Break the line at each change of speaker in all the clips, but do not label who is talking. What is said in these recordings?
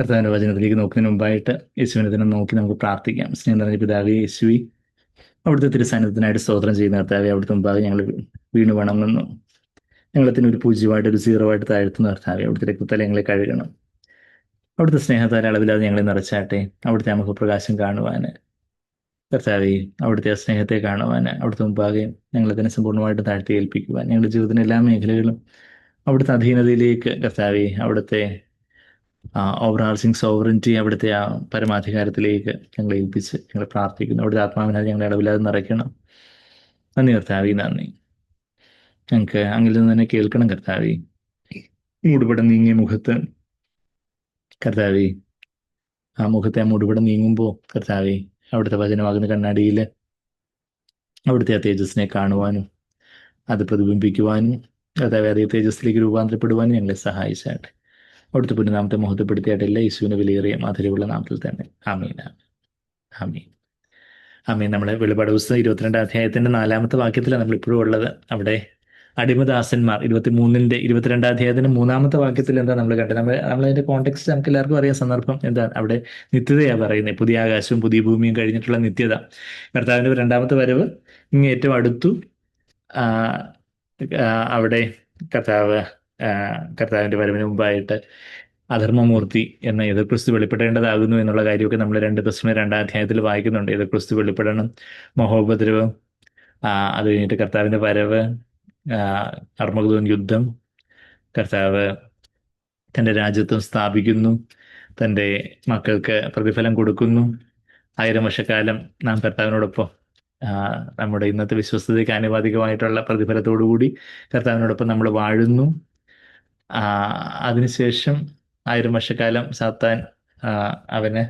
കർത്താവിന്റെ വചനത്തിലേക്ക് നോക്കുന്നതിന് മുമ്പായിട്ട് യേശുവിനെ തന്നെ നോക്കി നമുക്ക് പ്രാർത്ഥിക്കാം. സ്നേഹം നിറഞ്ഞ പിതാവേ യേശുവി, അവിടുത്തെ തിരുസാന്നിധ്യത്തിനായിട്ട് സ്തോത്രം ചെയ്യുന്ന കർത്താവെ, അവിടുത്തെ മുമ്പാകെ ഞങ്ങൾ വീണ് വണങ്ങുന്നു. ഞങ്ങളത്തിന് ഒരു പൂജ്യമായിട്ട്, ഒരു സീറോ ആയിട്ട് താഴ്ത്തുന്ന കർത്താവെ, അവിടുത്തെ രക്തത്താൽ ഞങ്ങളെ കഴുകണം. അവിടുത്തെ സ്നേഹത്താൽ അളവില്ലാതെ ഞങ്ങളെ നിറച്ചാട്ടെ. അവിടുത്തെ നമുക്ക് പ്രകാശം കാണുവാൻ കർത്താവെ, അവിടുത്തെ ആ സ്നേഹത്തെ കാണുവാൻ, അവിടുത്തെ മുമ്പാകെ ഞങ്ങളെ തന്നെ സമ്പൂർണ്ണമായിട്ട് താഴ്ത്തി ഏൽപ്പിക്കുവാൻ, ഞങ്ങളുടെ ജീവിതത്തിൻ്റെ എല്ലാ മേഖലകളും അവിടുത്തെ അധീനതയിലേക്ക് കർത്താവെ, അവിടുത്തെ ഓവറാർച്ചിങ് സോവറിറ്റി, അവിടുത്തെ ആ പരമാധികാരത്തിലേക്ക് ഞങ്ങളെ ഏൽപ്പിച്ച് ഞങ്ങൾ പ്രാർത്ഥിക്കുന്നു. അവിടുത്തെ ആത്മാവിനാൽ ഞങ്ങളെ ഇടവില്ലാതെ നിറയ്ക്കണം. നന്ദി കർത്താവേ, നന്ദി. ഞങ്ങൾക്ക് അങ്ങിൽ നിന്ന് തന്നെ കേൾക്കണം കർത്താവേ. മൂടുപടം നീങ്ങിയ മുഖത്ത് കർത്താവേ, ആ മുഖത്തെ ആ മൂടുപടം നീങ്ങുമ്പോൾ കർത്താവേ, അവിടുത്തെ വചനമാകുന്ന കണ്ണാടിയിൽ അവിടുത്തെ ആ തേജസ്സിനെ കാണുവാനും അത് പ്രതിബിംബിക്കുവാനും കർത്താവേ, അതേ തേജസ്സിലേക്ക് രൂപാന്തരപ്പെടുവാനും ഞങ്ങളെ സഹായിച്ചാട്ടെ. അവിടുത്തെ പുനഃനാമത്തെ മുഹത്വപ്പെടുത്തിയായിട്ടില്ല, യേശുവിനെ വിലയേറിയ മാധുര്യമുള്ള നാമത്തിൽ തന്നെ. ആമീൻ, ആമീൻ, ആമീൻ. നമ്മുടെ വെളിപാട് പുസ്തകം 22 അധ്യായത്തിന്റെ 4-ാമത്തെ വാക്യത്തിലാണ് നമ്മൾ ഇപ്പോഴും ഉള്ളത്. അവിടെ അടിമദാസന്മാർ 23-ന്റെ 22 അധ്യായത്തിന്റെ 3-ാമത്തെ വാക്യത്തിൽ എന്താ നമ്മൾ കണ്ടത്? നമ്മളതിന്റെ കോണ്ടെക്സ്റ്റ് നമുക്ക് എല്ലാവർക്കും അറിയാം. സന്ദർഭം എന്താ? അവിടെ നിത്യതയാണ് പറയുന്നത്. പുതിയ ആകാശവും പുതിയ ഭൂമിയും കഴിഞ്ഞിട്ടുള്ള നിത്യത. കർത്താവിന്റെ 2-ാമത്തെ വരവ് ഇങ്ങ് ഏറ്റവും അടുത്തു. അവിടെ കർത്താവിന്റെ വരവിന് മുമ്പായിട്ട് അധർമ്മമൂർത്തി എന്ന എതിർക്രിസ്തു വെളിപ്പെടേണ്ടതാകുന്നു എന്നുള്ള കാര്യമൊക്കെ നമ്മൾ 2 Thessalonians 2-ാം അധ്യായത്തിൽ വായിക്കുന്നുണ്ട്. എതിർക്രിസ്തു വെളിപ്പെടണം, മഹോപദ്രവം, അത് കഴിഞ്ഞിട്ട് കർത്താവിന്റെ വരവ്, അർമ്മഗദോൻ യുദ്ധം, കർത്താവ് തൻ്റെ രാജ്യത്വം സ്ഥാപിക്കുന്നു, തൻ്റെ മക്കൾക്ക് പ്രതിഫലം കൊടുക്കുന്നു. 1000 വർഷക്കാലം നാം കർത്താവിനോടൊപ്പം നമ്മുടെ ഇന്നത്തെ വിശ്വസ്തതയ്ക്ക് ആനുപാതികമായിട്ടുള്ള പ്രതിഫലത്തോടുകൂടി കർത്താവിനോടൊപ്പം നമ്മൾ വാഴുന്നു. അതിനുശേഷം 1000 വർഷക്കാലം സാത്താൻ അവന്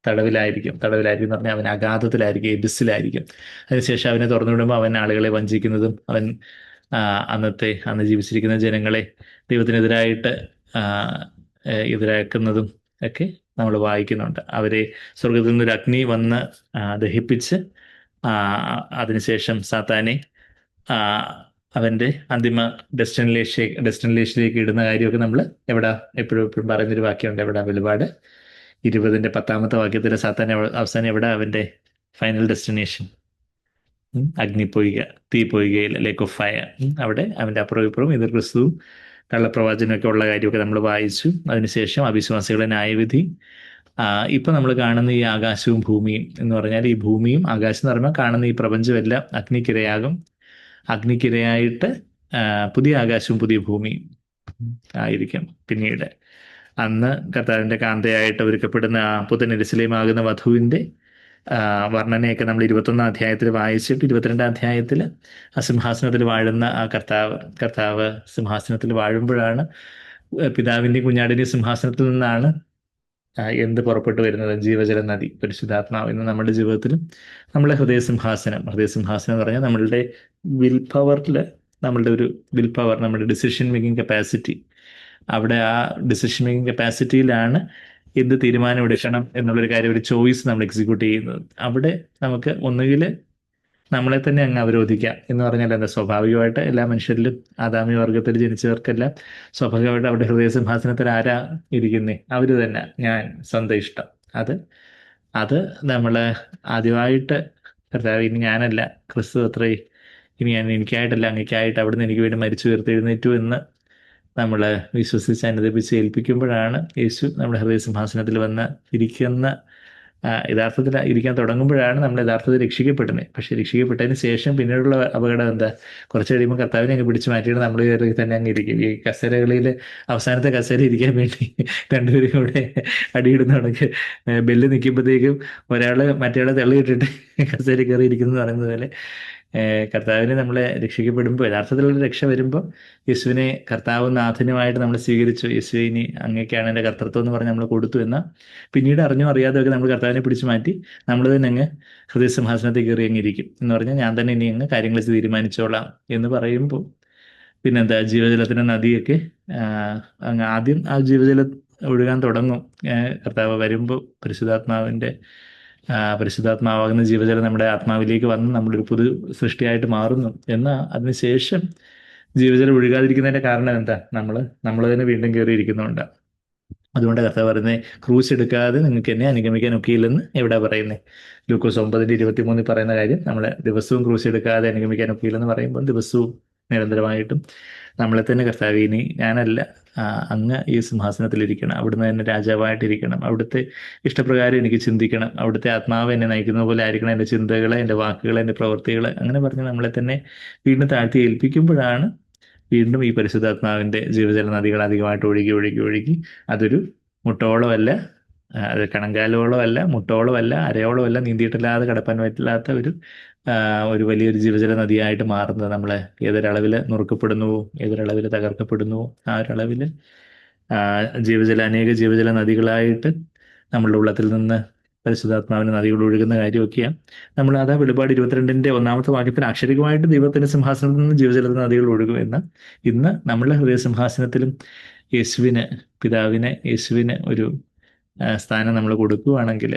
തടവിലായിരിക്കും എന്ന് പറഞ്ഞാൽ അവൻ അഗാധത്തിലായിരിക്കും, എബിസിലായിരിക്കും. അതിനുശേഷം അവനെ തുറന്നു വിടുമ്പോൾ അവൻ ആളുകളെ വഞ്ചിക്കുന്നതും അവൻ അന്ന് ജീവിച്ചിരിക്കുന്ന ജനങ്ങളെ ദൈവത്തിനെതിരായിട്ട് എതിരാക്കുന്നതും ഒക്കെ നമ്മൾ വായിക്കുന്നുണ്ട്. അവരെ സ്വർഗത്തിൽ നിന്നൊരു അഗ്നി വന്ന് ദഹിപ്പിച്ച് അതിനുശേഷം സാത്താനെ അവൻ്റെ അന്തിമ ഡെസ്റ്റിനേഷനിലേക്ക് ഇടുന്ന കാര്യമൊക്കെ നമ്മൾ എപ്പോഴും പറയുന്നൊരു വാക്യമുണ്ട്. വെളിപാട് 20-ന്റെ 10-ാമത്തെ വാക്യത്തിൽ സാത്താൻ അവസാനം അവൻ്റെ ഫൈനൽ ഡെസ്റ്റിനേഷൻ അഗ്നിപ്പൊയ്ക, തീപ്പൊയ്കയിൽ, ലേക്ക് ഓഫ് ഫയർ. അവിടെ അവൻ്റെ അപ്പുറവും ഇപ്പുറവും എതിർ ക്രിസ്തുവും കള്ളപ്രവാചനമൊക്കെ ഉള്ള കാര്യമൊക്കെ നമ്മൾ വായിച്ചു. അതിനുശേഷം അവിശ്വാസികളുടെ ന്യായവിധി. ഇപ്പം നമ്മൾ കാണുന്ന ഈ ആകാശവും ഭൂമിയും എന്ന് പറഞ്ഞാൽ, ഈ ഭൂമിയും ആകാശം എന്ന് പറയുമ്പോൾ കാണുന്ന ഈ പ്രപഞ്ചമെല്ലാം അഗ്നിക്കിരയാകും. അഗ്നിക്കിരയായിട്ട് പുതിയ ആകാശവും പുതിയ ഭൂമിയും ആയിരിക്കും. പിന്നീട് അന്ന് കർത്താവിൻ്റെ കാന്തയായിട്ട് ഒരുക്കപ്പെടുന്ന പുത്തൻ യെരൂശലേമാകുന്ന വധുവിൻ്റെ വർണ്ണനയൊക്കെ നമ്മൾ 21-ാം അധ്യായത്തിൽ വായിച്ചിട്ട് 22-ാം അധ്യായത്തിൽ ആ സിംഹാസനത്തിൽ വാഴുന്ന ആ കർത്താവ് സിംഹാസനത്തിൽ വാഴുമ്പോഴാണ് പിതാവിൻ്റെയും കുഞ്ഞാടിൻ്റെയും സിംഹാസനത്തിൽ നിന്നാണ് എന്ത് പുറപ്പെട്ടു വരുന്നത്? ജീവജല നദി, പരിശുദ്ധാത്മാവ്. ഇന്ന് നമ്മുടെ ജീവിതത്തിലും നമ്മളെ ഹൃദയസിംഹാസനം എന്ന് പറഞ്ഞാൽ നമ്മളുടെ വിൽ പവറിൽ, നമ്മുടെ ഡിസിഷൻ മേക്കിംഗ് കപ്പാസിറ്റി, അവിടെ ആ ഡിസിഷൻ മേക്കിംഗ് കപ്പാസിറ്റിയിലാണ് എന്ത് തീരുമാനം എടുക്കണം എന്നുള്ളൊരു കാര്യം, ഒരു ചോയ്സ് നമ്മൾ എക്സിക്യൂട്ട് ചെയ്യുന്നത്. അവിടെ നമുക്ക് ഒന്നുകിൽ നമ്മളെ തന്നെ അങ്ങ് അവരോധിക്കാം എന്ന് പറഞ്ഞാൽ എന്താ? സ്വാഭാവികമായിട്ട് എല്ലാ മനുഷ്യരിലും, ആദാമി വർഗത്തിൽ ജനിച്ചവർക്കെല്ലാം സ്വാഭാവികമായിട്ട് അവിടെ ഹൃദയസിംഹാസനത്തിൽ ആരാ ഇരിക്കുന്നേ? അവർ തന്നെ, ഞാൻ, സ്വന്തം ഇഷ്ടം. അത് നമ്മൾ ആദ്യമായിട്ട് കർത്താവ്, ഇനി ഞാനല്ല, ക്രിസ്തു അത്രേ, ഇനി ഞാൻ എനിക്കായിട്ടല്ല അങ്ങേക്കായിട്ട് അവിടുന്ന് എനിക്ക് വേണ്ടി മരിച്ചു ഉയർത്തെഴുന്നേറ്റു എന്ന് നമ്മൾ വിശ്വസിച്ച് അനുദപിച്ച് ഏൽപ്പിക്കുമ്പോഴാണ് യേശു നമ്മുടെ ഹൃദയസിംഹാസനത്തിൽ വന്ന് ഇരിക്കുന്ന, യഥാർത്ഥത്തിൽ ഇരിക്കാൻ തുടങ്ങുമ്പോഴാണ് നമ്മൾ യഥാർത്ഥത്തിൽ രക്ഷിക്കപ്പെടുന്നത്. പക്ഷെ രക്ഷിക്കപ്പെട്ടതിന് ശേഷം പിന്നീടുള്ള അപകടം എന്താ? കുറച്ച് കഴിയുമ്പോൾ കർത്താവിനെ അങ്ങ് പിടിച്ച് മാറ്റിയിട്ട് നമ്മൾ കയറി തന്നെ അങ്ങ് ഇരിക്കും. ഈ കസേരകളിൽ അവസാനത്തെ കസേര ഇരിക്കാൻ വേണ്ടി രണ്ടുപേരും കൂടെ അടിയിടുന്നതാണെങ്കിൽ ബെല്ല് നിൽക്കുമ്പോഴത്തേക്കും ഒരാൾ മറ്റേയാളെ തള്ളിയിട്ടിട്ട് കസേര കയറി ഇരിക്കുന്നു പറയുന്നത് പോലെ കർത്താവിനെ നമ്മളെ രക്ഷിക്കപ്പെടുമ്പോൾ, യഥാർത്ഥത്തിലുള്ള രക്ഷ വരുമ്പോൾ യേശുവിനെ കർത്താവും നാഥനുമായിട്ട് നമ്മൾ സ്വീകരിച്ചു. യേശുവെ, ഇനി അങ്ങേക്കാണ് എൻ്റെ കർത്തൃത്വം എന്ന് പറഞ്ഞ് നമ്മൾ കൊടുത്തു. എന്നാൽ പിന്നീട് അറിഞ്ഞോ അറിയാതെയൊക്കെ നമ്മൾ കർത്താവിനെ പിടിച്ചു മാറ്റി നമ്മൾ തന്നെ അങ്ങ് ഹൃദയസിംഹാസനത്തിൽ കയറി അങ്ങിരിക്കും എന്ന് പറഞ്ഞാൽ, ഞാൻ തന്നെ ഇനി അങ്ങ് കാര്യങ്ങൾ തീരുമാനിച്ചോളാം എന്ന് പറയുമ്പോൾ പിന്നെന്താ? ജീവജലത്തിൻ്റെ നദിയൊക്കെ അങ്ങ് ആദ്യം ആ ജീവജലം ഒഴുകാൻ തുടങ്ങും. കർത്താവ് വരുമ്പോൾ പരിശുദ്ധാത്മാവാകുന്ന ജീവജലം നമ്മുടെ ആത്മാവിലേക്ക് വന്ന് നമ്മളൊരു പുതു സൃഷ്ടിയായിട്ട് മാറുന്നു. എന്നാൽ അതിനുശേഷം ജീവജലം ഒഴുകാതിരിക്കുന്നതിൻ്റെ കാരണം എന്താ? നമ്മൾ തന്നെ വീണ്ടും കയറിയിരിക്കുന്നുണ്ട്. അതുകൊണ്ട് കർത്താവ് പറയുന്നത് ക്രൂശ് എടുക്കാതെ നിങ്ങൾക്ക് എന്നെ അനുഗമിക്കാൻ ഒക്കെയില്ലെന്ന് എവിടെ പറയുന്നത്? ലൂക്കോസ് 9:23 പറയുന്ന കാര്യം നമ്മളെ ദിവസവും ക്രൂശ് എടുക്കാതെ അനുഗമിക്കാൻ ഒക്കെയില്ലെന്ന് പറയുമ്പോൾ ദിവസവും നിരന്തരമായിട്ടും നമ്മളെ തന്നെ കർത്താവ് ഇനി ഞാനല്ല, അങ്ങ് ഈ സിംഹാസനത്തിലിരിക്കണം, അവിടുന്ന് തന്നെ രാജാവായിട്ടിരിക്കണം, അവിടുത്തെ ഇഷ്ടപ്രകാരം എനിക്ക് ചിന്തിക്കണം, അവിടുത്തെ ആത്മാവ് എന്നെ നയിക്കുന്ന പോലെ ആയിരിക്കണം എൻ്റെ ചിന്തകൾ, എൻ്റെ വാക്കുകൾ, എൻ്റെ പ്രവൃത്തികൾ, അങ്ങനെ പറഞ്ഞ് നമ്മളെ തന്നെ വീണ്ടും താഴ്ത്തി ഏൽപ്പിക്കുമ്പോഴാണ് വീണ്ടും ഈ പരിശുദ്ധാത്മാവിൻ്റെ ജീവജല നദികൾ അധികമായിട്ട് ഒഴുകി ഒഴുകി ഒഴുകി അതൊരു മുട്ടോളമല്ല, അത് കണങ്കാലോളമല്ല, മുട്ടോളമല്ല, അരയോളമല്ല, നീന്തിയിട്ടില്ലാതെ കടപ്പാൻ പറ്റില്ലാത്ത ഒരു വലിയൊരു ജീവജല നദിയായിട്ട് മാറുന്നത്. നമ്മളെ ഏതൊരളവിൽ നുറുക്കപ്പെടുന്നുവോ, ഏതൊരളവിൽ തകർക്കപ്പെടുന്നുവോ ആ ഒരളവിൽ അനേക ജീവജല നദികളായിട്ട് നമ്മളുടെ ഉള്ളത്തിൽ നിന്ന് പരിശുദ്ധാത്മാവിന് നദികൾ ഒഴുകുന്ന കാര്യമൊക്കെയാണ് നമ്മൾ അതാ വെളിപാട് 22-ന്റെ 1-ാമത്തെ വാക്യത്തിൽ അക്ഷരികമായിട്ട് ദൈവത്തിന്റെ സിംഹാസനത്തിൽ നിന്ന് ജീവജല നദികൾ ഒഴുകും എന്ന്. ഇന്ന് നമ്മളുടെ ഹൃദയസിംഹാസനത്തിലും യേശുവിന് ഒരു സ്ഥാനം നമ്മൾ കൊടുക്കുകയാണെങ്കിൽ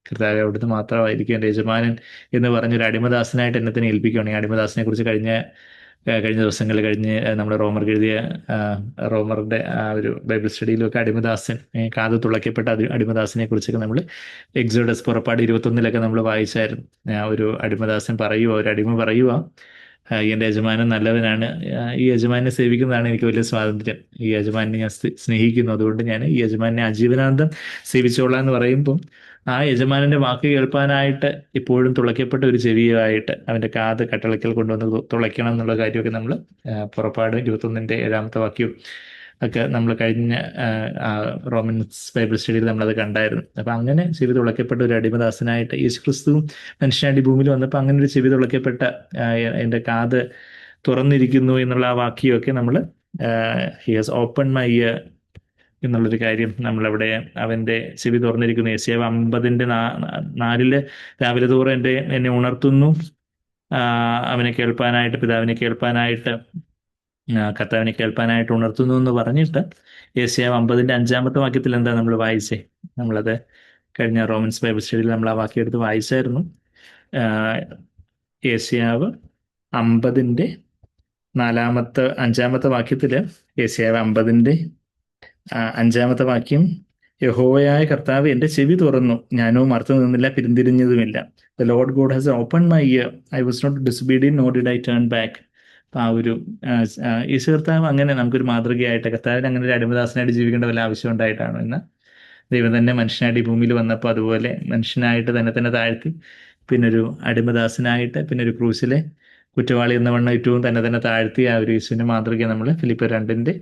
കർത്താവ് അവിടുന്ന് മാത്രമായിരിക്കും എൻ്റെ യജമാനൻ എന്ന് പറഞ്ഞൊരു അടിമദാസനായിട്ട് എന്നെ തന്നെ ഏൽപ്പിക്കുകയാണെങ്കിൽ, അടിമദാസനെ കുറിച്ച് കഴിഞ്ഞ ദിവസങ്ങളിൽ നമ്മൾ റോമറുടെ ആ ഒരു ബൈബിൾ സ്റ്റഡിയിലൊക്കെ അടിമദാസൻ, കാത് തുളയ്ക്കപ്പെട്ട അടിമദാസനെ കുറിച്ചൊക്കെ നമ്മൾ എക്സോഡസ് പുറപ്പാട് 21-ലൊക്കെ നമ്മൾ വായിച്ചായിരുന്നു. ഒരു അടിമദാസൻ ഒരു അടിമ പറയുക, എൻ്റെ യജമാനൻ നല്ലവനാണ്, ഈ യജമാനെ സേവിക്കുന്നതാണ് എനിക്ക് വലിയ സ്വാതന്ത്ര്യം, ഈ യജമാനെ ഞാൻ സ്നേഹിക്കുന്നു, അതുകൊണ്ട് ഞാൻ ഈ യജമാനെ ആജീവനാന്തം സേവിച്ചോളാം എന്ന് പറയുമ്പം ആ യജമാനന്റെ വാക്ക് കേൾപ്പാനായിട്ട് ഇപ്പോഴും തുളയ്ക്കപ്പെട്ട ഒരു ചെവിയായിട്ട് അവന്റെ കാത് കട്ടളയ്ക്കൽ കൊണ്ടുവന്ന് തുളയ്ക്കണം എന്നുള്ള കാര്യമൊക്കെ നമ്മൾ പുറപ്പാട് 21-ന്റെ 7-ാമത്തെ വാക്യവും ഒക്കെ നമ്മൾ കഴിഞ്ഞ റോമൻസ് ബൈബിൾ സ്റ്റഡിയിൽ നമ്മളത് കണ്ടായിരുന്നു. അപ്പം അങ്ങനെ ചെവി തുളയ്ക്കപ്പെട്ട ഒരു അടിമദാസനായിട്ട് യേശുക്രിസ്തുവും മനുഷ്യനായിട്ട് ഭൂമിയിൽ വന്നപ്പോൾ അങ്ങനെ ഒരു ചെവി തുളയ്ക്കപ്പെട്ട എൻ്റെ കാത് തുറന്നിരിക്കുന്നു എന്നുള്ള ആ വാക്യമൊക്കെ നമ്മൾ he has open my year എന്നുള്ളൊരു കാര്യം നമ്മളവിടെ അവൻ്റെ ചെവി തുറന്നിരിക്കുന്നു. യെശയ്യാവ് 50-4 രാവിലെ തോറും എന്നെ ഉണർത്തുന്നു, അവനെ കേൾപ്പാനായിട്ട്, പിതാവിനെ കേൾപ്പാനായിട്ട്, കർത്താവിനെ കേൾപ്പാനായിട്ട് ഉണർത്തുന്നു എന്ന് പറഞ്ഞിട്ട് യെശയ്യാവ് 50-5 വാക്യത്തിൽ എന്താ നമ്മൾ വായിച്ചേ? നമ്മളത് കഴിഞ്ഞ റോമൻസ് ബൈബിൾ സ്റ്റഡിയിൽ നമ്മൾ ആ വാക്യം എടുത്ത് വായിച്ചായിരുന്നു. യെശയ്യാവ് 50-5 വാക്യത്തിൽ യെശയ്യാവ് 50-5 വാക്യം, യഹോവയായ കർത്താവ് എൻ്റെ ചെവി തുറന്നു, ഞാനോ മറുത്തു നിന്നില്ല, പിന്തിരിഞ്ഞതുമില്ല. The Lord God has open my ear, I was not disobedient nor did I turn back. അപ്പം ആ ഒരു യേശു കർത്താവ് അങ്ങനെ നമുക്കൊരു മാതൃകയായിട്ട്, കർത്താവിന് അങ്ങനെ ഒരു അടിമദാസനായിട്ട് ജീവിക്കേണ്ട വല്ല ആവശ്യം ഉണ്ടായിട്ടാണ് എന്ന് ദൈവം തന്നെ മനുഷ്യനായിട്ട് ഈ ഭൂമിയിൽ വന്നപ്പോൾ അതുപോലെ മനുഷ്യനായിട്ട് തന്നെ താഴ്ത്തി, പിന്നൊരു അടിമദാസനായിട്ട്, പിന്നൊരു ക്രൂശിലെ കുറ്റവാളി എന്ന വണ്ണം ഏറ്റവും തന്നെ താഴ്ത്തി ആ ഒരു യേശുവിൻ്റെ മാതൃക നമ്മൾ ഫിലിപ്പിയർ 2-ന്റെ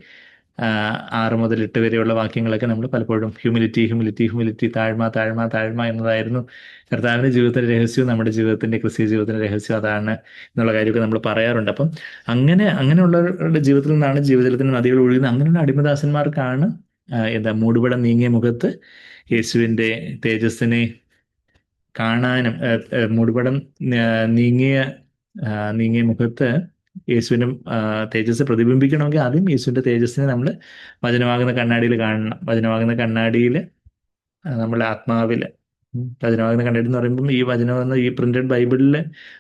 6 മുതൽ 8 വരെയുള്ള വാക്യങ്ങളൊക്കെ നമ്മൾ പലപ്പോഴും ഹ്യൂമിലിറ്റി, താഴ്മ എന്നതായിരുന്നു കർത്താവിൻ്റെ ജീവിതത്തിൻ്റെ രഹസ്യവും നമ്മുടെ ക്രിസ്തീയ ജീവിതത്തിൻ്റെ രഹസ്യം അതാണ് എന്നുള്ള കാര്യമൊക്കെ നമ്മൾ പറയാറുണ്ട്. അപ്പം അങ്ങനെയുള്ളവരുടെ ജീവിതത്തിൽ നിന്നാണ് ജീവജലത്തിൻ്റെ നദികൾ ഒഴുകുന്നത്. അങ്ങനെയുള്ള അടിമദാസന്മാർക്കാണ് മൂടുപടം നീങ്ങിയ മുഖത്ത് യേശുവിൻ്റെ തേജസ്സിനെ കാണാനും, മൂടുപടം നീങ്ങിയ മുഖത്ത് യേശുവിനും തേജസ് പ്രതിബിംബിക്കണമെങ്കിൽ ആദ്യം യേശുവിൻ്റെ തേജസ്സിനെ നമ്മൾ വചനമാകുന്ന കണ്ണാടിയിൽ കാണണം. വചനമാകുന്ന കണ്ണാടിയിൽ നമ്മൾ ആത്മാവിൽ, വചനമാകുന്ന കണ്ണാടി എന്ന് പറയുമ്പം ഈ വചനമെന്ന ഈ പ്രിന്റഡ് ബൈബിളിൽ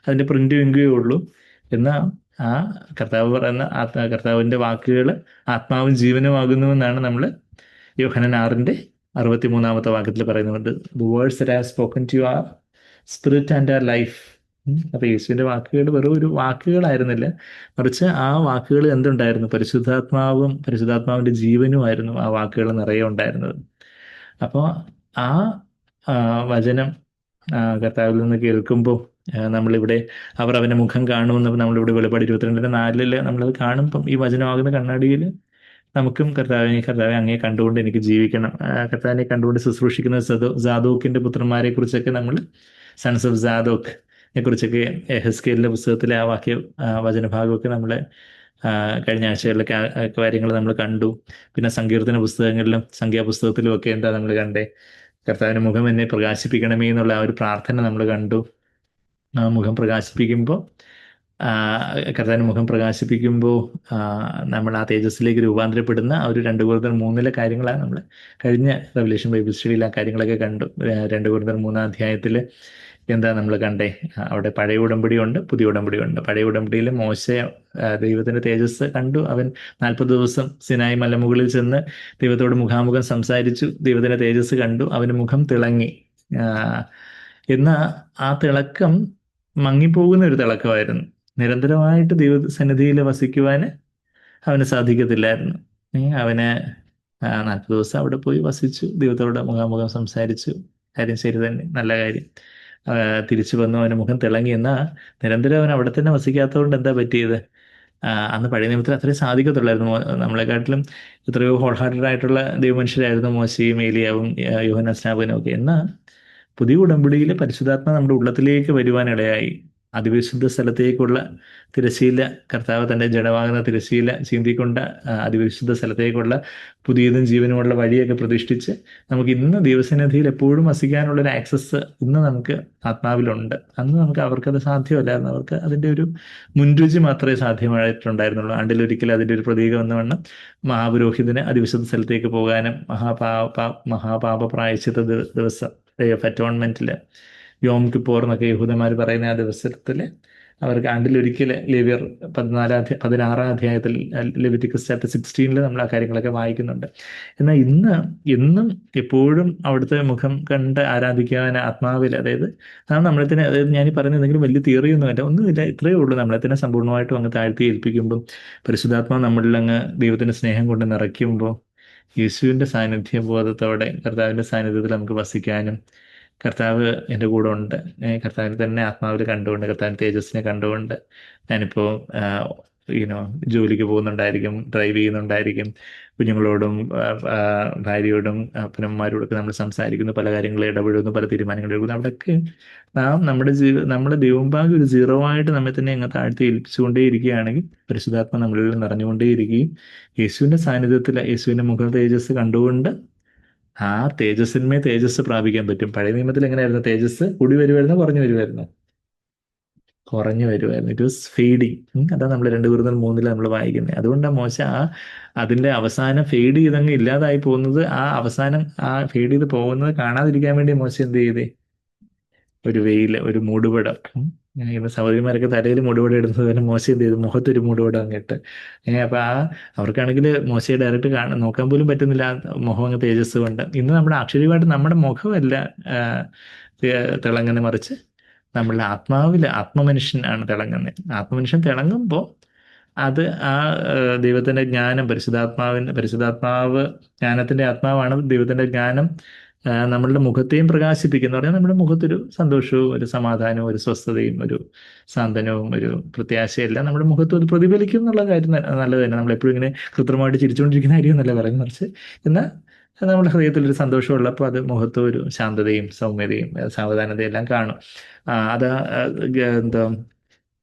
അതിൻ്റെ പ്രിന്റും ഇങ്കുവേ ഉള്ളൂ. എന്നാൽ ആ കർത്താവിൻ്റെ വാക്കുകൾ ആത്മാവും ജീവനുമാകുന്നുവെന്നാണ് നമ്മൾ യോഹന്നാൻ 6-ന്റെ 63 പറയുന്നുണ്ട്. The words that I have spoken to you are spirit and are life. അപ്പൊ യേശുവിന്റെ വാക്കുകൾ വെറും ഒരു വാക്കുകളായിരുന്നില്ല, മറിച്ച് ആ വാക്കുകൾ എന്തുണ്ടായിരുന്നു? പരിശുദ്ധാത്മാവിന്റെ ജീവനുമായിരുന്നു ആ വാക്കുകൾ നിറയെ ഉണ്ടായിരുന്നത്. അപ്പോൾ ആ വചനം കർത്താവിൽ നിന്ന് കേൾക്കുമ്പോൾ നമ്മളിവിടെ അവർ അവന്റെ മുഖം കാണുമെന്ന് നമ്മളിവിടെ വെളിപാട് 22-4 നമ്മളത് കാണുമ്പം ഈ വചനമാകുന്ന കണ്ണാടിയിൽ നമുക്കും കർത്താവെ അങ്ങേ കണ്ടുകൊണ്ട് എനിക്ക് ജീവിക്കണം, കർത്താവിനെ കണ്ടുകൊണ്ട് ശുശ്രൂഷിക്കുന്ന സാദോക്കിന്റെ പുത്രന്മാരെ കുറിച്ചൊക്കെ നമ്മൾ സൺസ് ഓഫ് സാദോക്കിനെ കുറിച്ചൊക്കെ എഹെസ്കേലിന്റെ പുസ്തകത്തിലെ ആ വചനഭാഗമൊക്കെ നമ്മൾ കഴിഞ്ഞ ആഴ്ചകളിലൊക്കെ കാര്യങ്ങൾ നമ്മൾ കണ്ടു. പിന്നെ സങ്കീർത്തന പുസ്തകങ്ങളിലും സംഖ്യാപുസ്തകത്തിലും ഒക്കെ എന്താ നമ്മൾ കണ്ടേ? കർത്താവിന്റെ മുഖം എന്നെ പ്രകാശിപ്പിക്കണമേ എന്നുള്ള ആ ഒരു പ്രാർത്ഥന നമ്മൾ കണ്ടു. ആ മുഖം പ്രകാശിപ്പിക്കുമ്പോൾ കർത്താവിന്റെ മുഖം പ്രകാശിപ്പിക്കുമ്പോൾ നമ്മൾ ആ തേജസ്സിലേക്ക് രൂപാന്തരപ്പെടുന്ന ആ ഒരു 2 കൊരിന്ത്യർ 3 കാര്യങ്ങളാണ് നമ്മൾ കഴിഞ്ഞ റെവല്യൂഷൻ ബൈബിൾ സ്റ്റഡിയിൽ ആ കാര്യങ്ങളൊക്കെ കണ്ടു. 2 കൊരിന്ത്യർ 3-ാം അധ്യായത്തിൽ എന്താ നമ്മൾ കണ്ടേ? അവിടെ പഴയ ഉടമ്പടി ഉണ്ട്, പുതിയ ഉടമ്പടി ഉണ്ട്. പഴയ ഉടമ്പടിയിൽ മോശ ദൈവത്തിന്റെ തേജസ് കണ്ടു. അവൻ 40 ദിവസം സിനായി മലമുകളിൽ ചെന്ന് ദൈവത്തോട് മുഖാമുഖം സംസാരിച്ചു. ദൈവത്തിന്റെ തേജസ് കണ്ടു. അവന് മുഖം തിളങ്ങി. എന്നാൽ ആ തിളക്കം മങ്ങിപ്പോകുന്ന ഒരു തിളക്കമായിരുന്നു. നിരന്തരമായിട്ട് ദൈവസന്നിധിയിൽ വസിക്കുവാൻ അവന് സാധിക്കത്തില്ലായിരുന്നു. അവന് 40 ദിവസം അവിടെ പോയി വസിച്ചു, ദൈവത്തോട് മുഖാമുഖം സംസാരിച്ചു. കാര്യം ശരി തന്നെ, നല്ല കാര്യം. തിരിച്ചു വന്നു, അവൻ്റെ മുഖം തിളങ്ങി. എന്നാൽ നിരന്തരം അവൻ അവിടെ തന്നെ വസിക്കാത്തതുകൊണ്ട് എന്താ പറ്റിയത്? അന്ന് പഴയ നിയമത്തിൽ അത്രയും സാധിക്കത്തുള്ളായിരുന്നു. നമ്മളെക്കാട്ടിലും എത്രയോ ഹോൾ ഹാർട്ടഡ് ആയിട്ടുള്ള ദൈവമനുഷ്യരായിരുന്നു മോശയും ഏലിയാവും യോഹന്നാൻ സ്നാപകനും ഒക്കെ. എന്നാൽ പുതിയ ഉടമ്പടിയിൽ പരിശുദ്ധാത്മ നമ്മുടെ ഉള്ളത്തിലേക്ക് വരുവാനിടയായി. അതിവിശുദ്ധ സ്ഥലത്തേക്കുള്ള തിരശ്ശീല, കർത്താവ് തൻ്റെ ജഡമാകുന്ന തിരശ്ശീല ചീന്തിക്കൊണ്ട അതിവിശുദ്ധ സ്ഥലത്തേക്കുള്ള പുതിയതും ജീവനുമുള്ള വഴിയൊക്കെ പ്രതിഷ്ഠിച്ച് നമുക്ക് ഇന്ന് ദൈവസന്നിധിയിൽ എപ്പോഴും വസിക്കാനുള്ളൊരു ആക്സസ് ഇന്ന് നമുക്ക് ആത്മാവിലുണ്ട്. അന്ന് നമുക്ക് അവർക്കത് സാധ്യമല്ലായിരുന്നു. അവർക്ക് അതിൻ്റെ ഒരു മുൻരുചി മാത്രമേ സാധ്യമായിട്ടുണ്ടായിരുന്നുള്ളൂ. ആണ്ടിലൊരിക്കൽ അതിൻ്റെ ഒരു പ്രതീകം എന്ന വണ്ണം മഹാപുരോഹിതന് അതിവിശുദ്ധ സ്ഥലത്തേക്ക് പോകാനും മഹാപാപ പ്രായശ്ചിത്ത ദിവസം ഓഫ് അറ്റോൺമെന്റിൽ, യോം കിപ്പോർ എന്നൊക്കെ യഹൂദന്മാർ പറയുന്ന ആ ദിവസത്തിൽ അവർക്ക് ആണ്ടിലൊരിക്കൽ ലേവ്യർ 16-ാം അധ്യായത്തിൽ ലെവിറ്റിക്കസ് ചാപ്റ്റർ 16 നമ്മൾ ആ കാര്യങ്ങളൊക്കെ വായിക്കുന്നുണ്ട്. എന്നാൽ ഇന്ന് എന്നും എപ്പോഴും അവിടുത്തെ മുഖം കണ്ട് ആരാധിക്കാൻ ആത്മാവിൽ, അതായത് നമ്മളെ തന്നെ, അതായത് ഞാൻ ഈ പറയുന്ന എന്തെങ്കിലും വലിയ തിയറിയൊന്നുമല്ല, ഒന്നുമില്ല, ഇത്രയേ ഉള്ളൂ. നമ്മളെ തന്നെ സമ്പൂർണ്ണമായിട്ടും അങ്ങ് താഴ്ത്തി ഏൽപ്പിക്കുമ്പോൾ പരിശുദ്ധാത്മാ നമ്മളിൽ അങ്ങ് ദൈവത്തിന്റെ സ്നേഹം കൊണ്ട് നിറയ്ക്കുമ്പോൾ യേശുവിൻ്റെ സാന്നിധ്യ ബോധത്തോടെ കർത്താവിൻ്റെ സാന്നിധ്യത്തിൽ നമുക്ക് വസിക്കാനും, കർത്താവ് എൻ്റെ കൂടെ ഉണ്ട്, കർത്താവിനെ തന്നെ ആത്മാവിൽ കണ്ടുകൊണ്ട്, കർത്താവിൻ്റെ തേജസ്സിനെ കണ്ടുകൊണ്ട് ഞാനിപ്പോൾ ജോലിക്ക് പോകുന്നുണ്ടായിരിക്കും, ഡ്രൈവ് ചെയ്യുന്നുണ്ടായിരിക്കും, കുഞ്ഞുങ്ങളോടും ഭാര്യയോടും അപ്പനമ്മമാരോടൊക്കെ നമ്മൾ സംസാരിക്കുന്നു, പല കാര്യങ്ങളും ഇടപെടുന്നു, പല തീരുമാനങ്ങൾ എടുക്കുന്നു. അവിടെയൊക്കെ നാം നമ്മുടെ ദൈവഭാഗ്യം ഒരു 0 ആയിട്ട് നമ്മെ തന്നെ അങ്ങ് താഴ്ത്തി ഏൽപ്പിച്ചുകൊണ്ടേ ഇരിക്കുകയാണെങ്കിൽ പരിശുദ്ധാത്മ നമ്മളിൽ നിറഞ്ഞുകൊണ്ടേയിരിക്കുകയും യേശുവിൻ്റെ സാന്നിധ്യത്തിൽ യേശുവിൻ്റെ മുഖ തേജസ് കണ്ടുകൊണ്ട് ആ തേജസ്സിന്മേ തേജസ് പ്രാപിക്കാൻ പറ്റും. പഴയ നിയമത്തിൽ എങ്ങനെയായിരുന്നു? തേജസ് കൂടി വരുമായിരുന്നു, കുറഞ്ഞു വരുമായിരുന്നു? കുറഞ്ഞു വരുമായിരുന്നു. It was fading. അതാണ് നമ്മൾ 2 കൊരിന്ത്യർ 3 നമ്മൾ വായിക്കുന്നത്. അതുകൊണ്ടാണ് മോശ അതിൻ്റെ അവസാനം ഫെയ്ഡ് ചെയ്തങ്ങ് ഇല്ലാതായി പോകുന്നത്. ആ അവസാനം ആ ഫെയ്ഡ് ചെയ്ത് പോകുന്നത് കാണാതിരിക്കാൻ വേണ്ടി മോശ എന്ത് ചെയ്തേ? ഒരു വെയിൽ, ഒരു മൂടുപടം. ഇങ്ങനെ സഹോദരിമാരൊക്കെ തലയിൽ മൂടുപടം ഇടുന്നത് തന്നെ മോശം എന്ത് ചെയ്തു? മുഖത്തൊരു മൂടുപടം അങ്ങിട്ട്. അപ്പൊ അവർക്കാണെങ്കിൽ മോശയെ ഡയറക്റ്റ് നോക്കാൻ പോലും പറ്റുന്നില്ല, മുഖം അങ്ങ് തേജസ് കൊണ്ട്. ഇന്ന് നമ്മുടെ അക്ഷരീയമായിട്ട് നമ്മുടെ മുഖമല്ല തിളങ്ങുന്ന, മറിച്ച് നമ്മളുടെ ആത്മമനുഷ്യൻ ആണ് തിളങ്ങുന്നത്. ആത്മമനുഷ്യൻ തിളങ്ങുമ്പോൾ അത് ആ ദൈവത്തിന്റെ ജ്ഞാനം, പരിശുദ്ധാത്മാവ് ജ്ഞാനത്തിന്റെ ആത്മാവാണ്. ദൈവത്തിന്റെ ജ്ഞാനം നമ്മളുടെ മുഖത്തെയും പ്രകാശിപ്പിക്കുന്ന പറഞ്ഞാൽ നമ്മുടെ മുഖത്തൊരു സന്തോഷവും ഒരു സമാധാനവും ഒരു സ്വസ്ഥതയും ഒരു സാന്ത്വനവും ഒരു പ്രത്യാശയും എല്ലാം നമ്മുടെ മുഖത്ത് അത് പ്രതിഫലിക്കും എന്നുള്ള കാര്യം നല്ലത് തന്നെ. നമ്മളെപ്പോഴും ഇങ്ങനെ കൃത്രിമമായിട്ട് ചിരിച്ചുകൊണ്ടിരിക്കുന്ന കാര്യം എന്നല്ല പറയുന്നത്, മറിച്ച് എന്നാൽ നമ്മുടെ ഹൃദയത്തിലൊരു സന്തോഷമുള്ളപ്പോൾ അത് മുഖത്ത് ഒരു ശാന്തതയും സൗമ്യതയും സാവധാനതയും എല്ലാം കാണും. അത് എന്താ,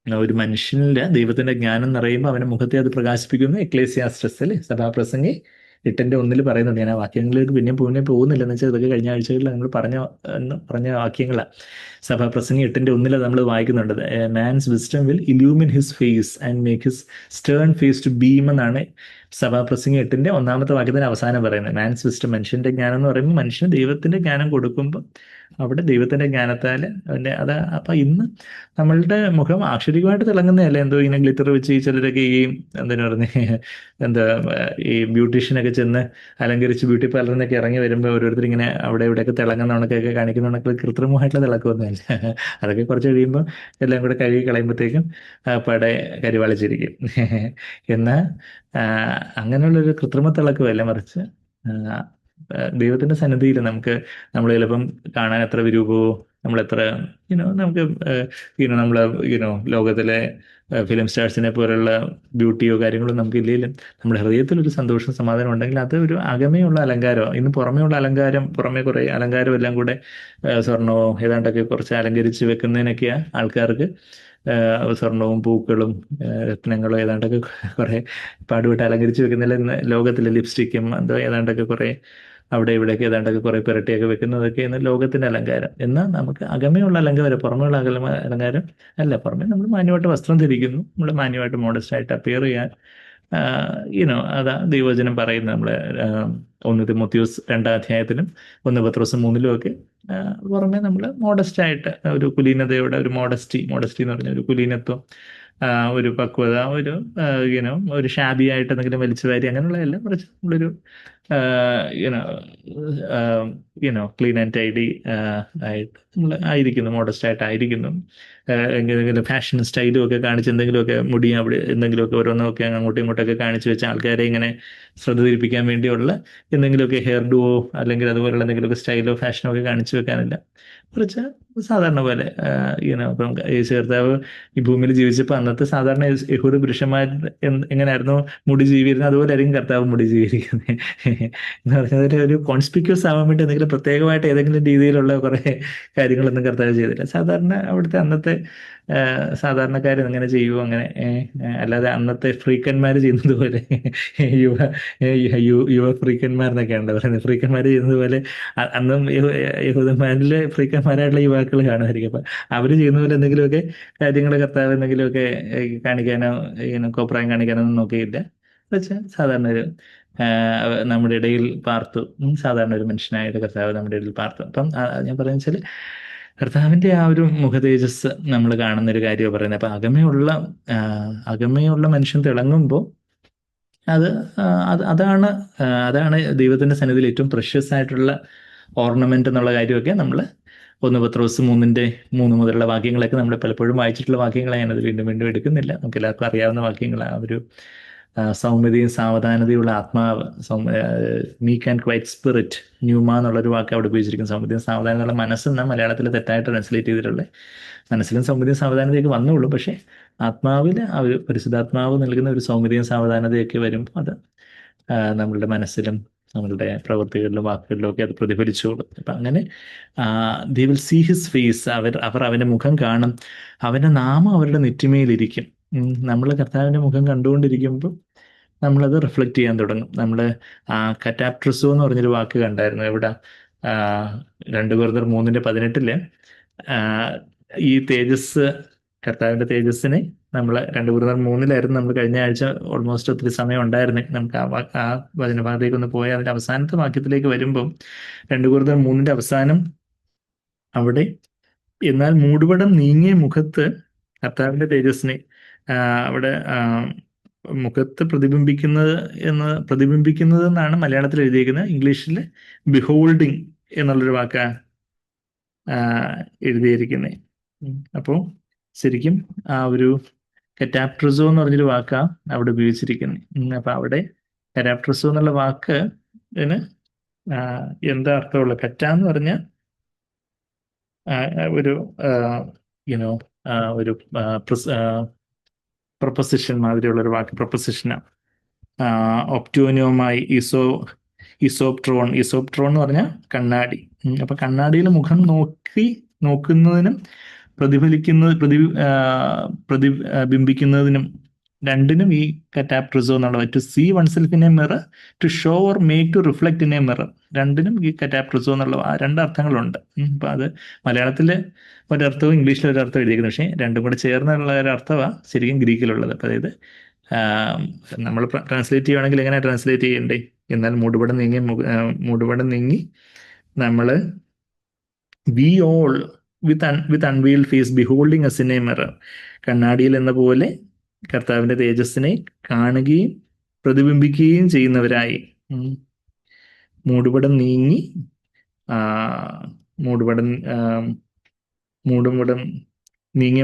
ഒരു മനുഷ്യനില് ദൈവത്തിന്റെ ജ്ഞാനം നിറയുമ്പോൾ അവന്റെ മുഖത്തെ അത് പ്രകാശിപ്പിക്കുന്നു. എക്ലേസിയാസ്ട്രസ് അല്ലേ, സഭാപ്രസംഗി 8:1 പറയുന്നുണ്ട്. ഞാൻ ആ വാക്യങ്ങളിലേക്ക് പിന്നെയും പോകുന്നില്ല, എന്ന് വെച്ചാൽ ഇതൊക്കെ കഴിഞ്ഞ ആഴ്ചകളിൽ നമ്മൾ പറഞ്ഞ വാക്യങ്ങളാണ്. സഭാപ്രസംഗി 8:1 നമ്മൾ വായിക്കുന്നുണ്ട്. Man's wisdom will illumine his face and make his stern face to beam എന്നാണ് സഭാപ്രസംഗി 8-ാം വാക്യത്തിന് അവസാനം പറയുന്നത്. മാൻസ് വിസ്ഡം, മനുഷ്യന്റെ ജ്ഞാനം എന്ന് പറയുമ്പോൾ മനുഷ്യന് ദൈവത്തിന്റെ ജ്ഞാനം കൊടുക്കുമ്പോൾ അവിടെ ദൈവത്തിന്റെ ജ്ഞാനത്താൽ അപ്പൊ ഇന്ന് നമ്മളുടെ മുഖം ആക്ഷരികമായിട്ട് തിളങ്ങുന്നതല്ല. എന്തോ ഇങ്ങനെ ഗ്ലിറ്റർ വെച്ച് ചിലരൊക്കെ ഈ എന്തിനു പറഞ്ഞ ഈ ബ്യൂട്ടീഷ്യനൊക്കെ ചെന്ന് അലങ്കരിച്ച് ബ്യൂട്ടി പാർലറിനൊക്കെ ഇറങ്ങി വരുമ്പോൾ ഓരോരുത്തർ ഇങ്ങനെ അവിടെ ഇവിടെയൊക്കെ തിളങ്ങുന്ന ഉണക്കൊക്കെ കാണിക്കുന്ന ഉണക്ക് കൃത്രിമമായിട്ടുള്ള തിളക്കമൊന്നുമില്ല. അതൊക്കെ കുറച്ച് കഴിയുമ്പോൾ എല്ലാം കൂടെ കഴുകി കളയുമ്പോഴത്തേക്കും പടെ കരിവാളിച്ചിരിക്കും. എന്നാൽ അങ്ങനെയുള്ളൊരു കൃത്രിമ തിളക്കമല്ല, മറിച്ച് ദൈവത്തിന്റെ സന്നിധിയിൽ നമ്മൾ ചിലപ്പം കാണാൻ എത്ര വിരൂപമോ, നമ്മളെത്ര നമുക്ക് നമ്മളെ ലോകത്തിലെ ഫിലിം സ്റ്റാർസിനെ പോലുള്ള ബ്യൂട്ടിയോ കാര്യങ്ങളോ നമുക്ക് ഇല്ലെങ്കിലും നമ്മുടെ ഹൃദയത്തിലൊരു സന്തോഷം സമാധാനം ഉണ്ടെങ്കിൽ അത് ഒരു അകമേയുള്ള അലങ്കാരമാണ്. ഇന്ന് പുറമേയുള്ള അലങ്കാരം, പുറമേ കുറേ അലങ്കാരം എല്ലാം കൂടെ സ്വർണമോ ഏതാണ്ടൊക്കെ കുറച്ച് അലങ്കരിച്ച് വെക്കുന്നതിനൊക്കെയാണ് ആൾക്കാർക്ക് സ്വർണവും പൂക്കളും രത്നങ്ങളും ഏതാണ്ടൊക്കെ കുറെ പാടുപെട്ട് അലങ്കരിച്ച് വെക്കുന്നില്ല. ലോകത്തിലെ ലിപ്സ്റ്റിക്കും എന്തോ ഏതാണ്ടൊക്കെ കുറെ അവിടെ ഇവിടെയൊക്കെ ഏതാണ്ടൊക്കെ കുറെ പുരട്ടിയൊക്കെ വെക്കുന്നതൊക്കെയാണ് ലോകത്തിന്റെ അലങ്കാരം. എന്നാൽ നമുക്ക് അകമയുള്ള അലങ്കാരം, പുറമെയുള്ള അലങ്കാരം അല്ല. പുറമെ നമ്മൾ മാന്യമായിട്ട് വസ്ത്രം ധരിക്കുന്നു, നമ്മൾ മാന്യമായിട്ട് മോഡസ്റ്റ് ആയിട്ട് അപ്പിയർ ചെയ്യാൻ അതാ ദൈവവചനം പറയുന്നത്. നമ്മളെ ഒന്ന് തിമോത്തിയോസ് 2-ാം അധ്യായത്തിലും 1 പത്രോസ് 3-ലും ഒക്കെ പുറമെ നമ്മൾ മോഡസ്റ്റ് ആയിട്ട് ഒരു കുലീനതയോടെ, ഒരു മോഡസ്റ്റി എന്ന് പറഞ്ഞ ഒരു കുലീനത്വം, ഒരു പക്വത, ഒരു ഷാബി ആയിട്ട് എന്തെങ്കിലും വലിച്ചു വാരി അങ്ങനെയുള്ളതല്ല, കുറച്ച് നമ്മളൊരു ക്ലീൻ ആൻഡ് ടൈഡി ആയിട്ട് നമ്മൾ ആയിരിക്കുന്നു, മോഡസ്റ്റ് ആയിട്ട് ആയിരിക്കുന്നു. എന്തെങ്കിലും ഫാഷൻ സ്റ്റൈലും ഒക്കെ കാണിച്ച് എന്തെങ്കിലുമൊക്കെ മുടി അവിടെ എന്തെങ്കിലുമൊക്കെ ഓരോന്നൊക്കെ അങ്ങോട്ടും ഇങ്ങോട്ടൊക്കെ കാണിച്ച് വെച്ച് ആൾക്കാരെ ഇങ്ങനെ ശ്രദ്ധ തിരിപ്പിക്കാൻ വേണ്ടിയുള്ള എന്തെങ്കിലുമൊക്കെ ഹെയർ ഡുവോ അല്ലെങ്കിൽ അതുപോലുള്ള എന്തെങ്കിലുമൊക്കെ സ്റ്റൈലോ ഫാഷനോ ഒക്കെ കാണിച്ചു വെക്കാനില്ല. കുറച്ച് സാധാരണ പോലെ ഇപ്പം യേശു കർത്താവ് ഈ ഭൂമിയിൽ ജീവിച്ചപ്പോൾ അന്നത്തെ സാധാരണ യഹൂദ പുരുഷന്മാർ എങ്ങനെയായിരുന്നു മുടി ജീവിക്കുന്നത്, അതുപോലെ ആയിരിക്കും കർത്താവ് മുടി ജീവിക്കുന്നത്. എന്ന് പറഞ്ഞാൽ ഒരു കോൺസ്പിക്യൂസ് ആവാൻ വേണ്ടി എന്തെങ്കിലും പ്രത്യേകമായിട്ട് ഏതെങ്കിലും രീതിയിലുള്ള കുറെ കാര്യങ്ങളൊന്നും കർത്താവ് ചെയ്തില്ല. സാധാരണ അവിടുത്തെ അന്നത്തെ സാധാരണക്കാർ അങ്ങനെ ചെയ്യുമോ, അങ്ങനെ അല്ലാതെ അന്നത്തെ ഫ്രീക്കന്മാർ ചെയ്യുന്നത് പോലെ യുവ യുവ ഫ്രീക്കന്മാരെന്നൊക്കെയാണല്ലോ പറയുന്നത്. ഫ്രീക്കന്മാർ ചെയ്യുന്നത് പോലെ അന്നും യഹൂദന്മാരിലെ ഫ്രീക്കന്മാരായിട്ടുള്ള യുവാക്കൾ കാണുമായിരിക്കും. അപ്പൊ അവര് ചെയ്യുന്ന പോലെ എന്തെങ്കിലുമൊക്കെ കാര്യങ്ങൾ കർത്താവ് എന്തെങ്കിലുമൊക്കെ കാണിക്കാനോ കോപ്രായം കാണിക്കാനോ ഒന്നും നോക്കിയില്ല. പക്ഷെ സാധാരണ ഒരു നമ്മുടെ ഇടയിൽ പാർത്തു, സാധാരണ ഒരു മനുഷ്യനായിട്ട് കർത്താവ് നമ്മുടെ ഇടയിൽ പാർത്തു. അപ്പം ഞാൻ പറയുന്നത് വെച്ചാൽ കർത്താവിന്റെ ആ ഒരു മുഖതേജസ് നമ്മൾ കാണുന്ന ഒരു കാര്യമാണ് പറയുന്നത്. അപ്പൊ അകമയുള്ള മനുഷ്യൻ തിളങ്ങുമ്പോൾ അത് അതാണ് ദൈവത്തിന്റെ സന്നിധിയിൽ ഏറ്റവും പ്രഷ്യസ് ആയിട്ടുള്ള ഓർണമെന്റ് എന്നുള്ള കാര്യമൊക്കെ നമ്മൾ 1 പത്രോസ് 3 മുതലുള്ള വാക്യങ്ങളൊക്കെ നമ്മൾ പലപ്പോഴും വായിച്ചിട്ടുള്ള വാക്യങ്ങളാണ്. അത് വീണ്ടും വീണ്ടും എടുക്കുന്നില്ല, നമുക്ക് എല്ലാവർക്കും അറിയാവുന്ന വാക്യങ്ങളാണ്. ഒരു സൗമ്യതയും സാവധാനതയുള്ള ആത്മാവ്, meek and quite spirit, pneuma എന്നുള്ളൊരു വാക്ക് അവിടെ ഉപയോഗിച്ചിരിക്കുന്നു. സൗമ്യതയും സാവധാനം എന്നുള്ള മനസ്സെന്ന മലയാളത്തിൽ തെറ്റായിട്ട് ട്രാൻസ്ലേറ്റ് ചെയ്തിട്ടുള്ളത്. മനസ്സിലും സൗമ്യതയും സാവധാനതയൊക്കെ വന്നുള്ളൂ, പക്ഷേ ആത്മാവിൽ ആ ഒരു പരിശുദ്ധാത്മാവ് നൽകുന്ന ഒരു സൗമ്യതയും സാവധാനതയൊക്കെ വരുമ്പോൾ അത് നമ്മളുടെ മനസ്സിലും നമ്മളുടെ പ്രവൃത്തികളിലും വാക്കുകളിലും ഒക്കെ അത് പ്രതിഫലിച്ചോളും. അപ്പം അങ്ങനെ they will see his face, അവർ അവൻ്റെ മുഖം കാണും, അവൻ്റെ നാമം അവരുടെ നെറ്റിമേലിരിക്കും. നമ്മൾ കർത്താവിൻ്റെ മുഖം കണ്ടുകൊണ്ടിരിക്കുമ്പോൾ നമ്മളത് റിഫ്ലക്റ്റ് ചെയ്യാൻ തുടങ്ങും. നമ്മൾ കറ്റാപ്ട്രസോ എന്ന് പറഞ്ഞൊരു വാക്ക് കണ്ടായിരുന്നു. എവിടെ 2 Corinthians 3:18 ഈ തേജസ്, കർത്താവിൻ്റെ തേജസ്സിനെ നമ്മൾ 2 Corinthians 3 നമ്മൾ കഴിഞ്ഞ ആഴ്ച ഓൾമോസ്റ്റ് ഒത്തിരി സമയം ഉണ്ടായിരുന്നു. നമുക്ക് ആ വചനഭാഗത്തേക്ക് ഒന്ന് പോയാൽ അതിൻ്റെ അവസാനത്തെ വാക്യത്തിലേക്ക് വരുമ്പം 2 Corinthians 3 അവസാനം അവിടെ എന്നാൽ മൂടുപടം നീങ്ങിയ മുഖത്ത് കർത്താവിൻ്റെ തേജസ്സിനെ അവിടെ മുഖത്ത് പ്രതിബിംബിക്കുന്നത് എന്നാണ് മലയാളത്തിൽ എഴുതിയിരിക്കുന്നത്. ഇംഗ്ലീഷിൽ ബിഹോൾഡിങ് എന്നുള്ളൊരു വാക്കാണ് എഴുതിയിരിക്കുന്നത്. അപ്പോൾ ശരിക്കും ആ ഒരു കറ്റാപ്ട്രസോ എന്ന് പറഞ്ഞൊരു വാക്കാണ് അവിടെ ഉപയോഗിച്ചിരിക്കുന്നത്. അപ്പൊ അവിടെ കറ്റാപ്ട്രസോ എന്നുള്ള വാക്ക് എന്താ അർത്ഥമുള്ള, കറ്റ എന്ന് പറഞ്ഞ ഒരു ഒരു പ്രൊപ്പസിഷൻ മാതിരിയുള്ള ഒരു വാക്ക്, പ്രൊപ്പസിഷനാണ്. ഒപ്റ്റോനിയോമായി ഇസോപ്ട്രോൺ എന്ന് പറഞ്ഞാൽ കണ്ണാടി. അപ്പൊ കണ്ണാടിയിൽ മുഖം നോക്കുന്നതിനും പ്രതിബിംബിക്കുന്നതിനും രണ്ടിനും ഈ കറ്റാപ്ട്രസോ എന്നുള്ള, to see oneself in a mirror, to show or make to reflect in a mirror, രണ്ടിനും ഈ കറ്റാപ്ട്രസോ എന്നുള്ള ആ 2 അർത്ഥങ്ങളുണ്ട്. അപ്പൊ അത് മലയാളത്തിൽ ഒരർത്ഥവും ഇംഗ്ലീഷിൽ ഒരർത്ഥം എഴുതിയിരിക്കുന്നത്, പക്ഷേ രണ്ടും കൂടെ ചേർന്നുള്ള ഒരു അർത്ഥമാണ് ശരിക്കും ഗ്രീക്കിലുള്ളത്. അപ്പൊ അതായത് നമ്മൾ ട്രാൻസ്ലേറ്റ് ചെയ്യുകയാണെങ്കിൽ എങ്ങനെ ട്രാൻസ്ലേറ്റ് ചെയ്യണ്ടേ? എന്നാൽ മൂടുപടം നീങ്ങി നമ്മൾ we all with unveiled face beholding as in a mirror, കണ്ണാടിയിൽ എന്ന പോലെ കർത്താവിന്റെ തേജസ്സിനെ കാണുകയും പ്രതിബിംബിക്കുകയും ചെയ്യുന്നവരായി. മൂടുപടം നീങ്ങിയ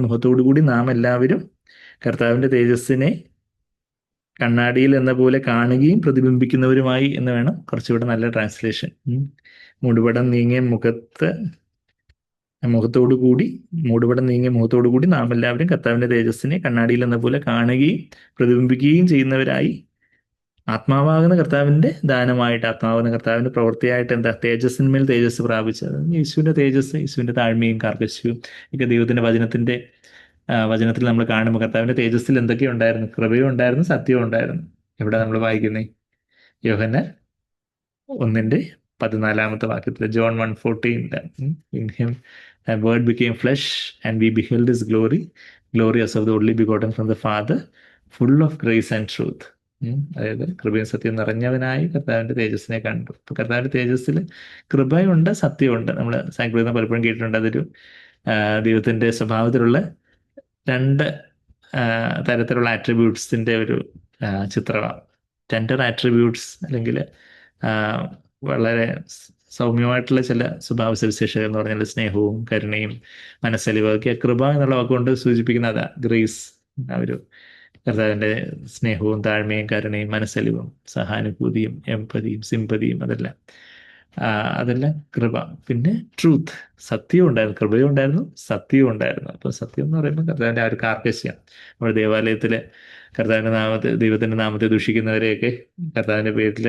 മുഖത്തോടുകൂടി നാം എല്ലാവരും കർത്താവിന്റെ തേജസ്സിനെ കണ്ണാടിയിൽ എന്ന പോലെ കാണുകയും പ്രതിബിംബിക്കുന്നവരുമായി എന്ന് വേണം കുറച്ചുകൂടെ നല്ല ട്രാൻസ്ലേഷൻ. മൂടുപടം നീങ്ങിയ മുഖത്തോടുകൂടി നാം എല്ലാവരും കർത്താവിന്റെ തേജസ്സിനെ കണ്ണാടിയിൽ എന്ന പോലെ കാണുകയും പ്രതിബിംബിക്കുകയും ചെയ്യുന്നവരായി, ആത്മാവാകുന്ന കർത്താവിന്റെ ദാനമായിട്ട്, ആത്മാവാകുന്ന കർത്താവിന്റെ പ്രവൃത്തിയായിട്ട് എന്താ തേജസ്സിന്മേൽ തേജസ് പ്രാപിച്ചത്. യേശുവിന്റെ തേജസ്, യേശുവിന്റെ താഴ്മയും കാർക്കശ്യവും ഒക്കെ ദൈവത്തിന്റെ വചനത്തിൽ നമ്മൾ കാണുമ്പോൾ കർത്താവിന്റെ തേജസ്സിൽ എന്തൊക്കെയുണ്ടായിരുന്നു? കൃപയും ഉണ്ടായിരുന്നു, സത്യവും ഉണ്ടായിരുന്നു. എവിടെ നമ്മൾ വായിക്കുന്നേ? യോഹന്നാൻ ഒന്നിന്റെ 14 വാക്യത്തിൽ, John 1:14, in him word became flesh and we beheld his glory, glorious of the only begotten from the father, full of grace and truth. അതായത് കൃപയും സത്യം നിറഞ്ഞവനായി കർത്താവിന്റെ തേജസ്സിനെ കണ്ടു. അപ്പൊ കർത്താവിന്റെ തേജസ്സിൽ കൃപയുണ്ട്, സത്യമുണ്ട്. നമ്മൾ സാങ്ക്രിയം പലപ്പോഴും കേട്ടിട്ടുണ്ട്. അതൊരു ദൈവത്തിന്റെ സ്വഭാവത്തിലുള്ള രണ്ട് തരത്തിലുള്ള ആട്രിബ്യൂട്ട്സിന്റെ ഒരു ചിത്രമാണ്. ടെൻഡർ ആട്രിബ്യൂട്ട്സ്, അല്ലെങ്കിൽ വളരെ സൗമ്യമായിട്ടുള്ള ചില സ്വഭാവ സവിശേഷതകൾ എന്ന് പറഞ്ഞാൽ സ്നേഹവും കരുണയും മനസ്സലിവും ഒക്കെ കൃപ എന്നുള്ള വാക്കുകൊണ്ട് സൂചിപ്പിക്കുന്ന അതാ, ഗ്രേസ്. ആ ഒരു കർത്താവിന്റെ സ്നേഹവും താഴ്മയും കരുണയും മനസ്സലിവും സഹാനുഭൂതിയും എമ്പതിയും സിമ്പതിയും അതെല്ലാം കൃപ. പിന്നെ ട്രൂത്ത്, സത്യവും ഉണ്ടായിരുന്നു. കൃപയും ഉണ്ടായിരുന്നു, സത്യവും ഉണ്ടായിരുന്നു. അപ്പൊ സത്യം എന്ന് പറയുമ്പോൾ കർത്താവിന്റെ ആ ഒരു കാർക്കശ്യം, നമ്മുടെ ദേവാലയത്തില് കർത്താവിന്റെ ദൈവത്തിന്റെ നാമത്തെ ദൂഷിക്കുന്നവരെയൊക്കെ, കർത്താവിന്റെ പേരിൽ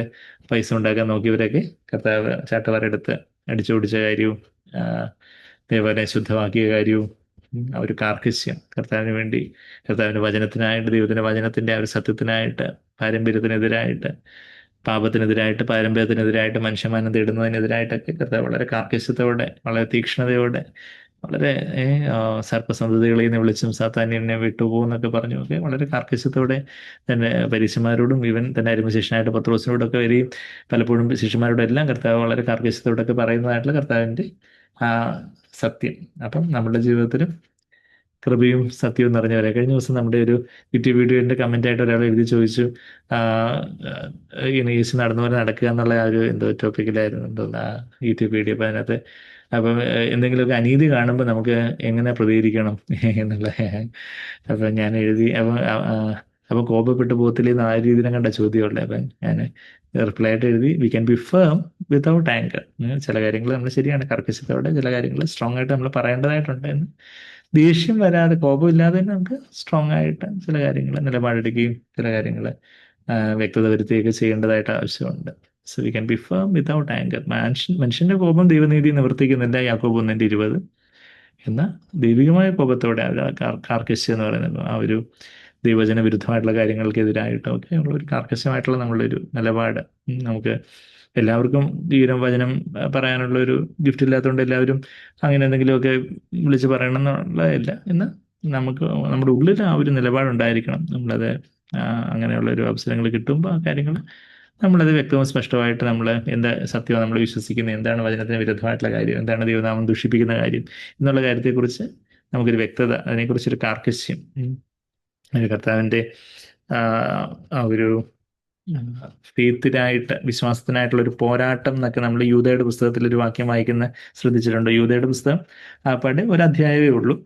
പൈസ ഉണ്ടാക്കാൻ നോക്കിയവരെയൊക്കെ കർത്താവ് ചാട്ടവാറെടുത്ത് അടിച്ചോടിച്ച കാര്യവും ദേവാലയം ശുദ്ധമാക്കിയ കാര്യവും ആ ഒരു കാർക്കശ്യം, കർത്താവിന് വേണ്ടി, കർത്താവിന്റെ വചനത്തിനായിട്ട്, ദൈവത്തിന്റെ വചനത്തിന്റെ ആ ഒരു സത്യത്തിനായിട്ട്, പാരമ്പര്യത്തിനെതിരായിട്ട്, പാപത്തിനെതിരായിട്ട്, പാരമ്പര്യത്തിനെതിരായിട്ട്, മനുഷ്യമാനം തേടുന്നതിനെതിരായിട്ടൊക്കെ കർത്താവ് വളരെ കാർക്കശ്യത്തോടെ, വളരെ തീക്ഷ്ണതയോടെ, വളരെ സർപ്പസന്തതികളിൽ നിന്ന് വിളിച്ചും സാത്താന്യ എന്നെ വിട്ടുപോകുന്നൊക്കെ പറഞ്ഞുമൊക്കെ വളരെ കാർക്കശ്യത്തോടെ തന്നെ പരീക്ഷന്മാരോടും ഈവൻ തന്നെ അരുമശിഷ്യനായിട്ട് പത്രോസിനോടൊക്കെ വരികയും പലപ്പോഴും ശിഷ്യന്മാരോടും എല്ലാം കർത്താവ് വളരെ കാർക്കശ്യത്തോടൊക്കെ പറയുന്നതായിട്ടുള്ള കർത്താവിൻ്റെ ആ സത്യം. അപ്പം നമ്മുടെ ജീവിതത്തിലും കൃപയും സത്യവും നിറഞ്ഞവരെ. കഴിഞ്ഞ ദിവസം നമ്മുടെ ഒരു യൂട്യൂബ് വീഡിയോന്റെ കമന്റ് ആയിട്ട് ഒരാൾ എഴുതി ചോദിച്ചു, ഇങ്ങനെ യേശു നടന്നു പോലെ നടക്കുക എന്നുള്ള ആ ഒരു എന്തോ ടോപ്പിക്കിലായിരുന്നു എന്തോന്ന് ആ യൂട്യൂബ് വീഡിയോ. അപ്പം അതിനകത്ത് അപ്പം എന്തെങ്കിലുമൊക്കെ അനീതി കാണുമ്പോൾ നമുക്ക് എങ്ങനെ പ്രതികരിക്കണം എന്നുള്ള. അപ്പം ഞാൻ എഴുതി, അപ്പം കോപപ്പെട്ടു പോകത്തില്ലെന്ന് ആ രീതിയിലും കണ്ട ചോദ്യമുള്ളത്. അപ്പം ഞാൻ റിപ്ലൈ ആയിട്ട് എഴുതി, we can be firm without anchor. ചില കാര്യങ്ങൾ നമ്മൾ ശരിയാണ് കർക്കശത്തോടെ, ചില കാര്യങ്ങൾ സ്ട്രോങ് ആയിട്ട് നമ്മൾ പറയേണ്ടതായിട്ടുണ്ട് എന്ന്. ദേഷ്യം വരാതെ, കോപമില്ലാതെ തന്നെ നമുക്ക് സ്ട്രോങ് ആയിട്ട് ചില കാര്യങ്ങൾ നിലപാടെടുക്കുകയും ചില കാര്യങ്ങൾ വ്യക്തത വരുത്തുകയൊക്കെ ചെയ്യേണ്ടതായിട്ട് ആവശ്യമുണ്ട്. So we can be firm without anchor. മനുഷ്യന്റെ കോപം ദൈവനീതി നിവർത്തിക്കുന്നില്ല, യാക്കോബ് 1:20. എന്നാൽ ദൈവികമായ കോപത്തോടെ കാർക്കശ്യം എന്ന് പറയുന്നത് ആ ഒരു ദൈവജന വിരുദ്ധമായിട്ടുള്ള കാര്യങ്ങൾക്കെതിരായിട്ടും ഒക്കെ ഉള്ള ഒരു കാർക്കശ്യമായിട്ടുള്ള നമ്മളൊരു നിലപാട്. നമുക്ക് എല്ലാവർക്കും ഈ വചനം പറയാനുള്ള ഒരു ഗിഫ്റ്റ് ഇല്ലാത്തതുകൊണ്ട് എല്ലാവരും അങ്ങനെ എന്തെങ്കിലുമൊക്കെ വിളിച്ച് പറയണം എന്നുള്ളതല്ല. എന്നാൽ നമുക്ക് നമ്മുടെ ഉള്ളിൽ ആ ഒരു നിലപാടുണ്ടായിരിക്കണം. നമ്മളത് അങ്ങനെയുള്ള ഒരു അവസരങ്ങൾ കിട്ടുമ്പോൾ ആ കാര്യങ്ങൾ നമ്മളത് വ്യക്തവും സ്പഷ്ടമായിട്ട് നമ്മൾ എന്താ സത്യമാണ് നമ്മൾ വിശ്വസിക്കുന്നത്, എന്താണ് വചനത്തിന് വിരുദ്ധമായിട്ടുള്ള കാര്യം, എന്താണ് ദൈവനാമം ദുഷിപ്പിക്കുന്ന കാര്യം എന്നുള്ള കാര്യത്തെക്കുറിച്ച് നമുക്കൊരു വ്യക്തത, അതിനെക്കുറിച്ചൊരു കാർക്കശ്യം, കർത്താവിൻ്റെ ആ ഒരു ഫെയ്ത്തിനായിട്ട്, വിശ്വാസത്തിനായിട്ടുള്ള ഒരു പോരാട്ടം എന്നൊക്കെ നമ്മൾ യൂദയുടെ പുസ്തകത്തിൽ ഒരു വാക്യം വായിക്കുന്ന ശ്രദ്ധിച്ചിട്ടുണ്ട്. യൂദയുടെ പുസ്തകം ആപ്പാടെ ഒരു അധ്യായമേ ഉള്ളൂ.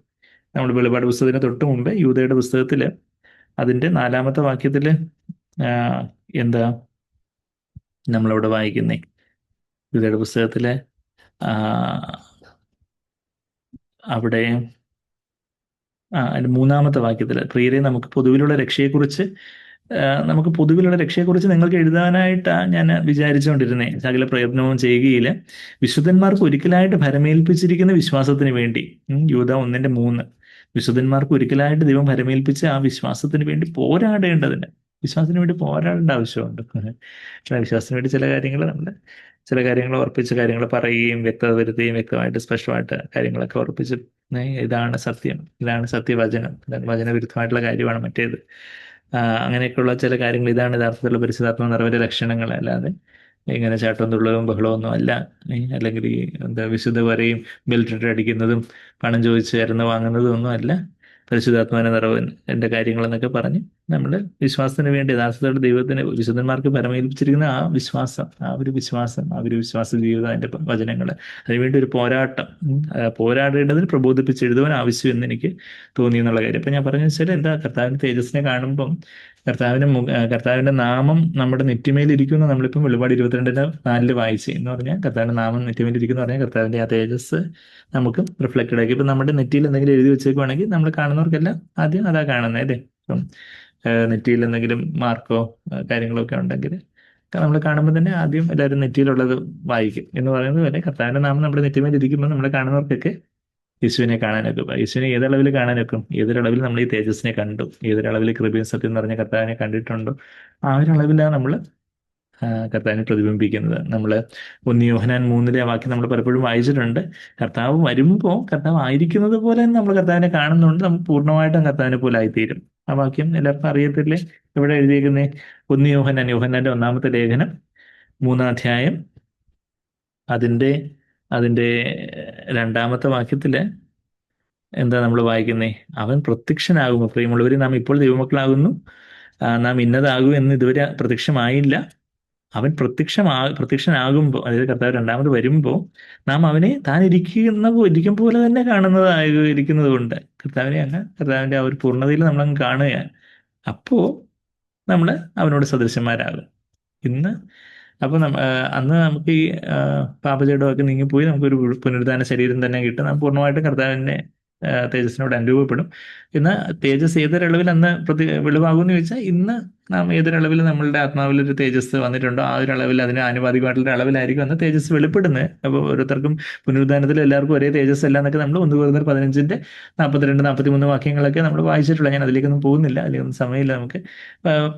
നമ്മൾ വെളിപാട് പുസ്തകത്തിന് തൊട്ട് മുമ്പ് യൂദയുടെ പുസ്തകത്തിൽ അതിൻ്റെ 4-ാമത്തെ വാക്യത്തിൽ എന്താ നമ്മളവിടെ വായിക്കുന്നേ? യൂദയുടെ പുസ്തകത്തിലെ അവിടെ അതിൻ്റെ 3-ാമത്തെ വാക്യത്തിൽ, പ്രിയരെ നമുക്ക് പൊതുവിലുള്ള രക്ഷയെക്കുറിച്ച് നിങ്ങൾക്ക് എഴുതാനായിട്ടാണ് ഞാൻ വിചാരിച്ചുകൊണ്ടിരുന്നേ. സകല പ്രയത്നവും ചെയ്യുകയില്ല, വിശുദ്ധന്മാർക്ക് ഒരിക്കലായിട്ട് ഭരമേൽപ്പിച്ചിരിക്കുന്ന വിശ്വാസത്തിന് വേണ്ടി. യൂദ 1:3. വിശുദ്ധന്മാർക്ക് ഒരിക്കലായിട്ട് ദൈവം ഭരമേൽപ്പിച്ച ആ വിശ്വാസത്തിന് വേണ്ടി പോരാടേണ്ടതിന്, വിശ്വാസത്തിന് വേണ്ടി പോരാടേണ്ട ആവശ്യമുണ്ട്. വിശ്വാസത്തിന് വേണ്ടി ചില കാര്യങ്ങൾ ഉറപ്പിച്ച കാര്യങ്ങൾ പറയുകയും വ്യക്തത വരുത്തുകയും വ്യക്തമായിട്ട് സ്പഷ്ടമായിട്ട് കാര്യങ്ങളൊക്കെ ഉറപ്പിച്ച് ഇതാണ് സത്യം, ഇതാണ് സത്യവചനം, ഇതാണ് വചനവിരുദ്ധമായിട്ടുള്ള കാര്യമാണ് മറ്റേത്, അങ്ങനെയൊക്കെയുള്ള ചില കാര്യങ്ങൾ, ഇതാണ് യഥാർത്ഥത്തിലുള്ള പരിശുദ്ധാത്മ നിറവിന്റെ ലക്ഷണങ്ങൾ. അല്ലാതെ ഇങ്ങനെ ചാട്ടവും തുള്ളവും ബഹളമൊന്നും അല്ല. അല്ലെങ്കിൽ ഈ വിശുദ്ധ വരെയും ബെൽറ്റ് അടിക്കുന്നതും പണം ചോദിച്ച് ഇറന്ന് വാങ്ങുന്നതും ഒന്നും അല്ല പരിശുദ്ധാത്മാവിന്റെ നിറവിന്റെ കാര്യങ്ങളെന്നൊക്കെ പറഞ്ഞ് നമ്മൾ വിശ്വാസത്തിന് വേണ്ടി യഥാർത്ഥത്തോടെ ദൈവത്തിന്, വിശുദ്ധന്മാർക്ക് പരമേൽപ്പിച്ചിരിക്കുന്ന ആ ഒരു വിശ്വാസ ജീവിതം, അതിന്റെ വചനങ്ങൾ, അതിനുവേണ്ടി ഒരു പോരാട്ടം, പോരാടേണ്ടതിന് പ്രബോധിപ്പിച്ചെഴുതുവാൻ ആവശ്യമെന്ന് എനിക്ക് തോന്നി എന്നുള്ള കാര്യം. അപ്പൊ ഞാൻ പറഞ്ഞു വെച്ചാൽ എന്താ, കർത്താവിന്റെ തേജസ്സിനെ കാണുമ്പം കർത്താവിന്റെ നാമം നമ്മുടെ നെറ്റിമേലിരിക്കുന്നു. നമ്മളിപ്പം വെളിപാട് 22:4 വായിച്ചു എന്ന് പറഞ്ഞാൽ കർത്താവിന്റെ നാമം നെറ്റിമേലിരിക്കുന്നു പറഞ്ഞാൽ കർത്താവിന്റെ ആ തേജസ് നമുക്ക് റിഫ്ലക്റ്റഡ് ആക്കി. ഇപ്പം നമ്മുടെ നെറ്റിയിൽ എന്തെങ്കിലും എഴുതി വെച്ചേക്കുവാണെങ്കിൽ നമ്മൾ കാണുന്നവർക്കെല്ലാം ആദ്യം അതാ കാണുന്നത് അല്ലേ. ഇപ്പം നെറ്റിയിൽ എന്തെങ്കിലും മാർക്കോ കാര്യങ്ങളോ ഒക്കെ ഉണ്ടെങ്കിൽ നമ്മൾ കാണുമ്പോൾ തന്നെ ആദ്യം എല്ലാവരും നെറ്റിയിലുള്ളത് വായിക്കും എന്ന് പറയുന്നത് പോലെ കർത്താവിന്റെ നാമം നമ്മുടെ നെറ്റിമേൽ ഇരിക്കുമ്പോൾ നമ്മളെ കാണുന്നവർക്കൊക്കെ യേശുവിനെ കാണാനൊക്കും. യേശുവിനെ ഏതളവിൽ കാണാനൊക്കും? ഏതൊരളവിൽ നമ്മൾ ഈ തേജസ്സിനെ കണ്ടു, ഏതൊരളവിൽ കൃപയും സത്യം എന്ന് പറഞ്ഞ കർത്താവിനെ കണ്ടിട്ടുണ്ടോ, ആ ഒരളവിലാണ് നമ്മൾ കർത്താവിനെ പ്രതിബിംബിക്കുന്നത്. നമ്മൾ 1 യോഹന്നാൻ 3 ആ വാക്യം നമ്മൾ പലപ്പോഴും വായിച്ചിട്ടുണ്ട്. കർത്താവ് വരുമ്പോൾ കർത്താവ് ആയിരിക്കുന്നത് പോലെ തന്നെ നമ്മൾ കർത്താവിനെ കാണുന്നുണ്ട്, നമ്മൾ പൂർണ്ണമായിട്ടും കർത്താവിനെ പോലെ ആയിത്തീരും. ആ വാക്യം എല്ലാവർക്കും അറിയത്തില്ലേ? ഇവിടെ എഴുതിയിരിക്കുന്നേ 1 യോഹന്നാന്റെ 1-ാമത്തെ ലേഖനം 3-ാം അധ്യായം അതിൻ്റെ അതിൻ്റെ 2-ാമത്തെ വാക്യത്തില് എന്താ നമ്മൾ വായിക്കുന്നേ? അവൻ പ്രത്യക്ഷനാകുമ്പോൾ, പ്രിയമുള്ളവരെ, നാം ഇപ്പോൾ ദൈവമക്കളാകുന്നു, നാം ഇന്നതാകും എന്ന് ഇതുവരെ പ്രത്യക്ഷമായില്ല. അവൻ പ്രത്യക്ഷനാകുമ്പോൾ, അതായത് കർത്താവ് രണ്ടാമത് വരുമ്പോൾ, നാം അവനെ താൻ ഇരിക്കും പോലെ തന്നെ ഇരിക്കുന്നത് കൊണ്ട് കർത്താവിനെ കർത്താവിന്റെ ആ ഒരു പൂർണ്ണതയിൽ നമ്മളങ്ങ് കാണുകയാണ്. അപ്പോ നമ്മൾ അവനോട് സദൃശന്മാരാകും. ഇന്ന് അപ്പോൾ അന്ന് നമുക്ക് ഈ പാപജടമൊക്കെ നീങ്ങിപ്പോയി നമുക്കൊരു പുനരുദ്ധാന ശരീരം തന്നെ കിട്ടും. നാം പൂർണ്ണമായിട്ടും കർത്താവിനെ തേജസ്സിനോട് അനുരൂപപ്പെടും. എന്നാൽ തേജസ് ഏതൊരളവിൽ അന്ന് വെളിവാകുമെന്ന് ചോദിച്ചാൽ, ഇന്ന് നാം ഏതൊരളവിൽ നമ്മളുടെ ആത്മാവിൽ ഒരു തേജസ് വന്നിട്ടുണ്ടോ ആ ഒരു അളവിൽ, അതിന് ആനുപാതികമായിട്ടുള്ള അളവിലായിരിക്കും അന്ന് തേജസ് വെളിപ്പെടുന്നത്. അപ്പോൾ ഓരോരുത്തർക്കും പുനരുദ്ധാനത്തിൽ എല്ലാവർക്കും ഒരേ തേജസ് അല്ല എന്നൊക്കെ നമ്മൾ 1 കൊരിന്ത്യർ 15-ന്റെ 42-43 വാക്യങ്ങളൊക്കെ നമ്മൾ വായിച്ചിട്ടുള്ള. ഞാൻ അതിലേക്കൊന്നും പോകുന്നില്ല, അതിലേക്കൊന്നും സമയമില്ല. നമുക്ക്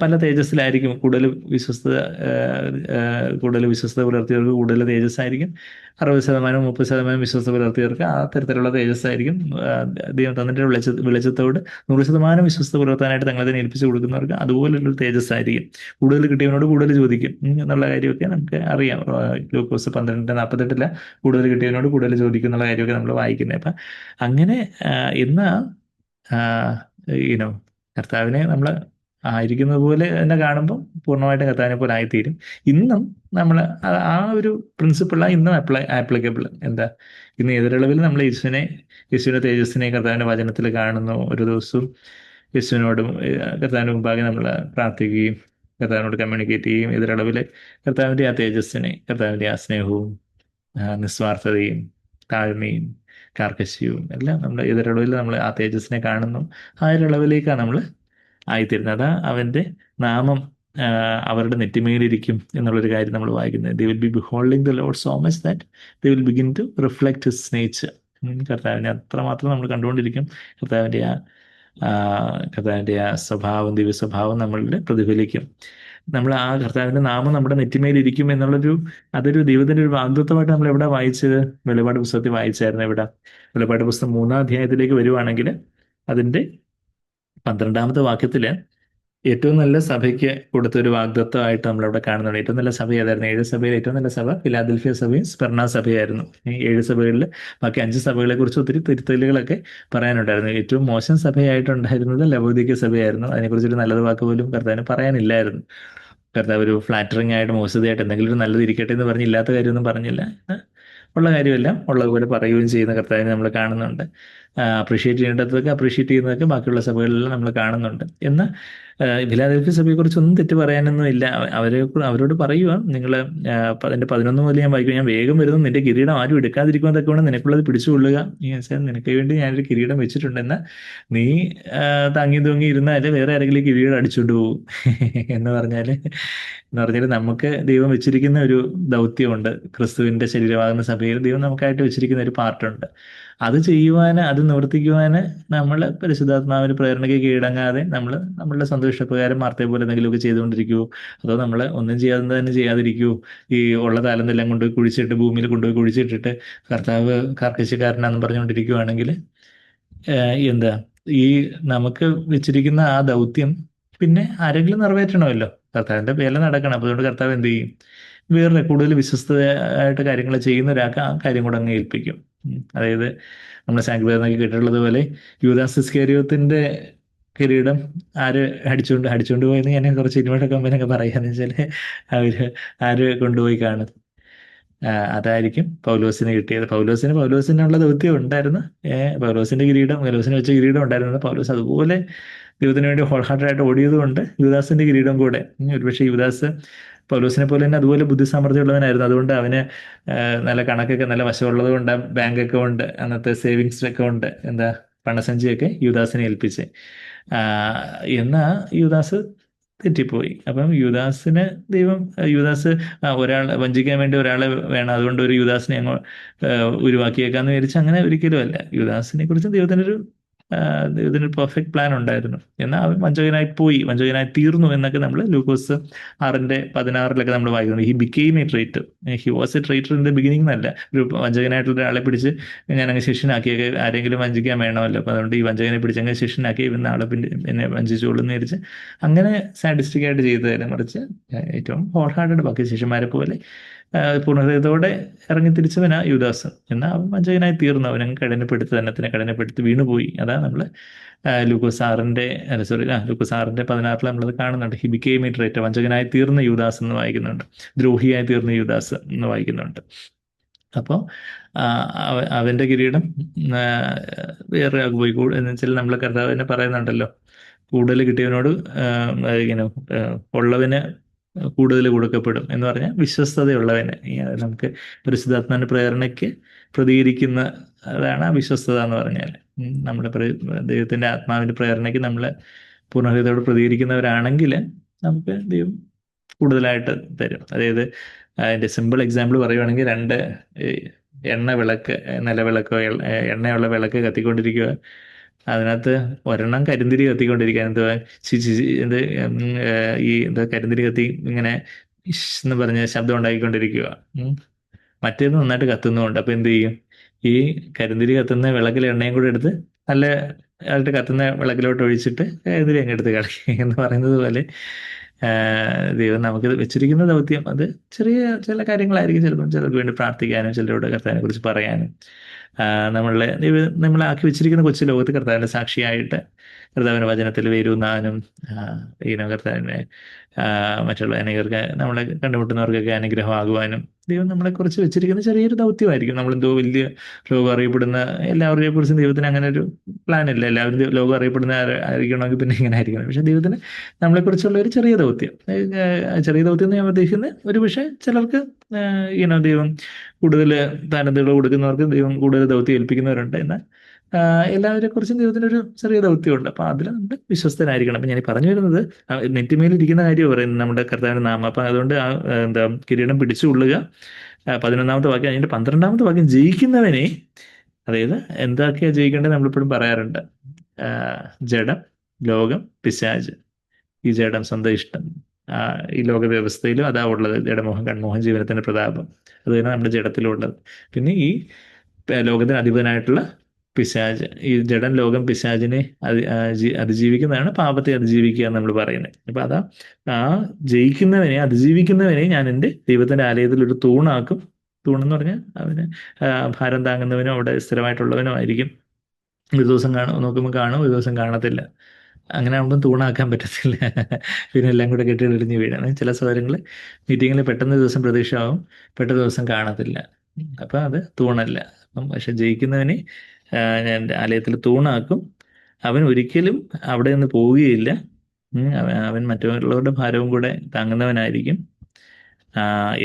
പല തേജസ്സിലായിരിക്കും. കൂടുതൽ വിശ്വസ്തത പുലർത്തിയവർക്ക് കൂടുതൽ തേജസ്സായിരിക്കും. 60%, 30% വിശ്വസ്ത പുലർത്തിയവർക്ക് ആ തരത്തിലുള്ള തേജസ്സായിരിക്കും. ദൈവം തന്നിട്ട് വെളിച്ചത്തോട് 100% വിശ്വസ്ത പുലർത്താനായിട്ട് തങ്ങളെ തന്നെ ഏൽപ്പിച്ചു കൊടുക്കുന്നവർക്ക് അതുപോലുള്ളൊരു തേജസ്സായിരിക്കും. കൂടുതൽ കിട്ടിയവനോട് കൂടുതൽ ചോദിക്കും എന്നുള്ള കാര്യമൊക്കെ നമുക്ക് അറിയാം. ലൂക്കോസ് 12:48 കൂടുതൽ കിട്ടിയവനോട് കൂടുതൽ ചോദിക്കും എന്നുള്ള കാര്യമൊക്കെ നമ്മൾ വായിക്കുന്നത്. അപ്പം അങ്ങനെ ഇന്ന് കർത്താവിനെ നമ്മൾ ആയിരിക്കുന്നത് പോലെ തന്നെ കാണുമ്പോൾ പൂർണ്ണമായിട്ടും കർത്താവിനെ പോലെ ആയിത്തീരും. ഇന്നും നമ്മൾ ആ ഒരു പ്രിൻസിപ്പിളാണ് ഇന്നും ആപ്ലിക്കബിൾ. എന്താ, ഇന്ന് ഏതൊരളവിൽ നമ്മൾ യേശുവിന്റെ തേജസ്സിനെ കർത്താവിന്റെ വചനത്തിൽ കാണുന്നു. ഒരു ദിവസവും യേശുവിനോടും കർത്താവിന്റെ മുമ്പാകെ നമ്മൾ പ്രാർത്ഥിക്കുകയും കർത്താവിനോട് കമ്മ്യൂണിക്കേറ്റ് ചെയ്യും. ഏതൊരളവിൽ കർത്താവിന്റെ ആ തേജസ്സിനെ, കർത്താവിന്റെ ആ സ്നേഹവും നിസ്വാർത്ഥതയും താഴ്മയും കാർക്കശ്യവും എല്ലാം നമ്മൾ ഏതൊരളവിൽ നമ്മൾ ആ തേജസ്സിനെ കാണുന്നു, ആ ഒരു അളവിലേക്കാണ് നമ്മൾ ആയിത്തീരുന്നത്. അതാ അവന്റെ നാമം അവരുടെ നെറ്റിമേലിരിക്കും എന്നുള്ളൊരു കാര്യം നമ്മൾ വായിക്കുന്നത്. They will be beholding the lord so much that they will begin to reflect his nature. കർത്താവിനെ അത്രമാത്രം നമ്മൾ കണ്ടുകൊണ്ടിരിക്കും. കർത്താവിന്റെ ആ സ്വഭാവം, ദിവ്യ സ്വഭാവം നമ്മളിൽ പ്രതിഫലിക്കും. നമ്മൾ ആ കർത്താവിന്റെ നാമം നമ്മുടെ നെറ്റിമേലിരിക്കും അതൊരു ദൈവത്തിന്റെ ഒരു വാഗ്ദത്തമായിട്ട് നമ്മൾ എവിടെ വായിച്ചത്? വെളിപാട് പുസ്തകത്തിൽ വായിച്ചായിരുന്നു. എവിടെ? വെളിപാട് പുസ്തകം 3-ാം അധ്യായത്തിലേക്ക് വരുവാണെങ്കിൽ അതിന്റെ 12-ാമത്തെ വാക്യത്തില് ഏറ്റവും നല്ല സഭയ്ക്ക് കൊടുത്തൊരു വാഗ്ദത്വമായിട്ട് നമ്മളവിടെ കാണുന്നുണ്ട്. ഏറ്റവും നല്ല സഭ ഏതായിരുന്നു? 7 സഭയിൽ ഏറ്റവും നല്ല സഭ ഫിലാദൽഫിയ സഭയും സ്പെർണ സഭയായിരുന്നു. ഈ 7 സഭകളിൽ ബാക്കി 5 സഭകളെ കുറിച്ച് ഒത്തിരി തിരുത്തലുകളൊക്കെ പറയാനുണ്ടായിരുന്നു. ഏറ്റവും മോശം സഭയായിട്ടുണ്ടായിരുന്നത് ലവോദിക്യ സഭയായിരുന്നു. അതിനെക്കുറിച്ചൊരു നല്ലത് വാക്ക് പോലും കർത്താവിന് പറയാനില്ലായിരുന്നു. കർത്താവ് ഒരു ഫ്ലാറ്ററിംഗ് ആയിട്ട്, മോശതയായിട്ട് എന്തെങ്കിലും ഒരു നല്ലത് ഇരിക്കട്ടെ എന്ന് പറഞ്ഞ് ഇല്ലാത്ത കാര്യമൊന്നും പറഞ്ഞില്ല. ഉള്ള കാര്യമെല്ലാം ഉള്ളതുപോലെ പറയുകയും ചെയ്യുന്ന കർത്താവിനെ നമ്മൾ കാണുന്നുണ്ട്. അപ്രീഷിയേറ്റ് ചെയ്യേണ്ടതൊക്കെ അപ്രീഷിയേറ്റ് ചെയ്യുന്നതൊക്കെ ബാക്കിയുള്ള സഭകളിലെല്ലാം നമ്മൾ കാണുന്നുണ്ട്. എന്നാൽ ഫിലാദൽഫിയ സഭയെക്കുറിച്ചൊന്നും തെറ്റ് പറയാനൊന്നും ഇല്ല. അവരോട് പറയുക, നിങ്ങൾ അതിന്റെ 11 മുതൽ ഞാൻ വായിക്കും, ഞാൻ വേഗം വരുന്നു, നിന്റെ കിരീടം ആരും എടുക്കാതിരിക്കുമെന്നൊക്കെ വേണം, നിനക്കുള്ളത് പിടിച്ചുകൊള്ളുക. നിനക്ക് വേണ്ടി ഞാനൊരു കിരീടം വെച്ചിട്ടുണ്ട്, എന്നാൽ നീ താങ്ങി തൂങ്ങി ഇരുന്നാല് വേറെ ആരെങ്കിലും കിരീടം അടിച്ചുകൊണ്ട് പോകും എന്ന് പറഞ്ഞാൽ നമുക്ക് ദൈവം വെച്ചിരിക്കുന്ന ഒരു ദൗത്യമുണ്ട്. ക്രിസ്തുവിന്റെ ശരീരമാകുന്ന സഭയിൽ ദൈവം നമുക്കായിട്ട് വെച്ചിരിക്കുന്ന ഒരു പാർട്ടുണ്ട്. അത് ചെയ്യുവാന്, അത് നിവർത്തിക്കുവാന് നമ്മൾ പരിശുദ്ധാത്മാവിന് പ്രേരണയ്ക്ക് കീഴടങ്ങാതെ നമ്മളുടെ സ്വന്തം ഇഷ്ടപ്രകാരം മാർത്തെ പോലെ എന്തെങ്കിലുമൊക്കെ ചെയ്തുകൊണ്ടിരിക്കുവോ? അതോ നമ്മൾ ഒന്നും ചെയ്യാതെ തന്നെ ചെയ്യാതിരിക്കുവോ? ഈ ഉള്ള താലന്തെല്ലാം കൊണ്ടുപോയി കുഴിച്ചിട്ട്, ഭൂമിയിൽ കൊണ്ടുപോയി കുഴിച്ചിട്ടിട്ട് കർത്താവ് കാർക്കശ്യക്കാരനാണെന്ന് പറഞ്ഞുകൊണ്ടിരിക്കുവാണെങ്കിൽ എന്താ, ഈ നമുക്ക് വെച്ചിരിക്കുന്ന ആ ദൗത്യം പിന്നെ ആരെങ്കിലും നിറവേറ്റണമല്ലോ. കർത്താവിന്റെ പേരിൽ നടക്കണം. അപ്പോൾ അതുകൊണ്ട് കർത്താവ് എന്ത് ചെയ്യും? വേറെ കൂടുതൽ വിശ്വസ്തയായിട്ട് കാര്യങ്ങൾ ചെയ്യുന്ന ഒരാൾക്ക് ആ കാര്യം കൂടെ അങ്ങ് ഏൽപ്പിക്കും. അതായത് നമ്മൾ സാങ്ക്രിഫൈസ് കേട്ടിട്ടുള്ളത് പോലെ യൂദാസ് ഇസ്കറിയോത്തിന്റെ കിരീടം അടിച്ചുകൊണ്ട് പോയെന്ന് ഞാൻ കുറച്ച് ഇൻവേർട്ടർ കമ്പനിയൊക്കെ പറയാന്ന് വെച്ചാല് ആര് കൊണ്ടുപോയി കാണും? അതായിരിക്കും പൗലോസിന് കിട്ടിയത്. പൗലോസിനുള്ള ദൗത്യം ഉണ്ടായിരുന്നു. പൗലോസിന് വെച്ച കിരീടം ഉണ്ടായിരുന്നു. പൗലോസ് അതുപോലെ ദൈവത്തിന് വേണ്ടി ഹോൾ ഹാർട്ടഡായിട്ട് ഓടിയതുകൊണ്ട് യൂദാസിന്റെ കിരീടം കൂടെ, ഒരുപക്ഷെ യൂദാസ് പൗലോസിനെ പോലെ തന്നെ അതുപോലെ ബുദ്ധിസാമർഥ്യമുള്ളവനായിരുന്നു. അതുകൊണ്ട് അവന് നല്ല കണക്കൊക്കെ നല്ല വശമുള്ളത് കൊണ്ട് ബാങ്ക് അക്കൗണ്ട്, അന്നത്തെ സേവിങ്സ് അക്കൗണ്ട്, പണസഞ്ചിയൊക്കെ യൂദാസിനെ ഏൽപ്പിച്ച്. എന്നാൽ യൂദാസ് തെറ്റിപ്പോയി. അപ്പം യൂദാസ് ഒരാളെ വഞ്ചിക്കാൻ വേണ്ടി ഒരാളെ വേണം, അതുകൊണ്ട് ഒരു യൂദാസിനെ അങ്ങ് ഉരുവാക്കിയേക്കാന്ന് വിചാരിച്ച് അങ്ങനെ ഒരിക്കലും അല്ല. യൂദാസിനെ കുറിച്ച് ദൈവത്തിനൊരു ഇതിനൊരു പെർഫെക്റ്റ് പ്ലാൻ ഉണ്ടായിരുന്നു. എന്നാൽ അവൻ വഞ്ചകനായി പോയി, വഞ്ചകനായി തീർന്നു എന്നൊക്കെ നമ്മൾ ലൂക്കോസ് 6:16 നമ്മൾ വായിക്കുന്നു. He became A ട്രൈറ്റർ. He was A ട്രൈറ്റർ in the beginning എന്നല്ല, ഒരു വഞ്ചകനായിട്ടുള്ള ഒരാളെ പിടിച്ച് ഞാൻ അങ്ങ് ശിഷ്യനാക്കിയൊക്കെ, ആരെങ്കിലും വഞ്ചിക്കാൻ വേണമല്ലോ, അപ്പോൾ അതുകൊണ്ട് ഈ വഞ്ചകനെ പിടിച്ച് അങ്ങ് ശിഷ്യനാക്കി ഇവൻ ആളെ എന്നെ വഞ്ചിച്ചോളൂ എന്ന് വിചാരിച്ച് അങ്ങനെ സാഡിസ്റ്റിക് ആയിട്ട് ചെയ്തതല്ല, മറിച്ച് ഏറ്റവും ഹോൾ ഹാർട്ടഡ് ബാക്കി ശിഷ്യന്മാരെ പോലെ പൂർണ്ണതയോടെ ഇറങ്ങി തിരിച്ചവനാ യൂദാസ്. എന്നാൽ അവൻ വഞ്ചകനായി തീർന്നു, അവനങ്ങ് കഠിനപ്പെടുത്തി, തന്നെ കഠിനപ്പെടുത്തി വീണുപോയി. അതാണ് നമ്മൾ ലൂക്കോസ് 6:16 നമ്മളത് കാണുന്നുണ്ട്. ഹി ബിക്കെയിം എ ട്രൈറ്റർ, വഞ്ചകനായി തീർന്ന യൂദാസ് എന്ന് വായിക്കുന്നുണ്ട്, ദ്രോഹിയായി തീർന്ന യൂദാസ് എന്ന് വായിക്കുന്നുണ്ട്. അപ്പോൾ അവന്റെ കിരീടം വേറെ പോയി എന്ന് വെച്ചാൽ നമ്മൾ കർത്താവിനെ പറയുന്നുണ്ടല്ലോ, കൂടുതൽ കിട്ടിയവനോട് ഇങ്ങനെ ഉള്ളവന് കൂടുതൽ കൊടുക്കപ്പെടും എന്ന് പറഞ്ഞാൽ വിശ്വസ്തതയുള്ളവന്. നമുക്ക് പരിശുദ്ധാത്മാവിന്റെ പ്രേരണയ്ക്ക് പ്രതികരിക്കുന്ന അതാണ് ആ വിശ്വസ്തത എന്ന് പറഞ്ഞാൽ. നമ്മുടെ ദൈവത്തിന്റെ ആത്മാവിന്റെ പ്രേരണയ്ക്ക് നമ്മൾ പൂർണ്ണതയോട് പ്രതികരിക്കുന്നവരാണെങ്കിൽ നമുക്ക് ദൈവം കൂടുതലായിട്ട് തരും. അതായത് അതിന്റെ സിമ്പിൾ എക്സാമ്പിൾ പറയുവാണെങ്കിൽ, 2 എണ്ണ വിളക്ക്, നിലവിളക്കോ എണ്ണയുള്ള വിളക്ക് കത്തിക്കൊണ്ടിരിക്കുക, അതിനകത്ത് ഒരെണ്ണം കരിന്തിരി കത്തിക്കൊണ്ടിരിക്കുക, എന്ത് ഈ കരിന്തിരി കത്തി ഇങ്ങനെ എന്ന് പറഞ്ഞ ശബ്ദം ഉണ്ടാക്കിക്കൊണ്ടിരിക്കുക, മറ്റേത് നന്നായിട്ട് കത്തുന്നുമുണ്ട്. അപ്പൊ എന്ത് ചെയ്യും? ഈ കരിന്തിരി കത്തുന്ന വിളക്കിൽ എണ്ണയും കൂടെ എടുത്ത് നല്ല ആയിട്ട് കത്തുന്ന വിളക്കിലോട്ട് ഒഴിച്ചിട്ട് കരിന്തിരി അങ്ങ് എടുത്ത് കളയും എന്ന് പറയുന്നത് പോലെ ദൈവം നമുക്ക് വെച്ചിരിക്കുന്ന ദൗത്യം അത് ചെറിയ ചില കാര്യങ്ങളായിരിക്കും. ചിലപ്പോൾ ചിലർക്ക് വേണ്ടി പ്രാർത്ഥിക്കാനും, ചിലരോട് കർത്താവിനെ കുറിച്ച് പറയാനും, നമ്മളെ ആക്കി വെച്ചിരിക്കുന്ന കൊച്ചു ലോകത്ത് കർത്താവിന്റെ സാക്ഷിയായിട്ട് കർത്താവിന്റെ വചനത്തിൽ വേരൂന്നാനും, കർത്താവിനെ മറ്റുള്ള അനേകർക്ക്, നമ്മളെ കണ്ടുമുട്ടുന്നവർക്കൊക്കെ അനുഗ്രഹമാകുവാനും ദൈവം നമ്മളെക്കുറിച്ച് വെച്ചിരിക്കുന്ന ചെറിയൊരു ദൗത്യമായിരിക്കും. നമ്മളെന്തോ വലിയ ലോകം അറിയപ്പെടുന്ന എല്ലാവരെയും കുറിച്ചും ദൈവത്തിന് അങ്ങനെ ഒരു പ്ലാൻ ഇല്ല. എല്ലാവരും ലോകം അറിയപ്പെടുന്ന ആയിരിക്കണമെങ്കിൽ പിന്നെ ഇങ്ങനെ ആയിരിക്കണം. പക്ഷെ ദൈവത്തിന് നമ്മളെക്കുറിച്ചുള്ള ഒരു ചെറിയ ദൗത്യം, ചെറിയ ദൗത്യം എന്ന് ഞാൻ ഉദ്ദേശിക്കുന്നത്, ഒരു പക്ഷേ ചിലർക്ക് ദൈവം കൂടുതൽ താരതകൾ കൊടുക്കുന്നവർക്ക് ദൈവം കൂടുതൽ ദൗത്യം ഏൽപ്പിക്കുന്നവരുണ്ട്. എന്നാൽ എല്ലാവരെ കുറിച്ചും ദൈവത്തിനൊരു ചെറിയ ദൗത്യമുണ്ട്. അപ്പൊ അതിൽ നമ്മൾ വിശ്വസ്തനായിരിക്കണം. അപ്പൊ ഞാൻ പറഞ്ഞു വരുന്നത് നെറ്റിമേലിരിക്കുന്ന കാര്യം പറയുന്നത് നമ്മുടെ കർത്താവിന്റെ നാമം. അപ്പൊ അതുകൊണ്ട് കിരീടം പിടിച്ചുകൊള്ളുക. 11ാമത്തെ വാക്യം. അതിന്റെ 12ാമത്തെ വാക്യം, ജയിക്കുന്നവനെ, അതായത് എന്തൊക്കെയാ ജയിക്കേണ്ടത് നമ്മളിപ്പോഴും പറയാറുണ്ട്. ജഡം, ലോകം, പിശാച്. ഈ ജഡം, സ്വന്തം ഇഷ്ടം, ഈ ലോക വ്യവസ്ഥയിലും അതാ ഉള്ളത്. ജഡമോഹം, കൺമോഹം, ജീവനത്തിന്റെ പ്രതാപം, അത് തന്നെ നമ്മുടെ ജഡത്തിലുള്ളത്. പിന്നെ ഈ ലോകത്തിന് അധിപനായിട്ടുള്ള പിശാച്. ഈ ജഡം, ലോകം, പിശാചിനെ അതിജീവിക്കുന്നതാണ് പാപത്തെ അതിജീവിക്കുക എന്ന് നമ്മൾ പറയുന്നത്. അപ്പൊ അതാ ജയിക്കുന്നവനെ, അതിജീവിക്കുന്നവനെ ഞാൻ എൻ്റെ ദൈവത്തിന്റെ ആലയത്തിൽ ഒരു തൂണാക്കും. തൂണെന്ന് പറഞ്ഞാൽ അവന് ഭാരം താങ്ങുന്നവനും അവിടെ സ്ഥിരമായിട്ടുള്ളവനും ആയിരിക്കും. ഒരു ദിവസം നോക്കുമ്പോൾ കാണും, ഒരു ദിവസം കാണത്തില്ല. അങ്ങനെ ആകുമ്പം തൂണാക്കാൻ പറ്റത്തില്ല. പിന്നെ എല്ലാം കൂടെ കെട്ടിയിടിഞ്ഞ് വീഴാണ്. ചില സൗകര്യങ്ങൾ മീറ്റിങ്ങിൽ പെട്ടെന്ന് ദിവസം പ്രതീക്ഷയാവും, പെട്ടെന്ന് ദിവസം കാണത്തില്ല. അപ്പം അത് തൂണല്ല. അപ്പം പക്ഷെ ജയിക്കുന്നവനെ ഞാൻ ആലയത്തിൽ തൂണാക്കും. അവൻ ഒരിക്കലും അവിടെ നിന്ന് പോവുകയില്ല. അവൻ മറ്റുള്ളവരുടെ ഭാരവും കൂടെ താങ്ങുന്നവനായിരിക്കും.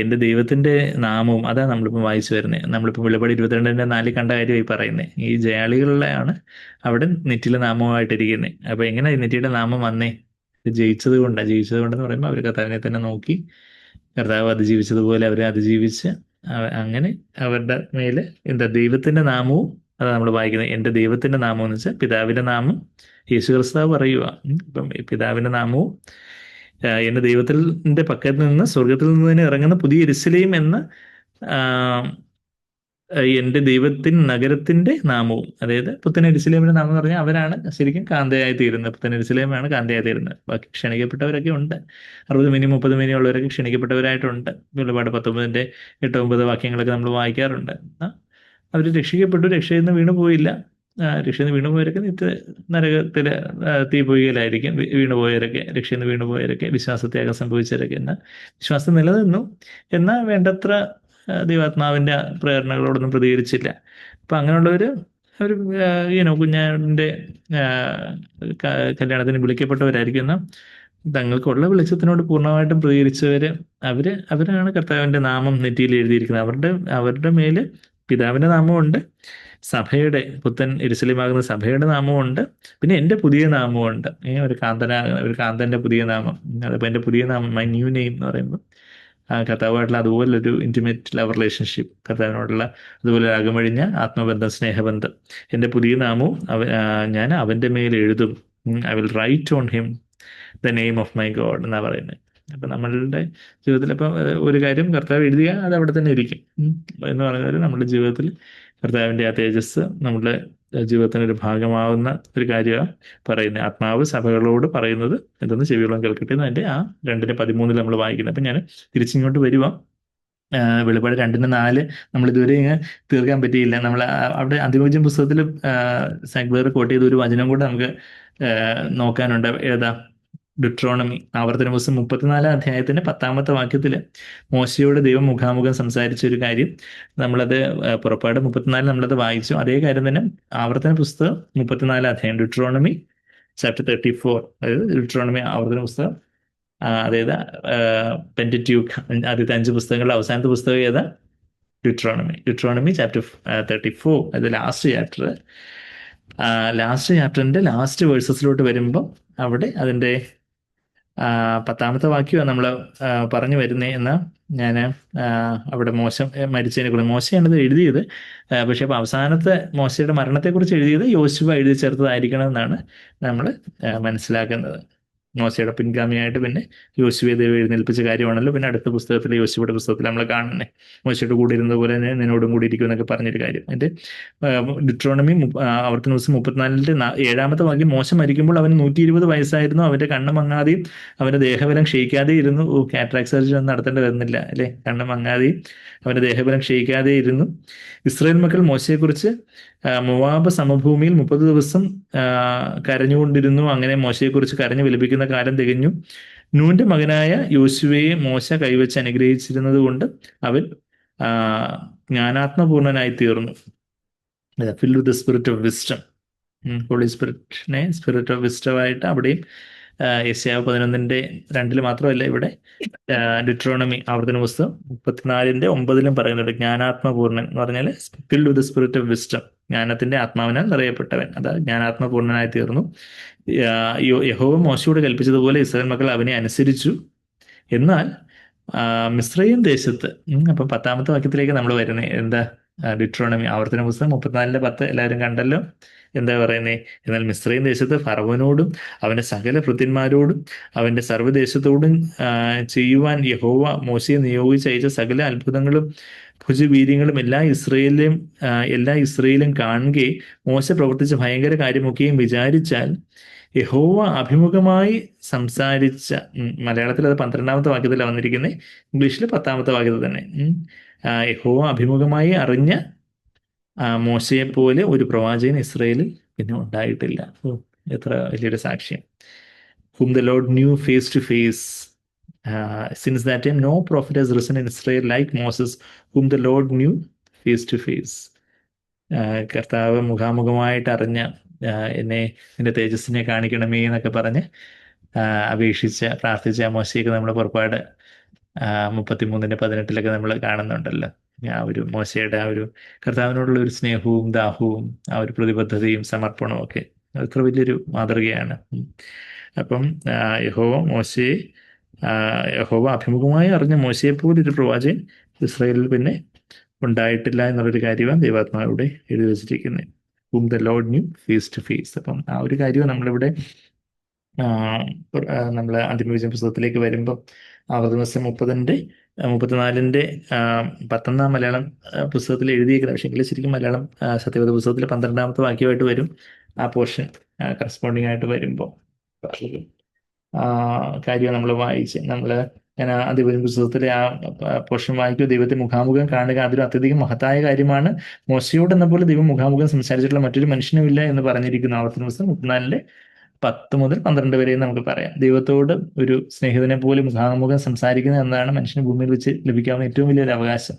എൻ്റെ ദൈവത്തിൻ്റെ നാമവും, അതാണ് നമ്മളിപ്പോൾ വായിച്ചു വരുന്നത്. നമ്മളിപ്പോൾ വെളിപാട് 22:4 കണ്ട കാര്യമായി പറയുന്നത്. ഈ ജയാളികളിലാണ് അവിടെ നെറ്റിയിലെ നാമമായിട്ടിരിക്കുന്നത്. അപ്പൊ എങ്ങനെ നെറ്റിയുടെ നാമം വന്നേ? ജയിച്ചത് കൊണ്ടെന്ന് പറയുമ്പോൾ അവർ കർത്താവിനെ തന്നെ നോക്കി, കർത്താവ് അതിജീവിച്ചതുപോലെ അവരെ അതിജീവിച്ച് അങ്ങനെ അവരുടെ മേല് ദൈവത്തിന്റെ നാമവും, അതാണ് നമ്മൾ വായിക്കുന്നത്. എൻ്റെ ദൈവത്തിന്റെ നാമം എന്ന് വെച്ചാൽ പിതാവിന്റെ നാമം. യേശു ക്രിസ്തു പറയുക, ഇപ്പം പിതാവിന്റെ നാമവും എൻ്റെ ദൈവത്തിന്റെ പക്കൽ നിന്ന്, സ്വർഗത്തിൽ നിന്ന് തന്നെ ഇറങ്ങുന്ന പുതിയ യെരൂശലേം എന്ന എൻ്റെ ദൈവത്തിൻ നഗരത്തിന്റെ നാമവും, അതായത് പുത്തൻ യെരൂശലേമിന്റെ നാമം എന്ന് പറഞ്ഞാൽ അവരാണ് ശരിക്കും കാന്തയായി തീരുന്നത്. പുത്തൻ യെരൂശലേമാണ് കാന്തയായി തീരുന്നത്. ബാക്കി ക്ഷണിക്കപ്പെട്ടവരൊക്കെ ഉണ്ട്. 60 മിനി 30 മിനി ഉള്ളവരൊക്കെ ക്ഷണിക്കപ്പെട്ടവരായിട്ടുണ്ട്. വെളിപാട് 19-8-9 വാക്യങ്ങളൊക്കെ നമ്മൾ വായിക്കാറുണ്ട്. അവർ രക്ഷിക്കപ്പെട്ടു, രക്ഷയിൽ നിന്ന് വീണു പോയില്ല. രക്ഷയിൽ നിന്ന് വീണുപോയവരൊക്കെ നരകത്തില് തീപ്പൊയ്കയിലായിരിക്കും. വീണുപോയവരൊക്കെ, രക്ഷയിൽ നിന്ന് വീണുപോയവരൊക്കെ, വിശ്വാസത്യാഗം സംഭവിച്ചവരൊക്കെ. എന്നാൽ വിശ്വാസം നിലനിന്നു, എന്നാൽ വേണ്ടത്ര ദൈവാത്മാവിന്റെ പ്രേരണകളോടൊന്നും പ്രതികരിച്ചില്ല. അപ്പൊ അങ്ങനെയുള്ളവര് ഒരു കുഞ്ഞാടിന്റെ കല്യാണത്തിന് വിളിക്കപ്പെട്ടവരായിരിക്കും. എന്നാൽ തങ്ങൾക്കുള്ള വെളിച്ചത്തിനോട് പൂർണ്ണമായിട്ടും പ്രതികരിച്ചവര് അവരാണ് കർത്താവിന്റെ നാമം നെറ്റിയിൽ എഴുതിയിരിക്കുന്നത്. അവരുടെ മേല് പിതാവിന്റെ നാമമുണ്ട്, സഭയുടെ, പുത്തൻ യെരൂശലേമാകുന്ന സഭയുടെ നാമമുണ്ട്, പിന്നെ എൻ്റെ പുതിയ നാമമുണ്ട്. ഒരു കാന്തന്റെ പുതിയ നാമം. അതിപ്പോ എൻ്റെ പുതിയ നാമം, മൈ ന്യൂ നെയിം എന്ന് പറയുമ്പോൾ കർത്താവായിട്ടുള്ള അതുപോലൊരു ഇൻറ്റിമേറ്റ് ലവ് റിലേഷൻഷിപ്പ്, കർത്താവിനോടുള്ള അതുപോലെ അകമഴിഞ്ഞ ആത്മബന്ധം, സ്നേഹബന്ധം. എൻ്റെ പുതിയ നാമവും ഞാൻ അവൻ്റെ മേൽ എഴുതും. I will write on him the name of my God എന്നാ പറയുന്നത്. അപ്പൊ നമ്മളുടെ ജീവിതത്തിൽ ഇപ്പം ഒരു കാര്യം കർത്താവ് എഴുതിയ അത് അവിടെ തന്നെ ഇരിക്കും എന്ന് പറഞ്ഞാൽ നമ്മുടെ ജീവിതത്തിൽ കർത്താവിൻ്റെ ആ തേജസ് നമ്മുടെ ജീവിതത്തിന് ഒരു ഭാഗമാവുന്ന ഒരു കാര്യമാണ് പറയുന്നത്. ആത്മാവ് സഭകളോട് പറയുന്നത് എന്തെന്ന് ചെവിയോളം കേൾക്കട്ടെ എന്ന് അതിൻ്റെ ആ 2:13 നമ്മൾ വായിക്കുന്നത്. അപ്പം ഞാൻ തിരിച്ചിങ്ങോട്ട് വരുക. വെളിപാട് 2:4 നമ്മൾ ഇതുവരെ ഇങ്ങനെ തീർക്കാൻ പറ്റിയില്ല. നമ്മൾ അവിടെ അന്തിമോചന പുസ്തകത്തിൽ സാഗ്ബേർ കോട്ട് ചെയ്ത ഒരു വചനം കൂടെ നമുക്ക് നോക്കാനുണ്ട്. ഏതാ? ഡിട്രോണമി, ആവർത്തന പുസ്തകം 34 അധ്യായത്തിന്റെ 10 വാക്യത്തിൽ മോശയോട് ദൈവം മുഖാമുഖം സംസാരിച്ച ഒരു കാര്യം നമ്മളത് പുറപ്പാട് 34 നമ്മളത് വായിച്ചു. അതേ കാര്യം തന്നെ ആവർത്തന പുസ്തകം 34 അധ്യായം, ഡിട്രോണമി ചാപ്റ്റർ 34, അതായത് ഡിട്രോണമി ആവർത്തന പുസ്തകം, അതായത് പെന്ററ്റ്യൂക്ക് ആദ്യത്തെ 5 പുസ്തകങ്ങളുടെ അവസാനത്തെ പുസ്തകം ഏതാ? ഡിട്രോണമി ചാപ്റ്റർ 34, അത് ലാസ്റ്റ് ചാപ്റ്ററിന്റെ ലാസ്റ്റ് വേഴ്സസിലോട്ട് വരുമ്പോൾ അവിടെ അതിൻ്റെ 10 വാക്യമാണ് നമ്മൾ പറഞ്ഞു വരുന്നേ. എന്നാൽ ഞാൻ അവിടെ മോശ മരിച്ചതിനെ കുറിച്ച്, മോശയാണിത് എഴുതിയത്, പക്ഷെ അപ്പോൾ അവസാനത്തെ മോശയുടെ മരണത്തെക്കുറിച്ച് എഴുതിയത് യോശുവ എഴുതി ചേർത്തതായിരിക്കണം എന്നാണ് നമ്മൾ മനസ്സിലാക്കുന്നത്. മോശയുടെ പിൻഗാമിയായിട്ട് പിന്നെ യോശുവയെ ദൈവം എഴുന്നേൽപ്പിച്ച കാര്യമാണല്ലോ. പിന്നെ അടുത്ത പുസ്തകത്തിൽ, യോശുവയുടെ പുസ്തകത്തിൽ നമ്മൾ കാണുന്നത് മോശയുടെ കൂടെ ഇരുന്നത് പോലെ തന്നെ നിന്നോടും കൂടി ഇരിക്കും എന്നൊക്കെ പറഞ്ഞൊരു കാര്യം. എൻ്റെ ഡിട്രോണമി ആവർത്തന പുസ്തകം 34 വാക്യം, മോശ മരിക്കുമ്പോൾ അവന് 120 വയസ്സായിരുന്നു, അവൻ്റെ കണ്ണ് മങ്ങാതെയും അവൻ്റെ ദേഹബലം ക്ഷയിക്കാതെ ഇരുന്നു. കാറ്ററാക്ട് സർജറി ഒന്നും നടത്തേണ്ടി വരുന്നില്ല അല്ലേ? കണ്ണ് മങ്ങാതെയും അവൻ്റെ ദേഹബലം ക്ഷയിക്കാതെ ഇരുന്നു. ഇസ്രായേൽ മക്കൾ മോശയെക്കുറിച്ച് മോവാബ് സമഭൂമിയിൽ 30 ദിവസം കരഞ്ഞുകൊണ്ടിരുന്നു. അങ്ങനെ മോശയെക്കുറിച്ച് കരഞ്ഞു വിലപിക്കുന്ന കാലം തികഞ്ഞു. നൂന്റെ മകനായ യോശുവയെ മോശ കൈവച്ച് അനുഗ്രഹിച്ചിരുന്നത് കൊണ്ട് അവൻ ജ്ഞാനാത്മപൂർണനായി തീർന്നു. Filled with the spirit of wisdom, holy സ്പിരിറ്റിനെ സ്പിരിറ്റ് ഓഫ് വിസ്ഡം ആയിട്ട് അവിടെയും യെശയ്യാവ് 11:2 മാത്രമല്ല, ഇവിടെ ഡിട്രോണമി ആവർത്തന പുസ്തകം 34:9 പറയുന്നുണ്ട്. ജ്ഞാനാത്മപൂർണൻ എന്ന് പറഞ്ഞാൽ filled with the spirit of wisdom, ജ്ഞാനത്തിന്റെ ആത്മാവിനാൽ നിറയപ്പെട്ടവൻ, അതാ ജ്ഞാനാത്മപൂർണനായി തീർന്നു. യഹോവ മോശയോട് കൽപ്പിച്ചതുപോലെ ഇസ്രായേൽ മക്കൾ അവനെ അനുസരിച്ചു. എന്നാൽ മിസ്രയീം ദേശത്ത്, അപ്പം 10 വാക്യത്തിലേക്ക് നമ്മൾ വരുന്നത് എന്താ? ഡിട്രോണമി ആവർത്തന പുസ്തകം 34:10 എല്ലാവരും കണ്ടല്ലോ. എന്താ പറയുന്നേ? എന്നാൽ മിസ്രയീം ദേശത്ത് ഫറവോനോടും അവന്റെ സകല ഭൃത്യന്മാരോടും അവന്റെ സർവ്വദേശത്തോടും ചെയ്യുവാൻ യഹോവ മോശയെ നിയോഗിച്ചയച്ച സകല അത്ഭുതങ്ങളും ഭുജവീര്യങ്ങളും എല്ലാ ഇസ്രയേലും കാണുകെ മോശ പ്രവർത്തിച്ച ഭയങ്കര കാര്യമൊക്കെയും വിചാരിച്ചാൽ യഹോവ അഭിമുഖമായി സംസാരിച്ച, മലയാളത്തിൽ അത് 12 വാക്യത്തിലാണ് വന്നിരിക്കുന്നത്, ഇംഗ്ലീഷിൽ 10 വാക്യത്തിൽ തന്നെ. യഹോവ അഭിമുഖമായി അറിഞ്ഞ മോശയെ പോലെ ഒരു പ്രവാചകൻ ഇസ്രയേലിൽ പിന്നെ ഉണ്ടായിട്ടില്ല. എത്ര വലിയൊരു സാക്ഷ്യം. whom the Lord knew face to face. Since that time no prophet has risen in Israel like Moses, whom the Lord knew face to face. കർത്താവ് മുഖാമുഖമായിട്ട് അറിഞ്ഞ എന്നെ, നിന്റെ തേജസ്സിനെ കാണിക്കണമേ എന്നൊക്കെ പറഞ്ഞ് അപേക്ഷിച്ച പ്രാർത്ഥിച്ച മോശയൊക്കെ നമ്മൾ പുറപ്പാട് 33:18 നമ്മൾ കാണുന്നുണ്ടല്ലോ. ആ ഒരു മോശയുടെ ആ ഒരു കർത്താവിനോടുള്ള ഒരു സ്നേഹവും ദാഹവും ആ ഒരു പ്രതിബദ്ധതയും സമർപ്പണവും ഒക്കെ അത്ര വലിയൊരു മാതൃകയാണ്. അപ്പം യഹോവ അഭിമുഖമായി അറിഞ്ഞ മോശയെപ്പോലൊരു പ്രവാചകൻ ഇസ്രായേലിൽ പിന്നെ ഉണ്ടായിട്ടില്ല എന്നുള്ളൊരു കാര്യമാണ് ദൈവാത്മാവിടെ എഴുതി വെച്ചിരിക്കുന്നത്. whom the Lord knew face to face. അപ്പം ആ ഒരു കാര്യവും നമ്മളിവിടെ നമ്മൾ അന്തിമവിജയ പുസ്തകത്തിലേക്ക് വരുമ്പോൾ ആവർത്തന പുസ്തകം 34 മലയാളം പുസ്തകത്തിൽ എഴുതിയേക്കുന്നത്. പക്ഷേ എങ്കിലും ശരിക്കും മലയാളം സത്യവേദ പുസ്തകത്തിൽ 12 വാക്യമായിട്ട് വരും ആ പോർഷൻ കറസ്പോണ്ടിങ് ആയിട്ട് വരുമ്പോൾ കാര്യം നമ്മൾ വായിച്ച് ഞാൻ അന്തിമവിജയ പുസ്തകത്തിലെ ആ പോർഷൻ വായിക്കുക. ദൈവത്തെ മുഖാമുഖം കാണുക അതൊരു അത്യധികം മഹത്തായ കാര്യമാണ്. മോശയോട് എന്ന പോലെ ദൈവം മുഖാമുഖം സംസാരിച്ചിട്ടുള്ള മറ്റൊരു മനുഷ്യനുമില്ല എന്ന് പറഞ്ഞിരിക്കുന്നു ആവർത്തന പുസ്തകം 34:10 മുതൽ 12 വരെ നമുക്ക് പറയാം. ദൈവത്തോട് ഒരു സ്നേഹിതനെ പോലെ മുഖാമുഖം സംസാരിക്കുന്നത് എന്നതാണ് മനുഷ്യന് ഭൂമിയിൽ വെച്ച് ലഭിക്കാവുന്ന ഏറ്റവും വലിയൊരു അവകാശം.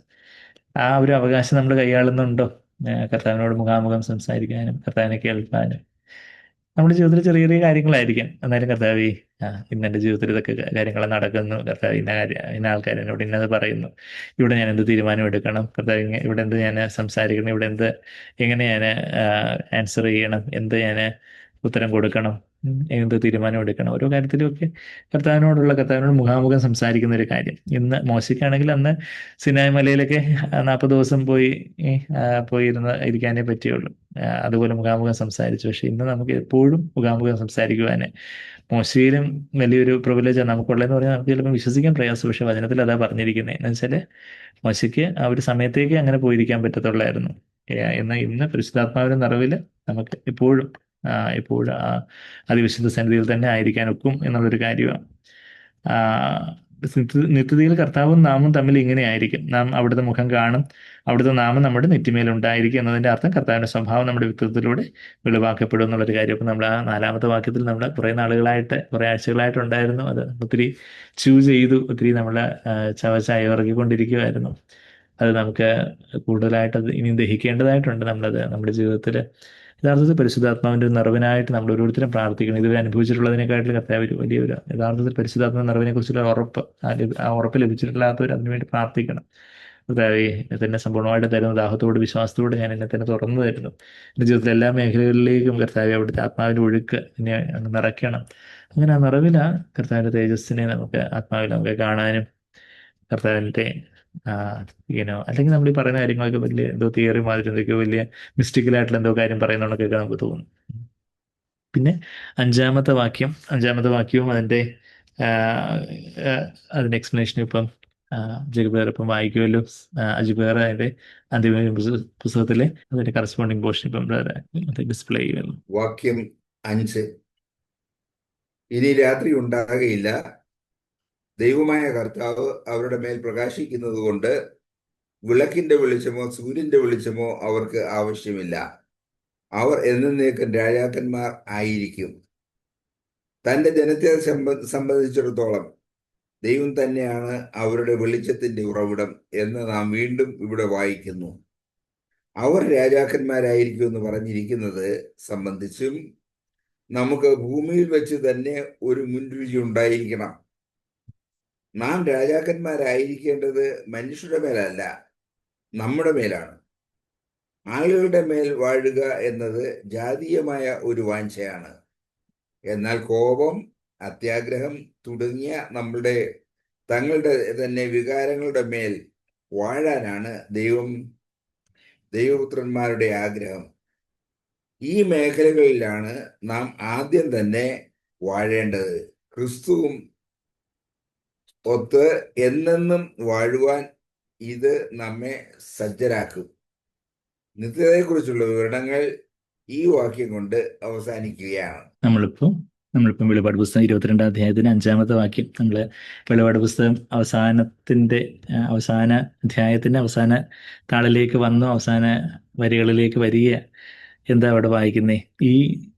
ആ ഒരു അവകാശം നമ്മൾ കൈയാളുന്നുണ്ടോ? കർത്താവിനോട് മുഖാമുഖം സംസാരിക്കാനും കർത്താവിനെ കേൾക്കാനും. നമ്മുടെ ജീവിതത്തിൽ ചെറിയ ചെറിയ കാര്യങ്ങളായിരിക്കും, എന്നാലും കർത്താവേ ഇന്ന് എൻ്റെ ജീവിതത്തിൽ ഇതൊക്കെ കാര്യങ്ങൾ നടക്കുന്നു, കർത്താവ് ഇന്ന ആൾക്കാർ എന്നോട് ഇന്നത് പറയുന്നു, ഇവിടെ ഞാൻ എന്ത് തീരുമാനം എടുക്കണം, കർത്താവ് ഇവിടെ എന്ത് ഞാൻ സംസാരിക്കണം, ഇവിടെ എങ്ങനെ ഞാൻ ആൻസർ ചെയ്യണം, എന്ത് ഞാൻ ഉത്തരം കൊടുക്കണം, എന്ത് തീരുമാനം എടുക്കണം, ഓരോ കാര്യത്തിലുമൊക്കെ കർത്താവിനോട് മുഖാമുഖം സംസാരിക്കുന്ന ഒരു കാര്യം. ഇന്ന് മോശയ്ക്കാണെങ്കിൽ അന്ന് സിനായ് മലയിലൊക്കെ 40 ദിവസം പോയിരുന്ന് ഇരിക്കാനേ പറ്റിയുള്ളൂ. അതുപോലെ മുഖാമുഖം സംസാരിച്ചു. പക്ഷെ ഇന്ന് നമുക്ക് എപ്പോഴും മുഖാമുഖം സംസാരിക്കുവാൻ മോശയിലും വലിയൊരു പ്രിവിലേജാണ് നമുക്കുള്ളതെന്ന് പറഞ്ഞാൽ നമുക്ക് ചിലപ്പോൾ വിശ്വസിക്കാൻ പ്രയാസം. പക്ഷെ വചനത്തിൽ അതാ പറഞ്ഞിരിക്കുന്നത്. എന്ന് വെച്ചാൽ മോശയ്ക്ക് ആ ഒരു സമയത്തേക്ക് അങ്ങനെ പോയിരിക്കാൻ പറ്റത്തുള്ളായിരുന്നു. ഇന്ന് പരിശുദ്ധാത്മാവിന്റെ നിറവിൽ നമുക്ക് എപ്പോഴും അതിവിശുദ്ധ സന്നിധിയിൽ തന്നെ ആയിരിക്കാൻ ഒക്കും എന്നുള്ളൊരു കാര്യമാണ്. ആ, നിത്യതയിൽ കർത്താവും നാമും തമ്മിൽ ഇങ്ങനെ ആയിരിക്കും. നാം അവിടുത്തെ മുഖം കാണും, അവിടുത്തെ നാമം നമ്മുടെ നെറ്റിമേൽ ഉണ്ടായിരിക്കും എന്നതിന്റെ അർത്ഥം കർത്താവിന്റെ സ്വഭാവം നമ്മുടെ വ്യക്തിത്വത്തിലൂടെ വെളിവാക്കപ്പെടും എന്നുള്ളൊരു കാര്യം. അപ്പം നമ്മൾ ആ 4-ാമത്തെ വാക്യത്തിൽ നമ്മൾ കുറേ ആഴ്ചകളായിട്ട് ഉണ്ടായിരുന്നു. അത് ഒത്തിരി ചെയ്തു, ഒത്തിരി നമ്മളെ ചവച്ചയവർക്കൊണ്ടിരിക്കുമായിരുന്നു. അത് നമുക്ക് കൂടുതലായിട്ട് അത് ഇനി ദഹിക്കേണ്ടതായിട്ടുണ്ട്. നമ്മുടെ ജീവിതത്തിൽ യഥാർത്ഥത്തിൽ പരിശുദ്ധാത്മാവിന്റെ ഒരു നിറവിനായിട്ട് നമ്മൾ ഓരോരുത്തരും പ്രാർത്ഥിക്കണം. ഇതുവരെ അനുഭവിച്ചിട്ടുള്ളതിനെക്കാട്ടിലും കർത്താവ് വലിയൊരു യഥാർത്ഥത്തിൽ പരിശുദ്ധാത്മാ നിറവിനെ കുറിച്ചുള്ള ഉറപ്പ്, ആ ഉറപ്പ് ലഭിച്ചിട്ടില്ലാത്തവർ അതിനുവേണ്ടി പ്രാർത്ഥിക്കണം. കർത്താവേ, തന്നെ സമ്പൂർണ്ണമായിട്ട് തരുന്ന ദാഹത്തോട് വിശ്വാസത്തോട് ഞാൻ എന്നെ തന്നെ തുറന്നു തരുന്നു. എൻ്റെ ജീവിതത്തിലെ എല്ലാ മേഖലകളിലേക്കും കർത്താവെ അവിടുത്തെ ആത്മാവിന്റെ ഒഴുക്ക് എന്നെ അങ്ങ് നിറയ്ക്കണം. അങ്ങനെ ആ നിറവിലാ കർത്താവിന്റെ തേജസ്സിനെ ആത്മാവിൽ നമുക്ക് കാണാനും കർത്താവിൻ്റെ അല്ലെങ്കിൽ നമ്മൾ ഈ പറയുന്ന കാര്യങ്ങളൊക്കെ വലിയ എന്തോ തിയറി മാതിരി എന്തൊക്കെയോ വലിയ മിസ്റ്റിക്കലായിട്ടുള്ള എന്തോ കാര്യം പറയുന്നതൊക്കെ നമുക്ക് തോന്നും. പിന്നെ അഞ്ചാമത്തെ വാക്യവും അതിന്റെ എക്സ്പ്ലനേഷനും ഇപ്പം ജഗബേർ ഇപ്പം വായിക്കുമല്ലോ. അജിബേർ അതിന്റെ അന്തിമ പുസ്തകത്തിലെ അതിന്റെ കറസ്പോണ്ടിങ് പോർഷൻ ഇപ്പം ഡിസ്പ്ലേ ചെയ്യുമല്ലോ.
വാക്യം 5: ഇനി രാത്രി ഉണ്ടാകുകയില്ല, ദൈവമായ കർത്താവ് അവരുടെ മേൽ പ്രകാശിക്കുന്നത് കൊണ്ട് വിളക്കിന്റെ വെളിച്ചമോ സൂര്യന്റെ വെളിച്ചമോ അവർക്ക് ആവശ്യമില്ല. അവർ എന്നേക്കും രാജാക്കന്മാർ ആയിരിക്കും. തന്റെ ജനത്തെ സംബന്ധിച്ചിടത്തോളം ദൈവം തന്നെയാണ് അവരുടെ വെളിച്ചത്തിന്റെ ഉറവിടം എന്ന് നാം വീണ്ടും ഇവിടെ വായിക്കുന്നു. അവർ രാജാക്കന്മാരായിരിക്കും എന്ന് പറഞ്ഞിരിക്കുന്നത് സംബന്ധിച്ചും നമുക്ക് ഭൂമിയിൽ വെച്ച് തന്നെ ഒരു മുൻരുചി ഉണ്ടായിരിക്കണം. നാം രാജാക്കന്മാരായിരിക്കേണ്ടത് മനുഷ്യരുടെ മേലല്ല, നമ്മുടെ മേലാണ്. ആളുകളുടെ മേൽ വാഴുക എന്നത് ജാതീയമായ ഒരു വാഞ്ചയാണ്. എന്നാൽ കോപം, അത്യാഗ്രഹം തുടങ്ങിയ തങ്ങളുടെ തന്നെ വികാരങ്ങളുടെ മേൽ വാഴാനാണ് ദൈവപുത്രന്മാരുടെ ആഗ്രഹം. ഈ മേഖലകളിലാണ് നാം ആദ്യം തന്നെ വാഴേണ്ടത്. ക്രിസ്തുവും ഒത്ത് എന്നെന്നും വാഴുവാൻ ഇത് നമ്മെ സജ്ജരാക്കും. നിത്യതയെക്കുറിച്ചുള്ള വിവരണങ്ങൾ ഈ വാക്യം കൊണ്ട് അവസാനിക്കുകയാണ്.
നമ്മളിപ്പം വെളിപാട് പുസ്തകം 22-ാം അധ്യായത്തിന് 5-ാമത്തെ വാക്യം, നമ്മൾ വെളിപാട് പുസ്തകം അവസാന അധ്യായത്തിന്റെ അവസാന താളിലേക്ക് വന്നു, അവസാന വരികളിലേക്ക് വരിക. എന്താ അവിടെ വായിക്കുന്നേ? ഈ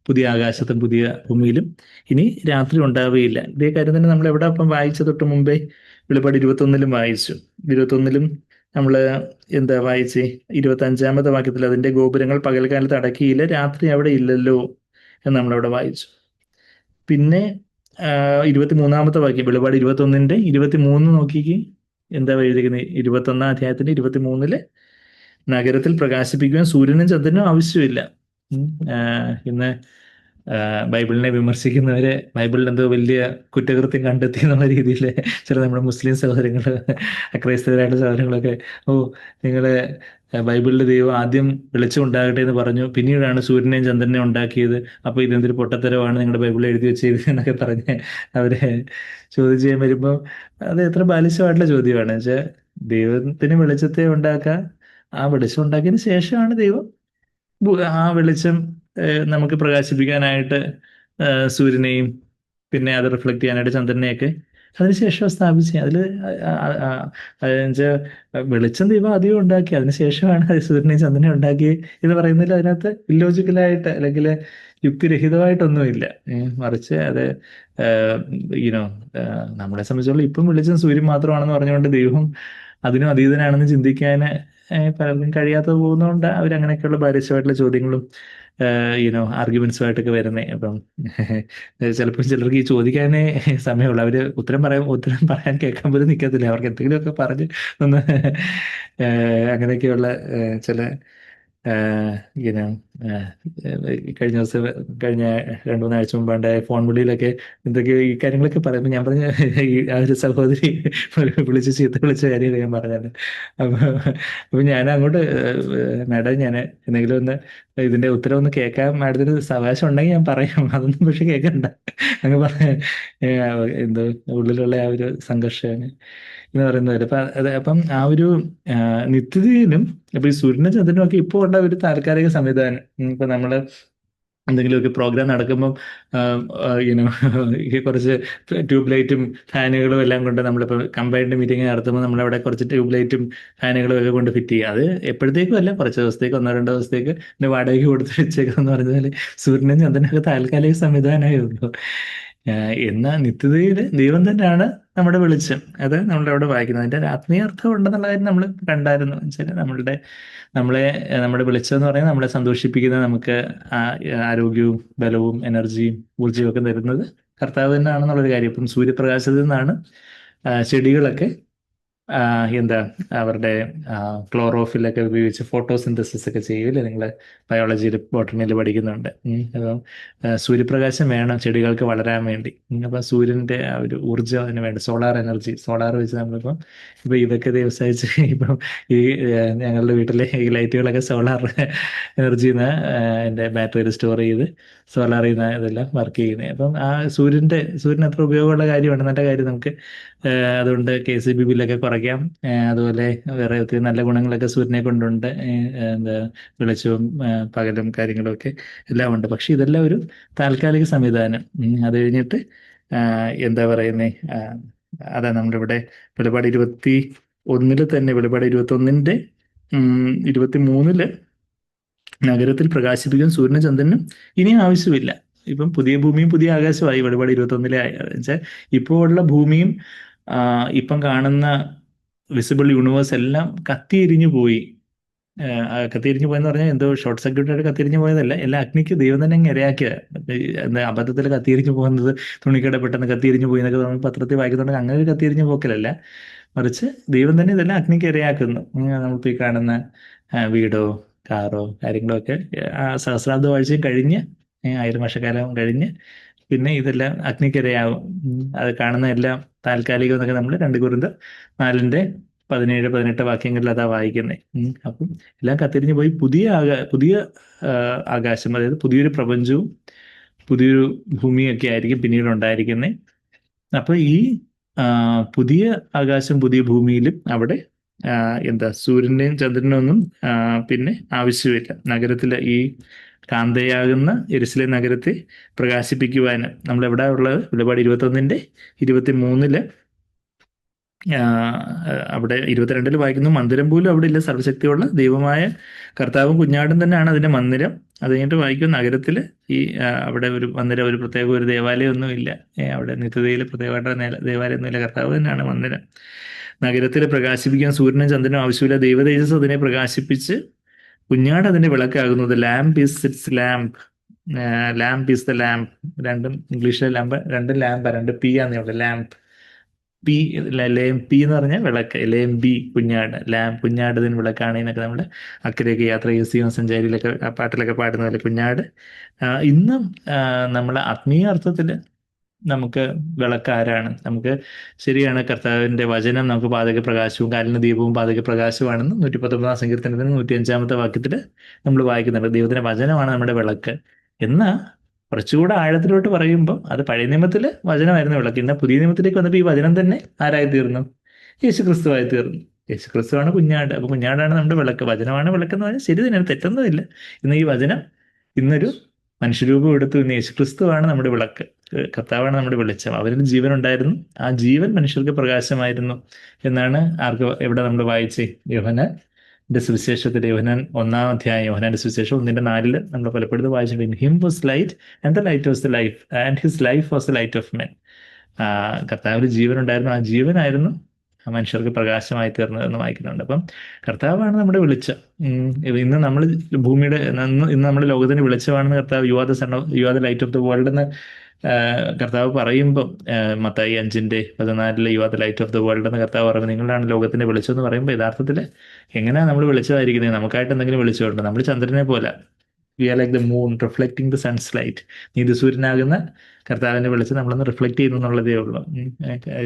പുതിയ ആകാശത്തും പുതിയ ഭൂമിയിലും ഇനി രാത്രി ഉണ്ടാവുകയില്ല. ഇതേ കാര്യം തന്നെ നമ്മൾ എവിടെ ഇപ്പം വായിച്ച തൊട്ട് മുമ്പേ വെളിപാട് 21-ലും വായിച്ചു. 21-ലും നമ്മൾ എന്താ വായിച്ചേ? 25-ാമത്തെ വാക്യത്തിൽ അതിന്റെ ഗോപുരങ്ങൾ പകൽക്കാലത്ത് അടക്കിയില്ല, രാത്രി അവിടെ ഇല്ലല്ലോ എന്ന് നമ്മളവിടെ വായിച്ചു. പിന്നെ 23-ാമത്തെ വാക്യം വെളിപാട് 21-ന്റെ 23 നോക്കിക്ക് എന്താ എഴുതിയിരിക്കുന്നത്? 21-ാം അധ്യായത്തിന്റെ 23-ല് നഗരത്തിൽ പ്രകാശിപ്പിക്കുവാൻ സൂര്യനും ചന്ദ്രനും ആവശ്യമില്ല. ഇന്ന് ബൈബിളിനെ വിമർശിക്കുന്നവര് ബൈബിളിൽ എന്തോ വലിയ കുറ്റകൃത്യം കണ്ടെത്തി എന്നുള്ള രീതിയിൽ ചില നമ്മുടെ മുസ്ലിം സഹോദരങ്ങൾ, അക്രൈസ്തവരായിട്ടുള്ള സഹോദരങ്ങളൊക്കെ, നിങ്ങള് ബൈബിളിലെ ദൈവം ആദ്യം വെളിച്ചം ഉണ്ടാകട്ടെ എന്ന് പറഞ്ഞു, പിന്നീടാണ് സൂര്യനെയും ചന്ദ്രനെയും ഉണ്ടാക്കിയത്, അപ്പൊ ഇതെന്തൊരു പൊട്ടത്തരമാണ് നിങ്ങളുടെ ബൈബിളിൽ എഴുതി വെച്ചത് എന്നൊക്കെ പറഞ്ഞ് അവരെ ചോദ്യം ചെയ്യാൻ വരുമ്പോൾ അത് എത്ര ബാലിശമായിട്ടുള്ള ചോദ്യമാണ്. വെച്ചാൽ ദൈവത്തിന് വെളിച്ചത്തെ ഉണ്ടാക്കാൻ, ആ വെളിച്ചം ഉണ്ടാക്കിയതിന് ശേഷമാണ് ദൈവം ആ വെളിച്ചം നമുക്ക് പ്രകാശിപ്പിക്കാനായിട്ട് സൂര്യനെയും പിന്നെ അത് റിഫ്ലക്ട് ചെയ്യാനായിട്ട് ചന്ദ്രനെയൊക്കെ അതിനുശേഷം സ്ഥാപിച്ചത്. അതിൽ വെളിച്ചം ദൈവം ആദ്യം ഉണ്ടാക്കി, അതിനുശേഷമാണ് സൂര്യനെയും ചന്ദ്രനെയും ഉണ്ടാക്കി എന്ന് പറയുന്നതിൽ അതിനകത്ത് ഇല്ലോജിക്കലായിട്ട് അല്ലെങ്കിൽ യുക്തിരഹിതമായിട്ടൊന്നുമില്ല. മറിച്ച് അത് നമ്മളെ സംബന്ധിച്ചോളം ഇപ്പം വെളിച്ചം സൂര്യൻ മാത്രമാണെന്ന് പറഞ്ഞുകൊണ്ട് ദൈവം അതിനും അതീതനാണെന്ന് ചിന്തിക്കാൻ പലർക്കും കഴിയാത്തത് പോകുന്നതുകൊണ്ട് അവരങ്ങനെയൊക്കെയുള്ള ബാലിശമായിട്ടുള്ള ചോദ്യങ്ങളും ആർഗ്യുമെന്റ്സുമായിട്ടൊക്കെ വരുന്നേ. അപ്പം ചിലപ്പോൾ ചിലർക്ക് ഈ ചോദിക്കാനേ സമയമുള്ളൂ. അവര് ഉത്തരം പറയാൻ കേൾക്കാൻ പോലും നിൽക്കത്തില്ല. അവർക്ക് എന്തെങ്കിലുമൊക്കെ പറഞ്ഞ് ഒന്ന് അങ്ങനെയൊക്കെയുള്ള ചില ഇങ്ങനെ കഴിഞ്ഞ ദിവസം കഴിഞ്ഞ 2-3 ആഴ്ച മുമ്പാണ്ട് ഫോൺ വിളിയിലൊക്കെ എന്തൊക്കെയോ ഈ കാര്യങ്ങളൊക്കെ പറയുമ്പോൾ ഞാൻ പറഞ്ഞ ഈ ആ ഒരു സഹോദരി വിളിച്ച് ചീത്ത വിളിച്ച കാര്യമൊക്കെ ഞാൻ പറഞ്ഞത്. അപ്പൊ അപ്പൊ ഞാൻ അങ്ങോട്ട് മാഡം ഞാൻ എന്തെങ്കിലും ഒന്ന് ഇതിന്റെ ഉത്തരം ഒന്ന് കേൾക്കാൻ മാഡത്തിന് അവകാശം ഉണ്ടെങ്കിൽ ഞാൻ പറയാം, അതൊന്നും പക്ഷെ കേൾക്കണ്ട അങ്ങ് പറഞ്ഞ എന്തോ ഉള്ളിലുള്ള ആ ഒരു സംഘർഷമാണ് എന്ന് പറയുന്നത്. അപ്പം ആ ഒരു നിത്യതയിലും അപ്പൊ ഈ സൂര്യനും ചന്ദ്രനും ഒക്കെ ഇപ്പോൾ ഉള്ള ഒരു താൽക്കാലിക സംവിധാനം. ഇപ്പൊ നമ്മള് എന്തെങ്കിലുമൊക്കെ പ്രോഗ്രാം നടക്കുമ്പം യുനോ ഈ കുറച്ച് ട്യൂബ് ലൈറ്റും ഫാനുകളും എല്ലാം കൊണ്ട് നമ്മളിപ്പോൾ കമ്പൈൻഡ് മീറ്റിംഗ് നടത്തുമ്പോൾ നമ്മളവിടെ കുറച്ച് ട്യൂബ് ലൈറ്റും ഫാനുകളും ഒക്കെ കൊണ്ട് ഫിറ്റ് ചെയ്യുക. അത് എപ്പോഴത്തേക്കും അല്ല, കുറച്ച് ദിവസത്തേക്ക് 1-2 ദിവസത്തേക്ക് പിന്നെ വാടകയ്ക്ക് കൊടുത്ത് വെച്ചേക്കാന്ന് പറഞ്ഞാൽ സൂര്യനും ചന്ദ്രനൊക്കെ താൽക്കാലിക സംവിധാനമായിരുന്നു. എന്നാൽ നിത്യതയിൽ ദൈവം തന്നെയാണ് നമ്മുടെ വെളിച്ചം. അത് നമ്മളവിടെ വായിക്കുന്നത് അതിന്റെ ഒരു ആത്മീയ അർത്ഥം ഉണ്ടെന്നുള്ള കാര്യം നമ്മൾ കണ്ടായിരുന്നു. വെച്ചാൽ നമ്മളെ നമ്മുടെ വെളിച്ചം എന്ന് പറയുന്നത് നമ്മളെ സന്തോഷിപ്പിക്കുന്ന, നമുക്ക് ആരോഗ്യവും ബലവും എനർജിയും ഊർജ്ജവും ഒക്കെ തരുന്നത് കർത്താവ് തന്നെയാണെന്നുള്ളൊരു കാര്യം. ഇപ്പം സൂര്യപ്രകാശത്തിൽ നിന്നാണ് ചെടികളൊക്കെ എന്താ അവരുടെ ക്ലോറോഫില്ലൊക്കെ ഉപയോഗിച്ച് ഫോട്ടോസിന്തസിസ് ഒക്കെ ചെയ്യൂല്ലേ, നിങ്ങൾ ബയോളജിയിൽ ബോട്ടണിയിൽ പഠിക്കുന്നുണ്ട്. അപ്പം സൂര്യപ്രകാശം വേണം ചെടികൾക്ക് വളരാൻ വേണ്ടി. അപ്പം സൂര്യൻ്റെ ആ ഒരു ഊർജ്ജം അതിന് വേണ്ടി, സോളാർ എനർജി, സോളാർ വെച്ച് നമ്മളിപ്പം ഇപ്പം ഇതൊക്കെ വ്യവസായിച്ച് ഇപ്പം ഈ ഞങ്ങളുടെ വീട്ടിലെ ഈ ലൈറ്റുകളൊക്കെ സോളാർ എനർജിയിൽ നിന്ന് എൻ്റെ ബാറ്ററിയിൽ സ്റ്റോർ ചെയ്ത് സോളാറിൽ നിന്ന് ഇതെല്ലാം വർക്ക് ചെയ്യുന്നത്. അപ്പം ആ സൂര്യൻ അത്ര ഉപയോഗമുള്ള കാര്യമാണ്, നല്ല കാര്യം. നമുക്ക് അതുകൊണ്ട് KCB ബില്ലൊക്കെ കുറയ്ക്കാം. അതുപോലെ വേറെ ഒത്തിരി നല്ല ഗുണങ്ങളൊക്കെ സൂര്യനെ കൊണ്ടുണ്ട്. എന്താ വെളിച്ചവും പകലും കാര്യങ്ങളും ഒക്കെ എല്ലാം ഉണ്ട്. പക്ഷെ ഇതെല്ലാം ഒരു താൽക്കാലിക സംവിധാനം. അത് കഴിഞ്ഞിട്ട് എന്താ പറയുന്നേ, അതാ നമ്മളിവിടെ വെളിപാട് 21 തന്നെ, വെളിപാട് 21-ന്റെ 23 നഗരത്തിൽ പ്രകാശിപ്പിക്കാൻ സൂര്യനും ചന്ദ്രനും ഇനി ആവശ്യമില്ല. ഇപ്പം പുതിയ ഭൂമിയും പുതിയ ആകാശമായി വെളിപാട് 21-ലെ വെച്ചാൽ ഇപ്പോൾ ഉള്ള ഭൂമിയും ഇപ്പം കാണുന്ന വിസിബിൾ യൂണിവേഴ്സ് എല്ലാം കത്തിയെരിഞ്ഞു പോയി. കത്തിയെരിഞ്ഞു പോയെന്ന് പറഞ്ഞാൽ എന്തോ ഷോർട്ട് സർക്യൂട്ടായിട്ട് കത്തിയെരിഞ്ഞു പോയതല്ല, എല്ലാം അഗ്നിക്ക് ദൈവം തന്നെ അങ്ങ് ഇരയാക്കിയത്. എന്താ അബദ്ധത്തിൽ കത്തിയെരിഞ്ഞു പോകുന്നത്, തുണിക്കട പെട്ടെന്ന് കത്തിയെരിഞ്ഞു പോയി എന്നൊക്കെ നമ്മൾ പത്രത്തിൽ വായിക്കുന്നുണ്ടെങ്കിൽ അങ്ങനെ ഒരു കത്തിയെരിഞ്ഞു പോക്കലല്ല, മറിച്ച് ദൈവം തന്നെ ഇതെല്ലാം അഗ്നിക്ക് ഇരയാക്കുന്നു. നമ്മളിപ്പോൾ ഈ കാണുന്ന വീടോ കാറോ കാര്യങ്ങളോ ഒക്കെ സഹസ്രാബ്ദ വാഴ്ചയും കഴിഞ്ഞ് 1000 വർഷക്കാലം കഴിഞ്ഞ് പിന്നെ ഇതെല്ലാം അഗ്നിക്കിരയാവും. അത് കാണുന്ന എല്ലാം താൽക്കാലികം എന്നൊക്കെ നമ്മൾ 2 കൊരിന്ത്യർ 4-17-18 വാക്യങ്ങളിൽ അതാ വായിക്കുന്നത്. അപ്പം എല്ലാം കത്തിരിഞ്ഞു പോയി പുതിയ ആകാശം, അതായത് പുതിയൊരു പ്രപഞ്ചവും പുതിയൊരു ഭൂമിയൊക്കെ ആയിരിക്കും പിന്നീട് ഉണ്ടായിരിക്കുന്നത്. അപ്പൊ ഈ പുതിയ ആകാശം പുതിയ ഭൂമിയിലും അവിടെ എന്താ സൂര്യനെയും ചന്ദ്രനെയും ഒന്നും പിന്നെ ആവശ്യമില്ല. നഗരത്തിലെ ഈ കാന്തയാകുന്ന യെരുശലേം നഗരത്തെ പ്രകാശിപ്പിക്കുവാൻ നമ്മൾ എവിടെ ഉള്ളത്, വെളിപാട് 21-ന്റെ 23 അവിടെ 22 വായിക്കുന്നു, മന്ദിരം പോലും അവിടെ ഇല്ല, സർവ്വശക്തിയുള്ള ദൈവമായ കർത്താവും കുഞ്ഞാടും തന്നെയാണ് അതിന്റെ മന്ദിരം. അത് കഴിഞ്ഞിട്ട് വായിക്കും നഗരത്തിൽ ഈ അവിടെ ഒരു മന്ദിരം, ഒരു പ്രത്യേക ഒരു ദേവാലയം ഒന്നും ഇല്ല. അവിടെ നിത്യതയിൽ പ്രത്യേകമായിട്ട് ദേവാലയം ഒന്നുമില്ല, കർത്താവ് തന്നെയാണ് മന്ദിരം. നഗരത്തിൽ പ്രകാശിപ്പിക്കാൻ സൂര്യനും ചന്ദ്രനും ആവശ്യമില്ല, ദൈവതേജസ് അതിനെ പ്രകാശിപ്പിച്ച് കുഞ്ഞാട് അതിന്റെ വിളക്കാകുന്നത്. Lamp is its lamp, lamp is the lamp. രണ്ടും ഇംഗ്ലീഷിലെ ലാമ്പ്, രണ്ടും ലാമ്പ്, 2 P ആണെന്നേ ഉള്ളൂ. ലാംപ് പി, ലയം പി എന്ന് പറഞ്ഞാൽ വിളക്ക്, ലയം ബി കുഞ്ഞാട്, ലാംപ് കുഞ്ഞാട് ഇതിന് വിളക്കാണ് എന്നൊക്കെ നമ്മൾ അക്കരയൊക്കെ യാത്ര ചെയ്ത് സീവൻ സഞ്ചാരിയിലൊക്കെ ആ പാട്ടിലൊക്കെ പാടുന്ന പോലെ കുഞ്ഞാട് ഇന്നും നമ്മൾ ആത്മീയ അർത്ഥത്തിൽ നമുക്ക് വിളക്ക് ആരാണ്? നമുക്ക് ശരിയാണ്, കർത്താവിന്റെ വചനം നമുക്ക് പാതക പ്രകാശവും കാലിന് ദീപവും പാതക പ്രകാശമാണെന്ന് 119 സങ്കീർത്തനത്തിന് 105 വാക്യത്തിൽ നമ്മൾ വായിക്കുന്നുണ്ട്. ദൈവത്തിന്റെ വചനമാണ് നമ്മുടെ വിളക്ക്. എന്നാൽ കുറച്ചുകൂടെ ആഴത്തിലോട്ട് പറയുമ്പോൾ അത് പഴയ നിയമത്തിൽ വചനമായിരുന്നു വിളക്ക്. എന്നാൽ പുതിയ നിയമത്തിലേക്ക് വന്നപ്പോൾ ഈ വചനം തന്നെ ആരായി തീർന്നു? യേശുക്രിസ്തുവായി തീർന്നു. യേശുക്രിസ്തുവാണ് കുഞ്ഞാട്. അപ്പൊ കുഞ്ഞാടാണ് നമ്മുടെ വിളക്ക്, വചനമാണ് വിളക്കെന്ന് പറഞ്ഞാൽ ശരി തന്നെ, തെറ്റൊന്നുമില്ല. ഇന്ന് ഈ വചനം ഇന്നൊരു മനുഷ്യരൂപം എടുത്തു. ഇന്ന് യേശുക്രിസ്തുവാണ് നമ്മുടെ വിളക്ക്, കർത്താവാണ് നമ്മുടെ വെളിച്ചം. അവരിൽ ജീവൻ ഉണ്ടായിരുന്നു, ആ ജീവൻ മനുഷ്യർക്ക് പ്രകാശമായിരുന്നു എന്നാണ് എവിടെ നമ്മൾ വായിച്ചേ? യോഹന്നാന്റെ സുവിശേഷത്തിൽ, യോഹന്നാൻ 1-ാം അധ്യായം, യോഹന്നാന്റെ സുവിശേഷം 1-ന്റെ 4 നമ്മൾ പലപ്പോഴും വായിച്ചിട്ടുണ്ട്. In him was light and the light was the life and his life was the light of men. കർത്താവിൽ ജീവൻ ഉണ്ടായിരുന്നു, ആ ജീവനായിരുന്നു മനുഷ്യർക്ക് പ്രകാശമായി തീർന്നത് എന്ന് വായിക്കുന്നുണ്ട്. അപ്പം കർത്താവാണ് നമ്മുടെ വെളിച്ചം. ഇന്ന് നമ്മൾ ഭൂമിയുടെ ഇന്ന് നമ്മൾ ലോകത്തിന് വെളിച്ചമാണെന്ന് കർത്താവ് you are the light of the world എന്ന് കർത്താവ് പറയുമ്പം Mathai 5:14 you are the light of the world എന്ന് കർത്താവ് പറയുമ്പോൾ നിങ്ങളാണ് ലോകത്തിന്റെ വെളിച്ചം എന്ന് പറയുമ്പോൾ യഥാർത്ഥത്തിൽ എങ്ങനെയാണ് നമ്മൾ വെളിച്ചമായിരിക്കുന്നത്? നമുക്കായിട്ട് എന്തെങ്കിലും വെളിച്ചമുണ്ട്? നമ്മൾ ചന്ദ്രനെ പോലെ we are like the moon reflecting the sun's light. നീതിസൂര്യനാകുന്ന കർത്താവിന്റെ വെളിച്ചം നമ്മളൊന്ന് റിഫ്ലക്ട് ചെയ്യുന്നു എന്നുള്ളതേ ഉള്ളൂ.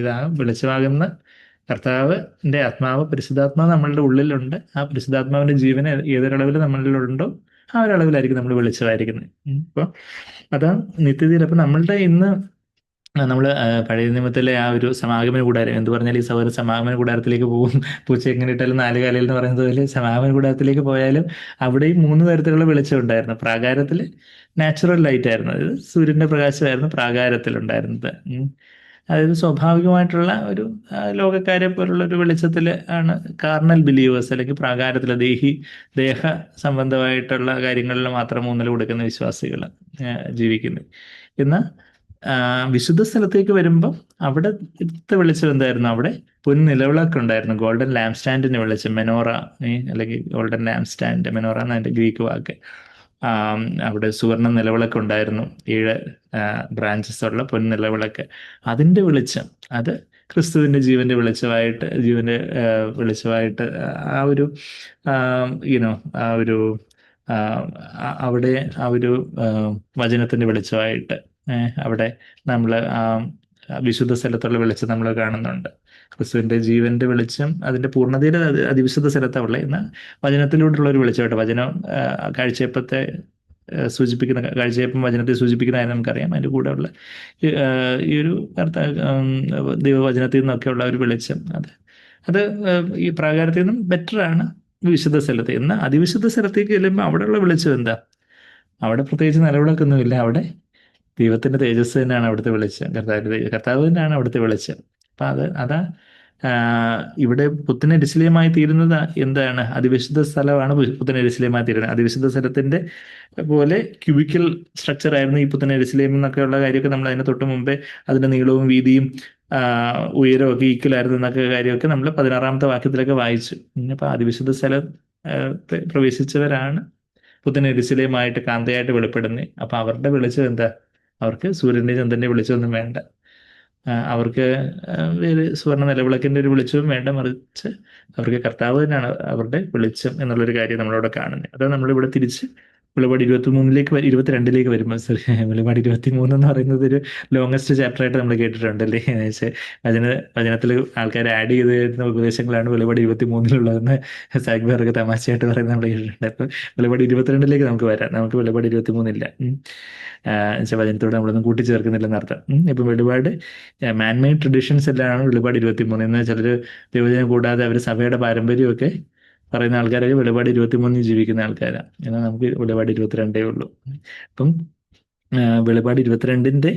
ഇതാ വെളിച്ചമാകുന്ന കർത്താവിന്റെ ആത്മാവ്, പരിശുദ്ധാത്മാവ് നമ്മളുടെ ഉള്ളിലുണ്ട്. ആ പരിശുദ്ധാത്മാവിന്റെ ജീവന് ഏതൊരളവിൽ നമ്മളിലുണ്ടോ ആ ഒരളവിലായിരിക്കും നമ്മൾ വെളിച്ചമായിരിക്കുന്നത്. അപ്പോൾ അതാണ് നിത്യതയിൽ. അപ്പൊ നമ്മളുടെ ഇന്ന് നമ്മൾ പഴയ നിയമത്തിലെ ആ ഒരു സമാഗമന കൂടാരം, എന്ത് പറഞ്ഞാൽ ഈ സഹോദര സമാഗമന കൂടാരത്തിലേക്ക് പോകും, പൂച്ച എങ്ങനെ ഇട്ടാലും നാല് കാലിൽ എന്ന് പറയുന്നത് പോലെ സമാഗമന കൂടാരത്തിലേക്ക് പോയാലും അവിടെയും മൂന്ന് തരത്തിലുള്ള വെളിച്ചം ഉണ്ടായിരുന്നു. പ്രാകാരത്തിൽ നാച്ചുറൽ ലൈറ്റ് ആയിരുന്നു, അതായത് സൂര്യന്റെ പ്രകാശമായിരുന്നു പ്രാകാരത്തിലുണ്ടായിരുന്നത്. അതായത് സ്വാഭാവികമായിട്ടുള്ള ഒരു ലോകക്കാരെ പോലുള്ള ഒരു വെളിച്ചത്തിൽ ആണ് കാർണൽ ബിലീവേഴ്സ്, അല്ലെങ്കിൽ പ്രാകാരത്തിൽ ദേഹ സംബന്ധമായിട്ടുള്ള കാര്യങ്ങളിൽ മാത്രം ഊന്നൽ കൊടുക്കുന്ന വിശ്വാസികൾ ജീവിക്കുന്നത്. എന്നാൽ വിശുദ്ധ സ്ഥലത്തേക്ക് വരുമ്പം അവിടെ വെളിച്ചം എന്തായിരുന്നു? അവിടെ നിലവിളക്ക് ഉണ്ടായിരുന്നു, ഗോൾഡൻ ലാംപ് സ്റ്റാൻഡിന് വെളിച്ചം, മെനോറ, അല്ലെങ്കിൽ ഗോൾഡൻ ലാംപ് സ്റ്റാൻഡ്, മെനോറ എന്ന അതിന്റെ ഗ്രീക്ക് വാക്ക്. അവിടെ സുവർണ്ണ നിലവിളക്ക് ഉണ്ടായിരുന്നു, 7 ബ്രാഞ്ചസ് ഉള്ള നിലവിളക്ക്. അതിന്റെ വെളിച്ചം അത് ക്രിസ്തുവിന്റെ ജീവന്റെ വെളിച്ചമായിട്ട് ആ ഒരു യുനോ ആ ഒരു അവിടെ ആ ഒരു വചനത്തിന്റെ വെളിച്ചമായിട്ട് അവിടെ നമ്മൾ വിശുദ്ധ സ്ഥലത്തുള്ള വെളിച്ചം നമ്മൾ കാണുന്നുണ്ട്. ക്രിസ്തുവിന്റെ ജീവന്റെ വെളിച്ചം അതിന്റെ പൂർണ്ണതയിൽ അതിവിശുദ്ധ സ്ഥലത്തുള്ള, എന്നാൽ വചനത്തിലൂടെയുള്ള ഒരു വെളിച്ചമായിട്ട്, വചനം കാഴ്ചയപ്പത്തെ സൂചിപ്പിക്കുന്ന, കാഴ്ചയപ്പം വചനത്തെ സൂചിപ്പിക്കുന്നതായി നമുക്കറിയാം. അതിൻ്റെ കൂടെയുള്ള ഈ ഒരു ദൈവവചനത്തിൽ നിന്നൊക്കെയുള്ള ഒരു വെളിച്ചം, അത് ഈ പ്രാകാരത്തിൽ നിന്നും ബെറ്ററാണ് വിശുദ്ധ സ്ഥലത്ത്. എന്നാൽ അതിവിശുദ്ധ സ്ഥലത്തേക്ക് ചെല്ലുമ്പോൾ അവിടെയുള്ള വെളിച്ചം എന്താ? അവിടെ പ്രത്യേകിച്ച് നിലവിളക്കൊന്നുമില്ല. അവിടെ ദൈവത്തിന്റെ തേജസ് തന്നെയാണ് അവിടുത്തെ വെളിച്ചം, കർത്താവ് തന്നെയാണ് അവിടുത്തെ വെളിച്ചം. അപ്പൊ അതാ ഇവിടെ പുത്തൻ യെരൂശലേമായി തീരുന്നത് എന്താണ്? അതിവിശുദ്ധ സ്ഥലമാണ് പുത്തൻ യെരൂശലേമായി തീരുന്നത്. അതിവിശുദ്ധ സ്ഥലത്തിന്റെ പോലെ ക്യൂബിക്കൽ സ്ട്രക്ചർ ആയിരുന്നു ഈ പുത്തൻ യെരൂശലേം എന്നൊക്കെയുള്ള കാര്യമൊക്കെ നമ്മൾ അതിന് തൊട്ട് മുമ്പേ അതിന്റെ നീളവും വീതിയും ഉയരവും ഒക്കെ ഈക്വൽ ആയിരുന്നു എന്നൊക്കെ കാര്യമൊക്കെ നമ്മൾ 16-ാമത്തെ വാക്യത്തിലൊക്കെ വായിച്ചു. അപ്പൊ അതിവിശുദ്ധ സ്ഥലം പ്രവേശിച്ചവരാണ് പുത്തൻ യെരൂശലേമായിട്ട് കാന്തയായിട്ട് വെളിപ്പെടുന്നത്. അപ്പൊ അവരുടെ വെളിച്ചം എന്താ? അവർക്ക് സൂര്യന്റെ ചന്ദ്രന്റെ വെളിച്ചമൊന്നും വേണ്ട, അവർക്ക് വേറെ സുവർണ്ണ നിലവിളക്കിന്റെ ഒരു വെളിച്ചവും വേണ്ട, മറിച്ച് അവർക്ക് കർത്താവ് തന്നെയാണ് അവരുടെ വെളിച്ചം എന്നുള്ളൊരു കാര്യം നമ്മളവിടെ കാണുന്നത്. അതാണ് നമ്മളിവിടെ തിരിച്ച് വെളിപാട് 22-ലേക്ക് വരുമ്പോൾ, വെളിപാട് 23 എന്ന് പറയുന്നത് ഒരു ലോങ്ങസ്റ്റ് ചാപ്റ്റർ ആയിട്ട് നമ്മൾ കേട്ടിട്ടുണ്ടല്ലേ. വചനത്തിൽ ആൾക്കാർ ആഡ് ചെയ്ത് തരുന്ന ഉപദേശങ്ങളാണ് വെളിപാട് 23-ലുള്ളതെന്ന് സാഗ്ബേറൊക്കെ തമാശയായിട്ട് പറയുന്നത് നമ്മൾ കേട്ടിട്ടുണ്ട്. അപ്പം വെളിപാട് 22-ലേക്ക് നമുക്ക് വരാം. നമുക്ക് വെളിപാട് 23 വചനത്തോട് നമ്മളൊന്നും കൂട്ടിച്ചേർക്കുന്നില്ലെന്ന് അർത്ഥം. ഇപ്പം വെളിപാട് മാൻമെയ്ഡ് ട്രഡീഷൻസ് എല്ലാമാണ് വെളിപാട് 23. എന്നാൽ ചിലർ ദൈവജനം കൂടാതെ അവർ സഭയുടെ പാരമ്പര്യമൊക്കെ പറയുന്ന ആൾക്കാരൊക്കെ വെളിപാട് 23 ജീവിക്കുന്ന ആൾക്കാരാണ്. എന്നാൽ നമുക്ക് വെളിപാട് 22 ഉള്ളൂ. അപ്പം വെളിപാട് 22-ന്റെ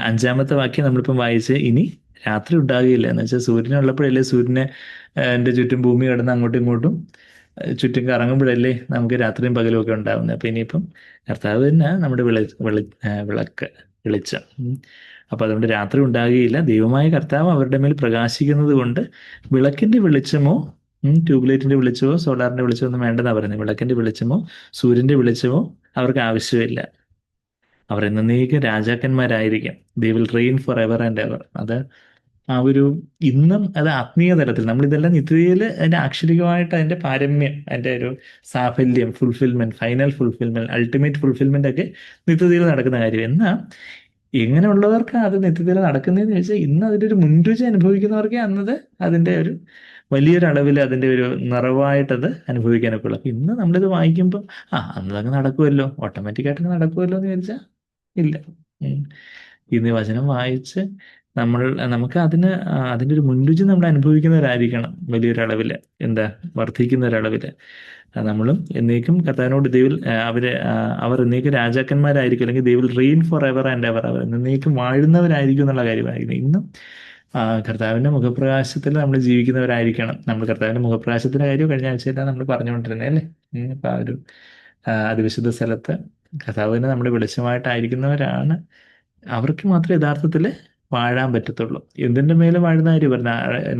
5-ാമത്തെ വാക്യം നമ്മളിപ്പം വായിച്ച്, ഇനി രാത്രി ഉണ്ടാകുകയില്ല എന്ന് വെച്ചാൽ സൂര്യനുള്ളപ്പോഴല്ലേ എൻ്റെ ചുറ്റും ഭൂമി കിടന്ന് അങ്ങോട്ടും ഇങ്ങോട്ടും ചുറ്റും കറങ്ങുമ്പോഴല്ലേ നമുക്ക് രാത്രിയും പകലും ഒക്കെ ഉണ്ടാകുന്നത്. അപ്പൊ ഇനിയിപ്പം കർത്താവ് തന്നെ നമ്മുടെ വെളിച്ചം. അപ്പൊ അതുകൊണ്ട് രാത്രി ഉണ്ടാകുകയില്ല. ദൈവമായ കർത്താവ് അവരുടെ മേൽ പ്രകാശിക്കുന്നത് കൊണ്ട് വിളക്കിന്റെ വെളിച്ചമോ ട്യൂബ് ലൈറ്റിന്റെ വെളിച്ചമോ സോളാറിന്റെ വെളിച്ചമോ ഒന്നും വേണ്ടെന്നാ പറയുന്നത്. വിളക്കിന്റെ വെളിച്ചമോ സൂര്യന്റെ വെളിച്ചമോ അവർക്ക് ആവശ്യമില്ല. അവർ എന്നേക്കും രാജാക്കന്മാരായിരിക്കും. They will reign for ever and ever. അത് ആ ഒരു ഇന്നും അത് ആത്മീയ തലത്തിൽ നമ്മളിതെല്ലാം നിത്യതയിൽ അതിന്റെ ആക്ഷരികമായിട്ട് അതിന്റെ പാരമ്യം, അതിന്റെ ഒരു സാഫല്യം, fulfilment, final fulfilment, ultimate fulfilment ഒക്കെ നിത്യതയിൽ നടക്കുന്ന കാര്യം. എന്നാൽ എങ്ങനെയുള്ളവർക്ക് അത് നിത്യതയിൽ നടക്കുന്നതെന്ന് ചോദിച്ചാൽ, ഇന്ന് അതിന്റെ ഒരു മുൻരുചി അനുഭവിക്കുന്നവർക്ക് അന്നത് അതിന്റെ ഒരു വലിയൊരളവിൽ അതിന്റെ ഒരു നിറവായിട്ടത് അനുഭവിക്കാനൊക്കെ ഉള്ളു. അപ്പൊ ഇന്ന് നമ്മളിത് വായിക്കുമ്പോൾ അന്നതങ്ങ് നടക്കുമല്ലോ, ഓട്ടോമാറ്റിക്കായിട്ട് നടക്കുമല്ലോ എന്ന് വിചാരിച്ചാൽ ഇല്ല. ഇന്ന് വചനം വായിച്ച് നമുക്ക് അതിൻ്റെ ഒരു മുൻരുചി നമ്മൾ അനുഭവിക്കുന്നവരായിരിക്കണം. വലിയൊരളവിൽ വർദ്ധിക്കുന്ന ഒരളവില് നമ്മളും എന്നേക്കും കർത്താവിനോട് അവർ എന്നേക്കും രാജാക്കന്മാരായിരിക്കും, അല്ലെങ്കിൽ they will reign for ever and ever. അവർ എന്നേക്കും വാഴുന്നവരായിരിക്കും എന്നുള്ള കാര്യമായിരിക്കും. ഇന്നും കർത്താവിന്റെ മുഖപ്രകാശത്തിൽ നമ്മൾ ജീവിക്കുന്നവരായിരിക്കണം. നമ്മൾ കർത്താവിന്റെ മുഖപ്രകാശത്തിന്റെ കാര്യം കഴിഞ്ഞ ആഴ്ചയിലാണ് നമ്മൾ പറഞ്ഞുകൊണ്ടിരുന്നത് അല്ലേ. അപ്പൊ ആ ഒരു അതിവിശുദ്ധ സ്ഥലത്ത് കർത്താവിനെ നമ്മൾ വെളിച്ചമായിട്ടായിരിക്കുന്നവരാണ്. അവർക്ക് മാത്രമേ യഥാർത്ഥത്തിൽ വാഴാൻ പറ്റത്തുള്ളൂ. എന്തിന്റെ മേലെ വാഴുന്ന കാര്യം പറഞ്ഞ,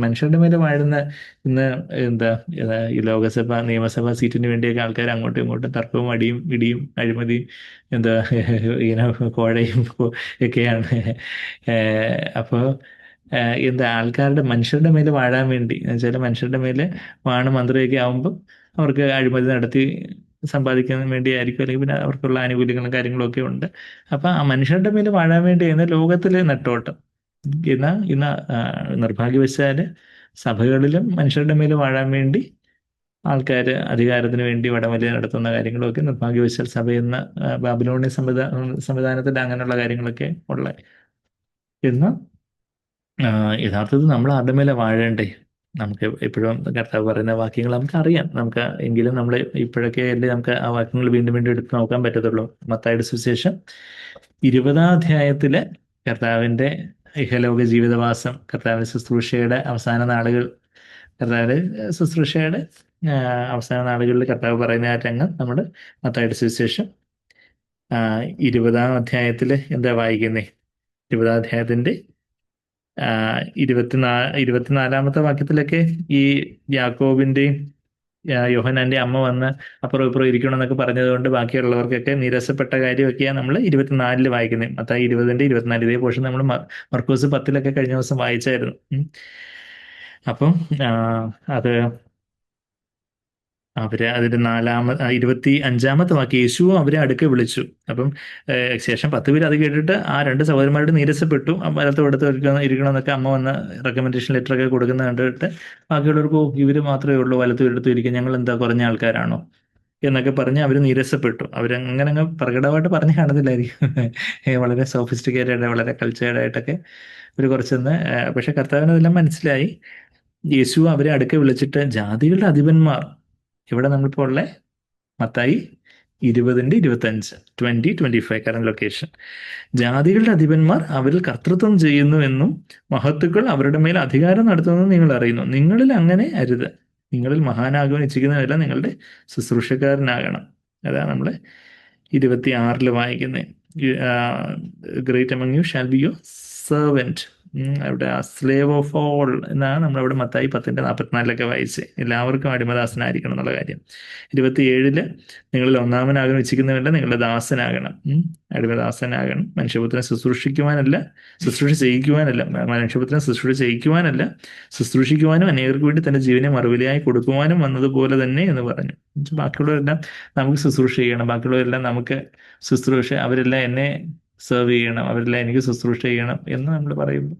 മനുഷ്യരുടെ മേലെ വാഴുന്ന ഇന്ന് എന്താ ഈ ലോകസഭ നിയമസഭാ സീറ്റിന് വേണ്ടിയൊക്കെ ആൾക്കാർ അങ്ങോട്ടും ഇങ്ങോട്ടും തർക്കവും അടിയും ഇടിയും അഴിമതിയും എന്താ ഇങ്ങനെ കോഴയും ഒക്കെയാണ്. അപ്പോൾ എന്താ ആൾക്കാരുടെ മനുഷ്യരുടെ മേലെ വാഴാൻ വേണ്ടി എന്നുവെച്ചാൽ മനുഷ്യരുടെ മേലെ വാണ് മന്ത്രിയൊക്കെ ആകുമ്പോൾ അവർക്ക് അഴിമതി നടത്തി സമ്പാദിക്കാൻ വേണ്ടിയായിരിക്കും, അല്ലെങ്കിൽ പിന്നെ അവർക്കുള്ള ആനുകൂല്യങ്ങളും കാര്യങ്ങളും ഒക്കെ ഉണ്ട്. അപ്പൊ ആ മനുഷ്യരുടെ മേലെ വാഴാൻ വേണ്ടിയാണ് ലോകത്തിലെ നെട്ടോട്ടം. ഇന്ന് നിർഭാഗ്യവശാല് സഭകളിലും മനുഷ്യരുടെ മേലെ വാഴാൻ വേണ്ടി ആൾക്കാർ അധികാരത്തിന് വേണ്ടി വടംവലി നടത്തുന്ന കാര്യങ്ങളൊക്കെ നിർഭാഗ്യവശാൽ സഭ എന്ന ബാബിലോണിയ സംവിധാനത്തിൽ അങ്ങനെയുള്ള കാര്യങ്ങളൊക്കെ ഉള്ള. ഇന്ന് യഥാർത്ഥത്തിൽ നമ്മൾ ആരുടെ മേലെ വാഴേണ്ടേ? നമുക്ക് എപ്പോഴും കർത്താവ് പറയുന്ന വാക്യങ്ങൾ നമുക്കറിയാം. എങ്കിലും നമ്മൾ ഇപ്പോഴൊക്കെ അല്ലേ നമുക്ക് ആ വാക്യങ്ങൾ വീണ്ടും വീണ്ടും എടുത്ത് നോക്കാൻ പറ്റത്തുള്ളൂ. മത്തായിയുടെ സുവിശേഷം 20-ാം അധ്യായത്തില് കർത്താവിന്റെ ഇഹലോക ജീവിതവാസം, കർത്താവിന്റെ ശുശ്രൂഷയുടെ അവസാന നാളുകൾ, കർത്താവിന്റെ ശുശ്രൂഷയുടെ അവസാന നാളുകളിൽ കർത്താവ് പറയുന്ന ആ രംഗം നമ്മൾ മത്തായിയുടെ സുവിശേഷം 20-ാം അധ്യായത്തില് എന്താ വായിക്കുന്നേ? 20-ാം അധ്യായത്തിന്റെ 24-ാമത്തെ വാക്യത്തിലൊക്കെ ഈ യാക്കോബിന്റെയും യോഹന്നാന്റെ അമ്മ വന്ന് അപ്പുറം ഇപ്പുറം ഇരിക്കണം എന്നൊക്കെ പറഞ്ഞതുകൊണ്ട് ബാക്കിയുള്ളവർക്കൊക്കെ നിരസപ്പെട്ട കാര്യമൊക്കെയാണ് നമ്മൾ 24-ൽ വായിക്കുന്നത്. മത്തായി 20-ന്റെ 24. ഇതേ പോർഷൻ നമ്മൾ മർക്കോസ് 10-ലൊക്കെ കഴിഞ്ഞ ദിവസം വായിച്ചായിരുന്നു. അപ്പം അത് അതിന്റെ 25-ാമത്തെ വാക്യം, യേശു അവരെ അടുക്കെ വിളിച്ചു. അപ്പം ശേഷം 10 പേര് അത് കേട്ടിട്ട് ആ 2 സഹോദരന്മാരോട് നീരസപ്പെട്ടു. വലത്ത് എടുത്ത് ഇരിക്കണം എന്നൊക്കെ അമ്മ വന്ന് റെക്കമെൻഡേഷൻ ലെറ്റർ ഒക്കെ കൊടുക്കുന്ന കണ്ടിട്ട് ബാക്കിയുള്ളവർക്ക് ഇവര് മാത്രമേ ഉള്ളൂ വലത്ത് എടുത്ത് ഇരിക്കും, ഞങ്ങൾ എന്താ കുറഞ്ഞ ആൾക്കാരാണോ എന്നൊക്കെ പറഞ്ഞ് അവർ നീരസപ്പെട്ടു. അവരങ്ങനെ അങ്ങ് പ്രകടമായിട്ട് പറഞ്ഞു കാണുന്നില്ലായിരിക്കും. വളരെ സോഫിസ്റ്റിക്കേറ്റഡ്, വളരെ കൾച്ചേർഡ് ആയിട്ടൊക്കെ ഒരു കുറച്ചൊന്ന്. പക്ഷെ കർത്താവിനെല്ലാം മനസ്സിലായി. യേശു അവരെ അടുക്കെ വിളിച്ചിട്ട്, ജാതികളുടെ അധിപന്മാർ, ഇവിടെ നമ്മളിപ്പോൾ ഉള്ള മത്തായി 20-ന്റെ 25, 20-25 കറന്റ് ലൊക്കേഷൻ. ജാതികളുടെ അധിപന്മാർ അവരിൽ കർത്തൃത്വം ചെയ്യുന്നു എന്നും മഹത്തുക്കൾ അവരുടെ മേൽ അധികാരം നടത്തുമെന്നും നിങ്ങൾ അറിയുന്നു. നിങ്ങളിൽ അങ്ങനെ അരുത്. നിങ്ങളിൽ മഹാനാകുവാൻ ഇച്ഛിക്കുന്നതല്ല, നിങ്ങളുടെ ശുശ്രൂഷക്കാരനാകണം. അതാണ് നമ്മൾ 26-ൽ വായിക്കുന്നത്. Great among you shall be your servant. അവിടെ സ്ലേവ് ഓഫ് ഓൾ എന്നാണ് നമ്മളവിടെ മത്തായി 10-ന്റെ 44-ലൊക്കെ വായിച്ച്. എല്ലാവർക്കും അടിമദാസനായിരിക്കണം എന്നുള്ള കാര്യം. 27-ല് നിങ്ങളിൽ ഒന്നാമനാകാൻ ഇച്ഛിക്കുന്നവരല്ല, നിങ്ങളുടെ ദാസനാകണം. അടിമദാസനാകണം. മനുഷ്യപുത്രനെ ശുശ്രൂഷ ചെയ്യിക്കുവാനല്ല, മനുഷ്യപുത്രനെ ശുശ്രൂഷ ചെയ്യിക്കുവാനല്ല, ശുശ്രൂഷിക്കുവാനും അനേകർക്ക് വേണ്ടി തന്റെ ജീവനെ മറുവിലയായി കൊടുക്കുവാനും വന്നതുപോലെ തന്നെ എന്ന് പറഞ്ഞു. ബാക്കിയുള്ളവരെല്ലാം നമുക്ക് ശുശ്രൂഷ ചെയ്യണം, ബാക്കിയുള്ളവരെല്ലാം നമുക്ക് ശുശ്രൂഷ, അവരെല്ലാം എന്നെ സെർവ് ചെയ്യണം, അവരെല്ലാം എനിക്ക് ശുശ്രൂഷ ചെയ്യണം എന്ന് നമ്മൾ പറയുന്നു.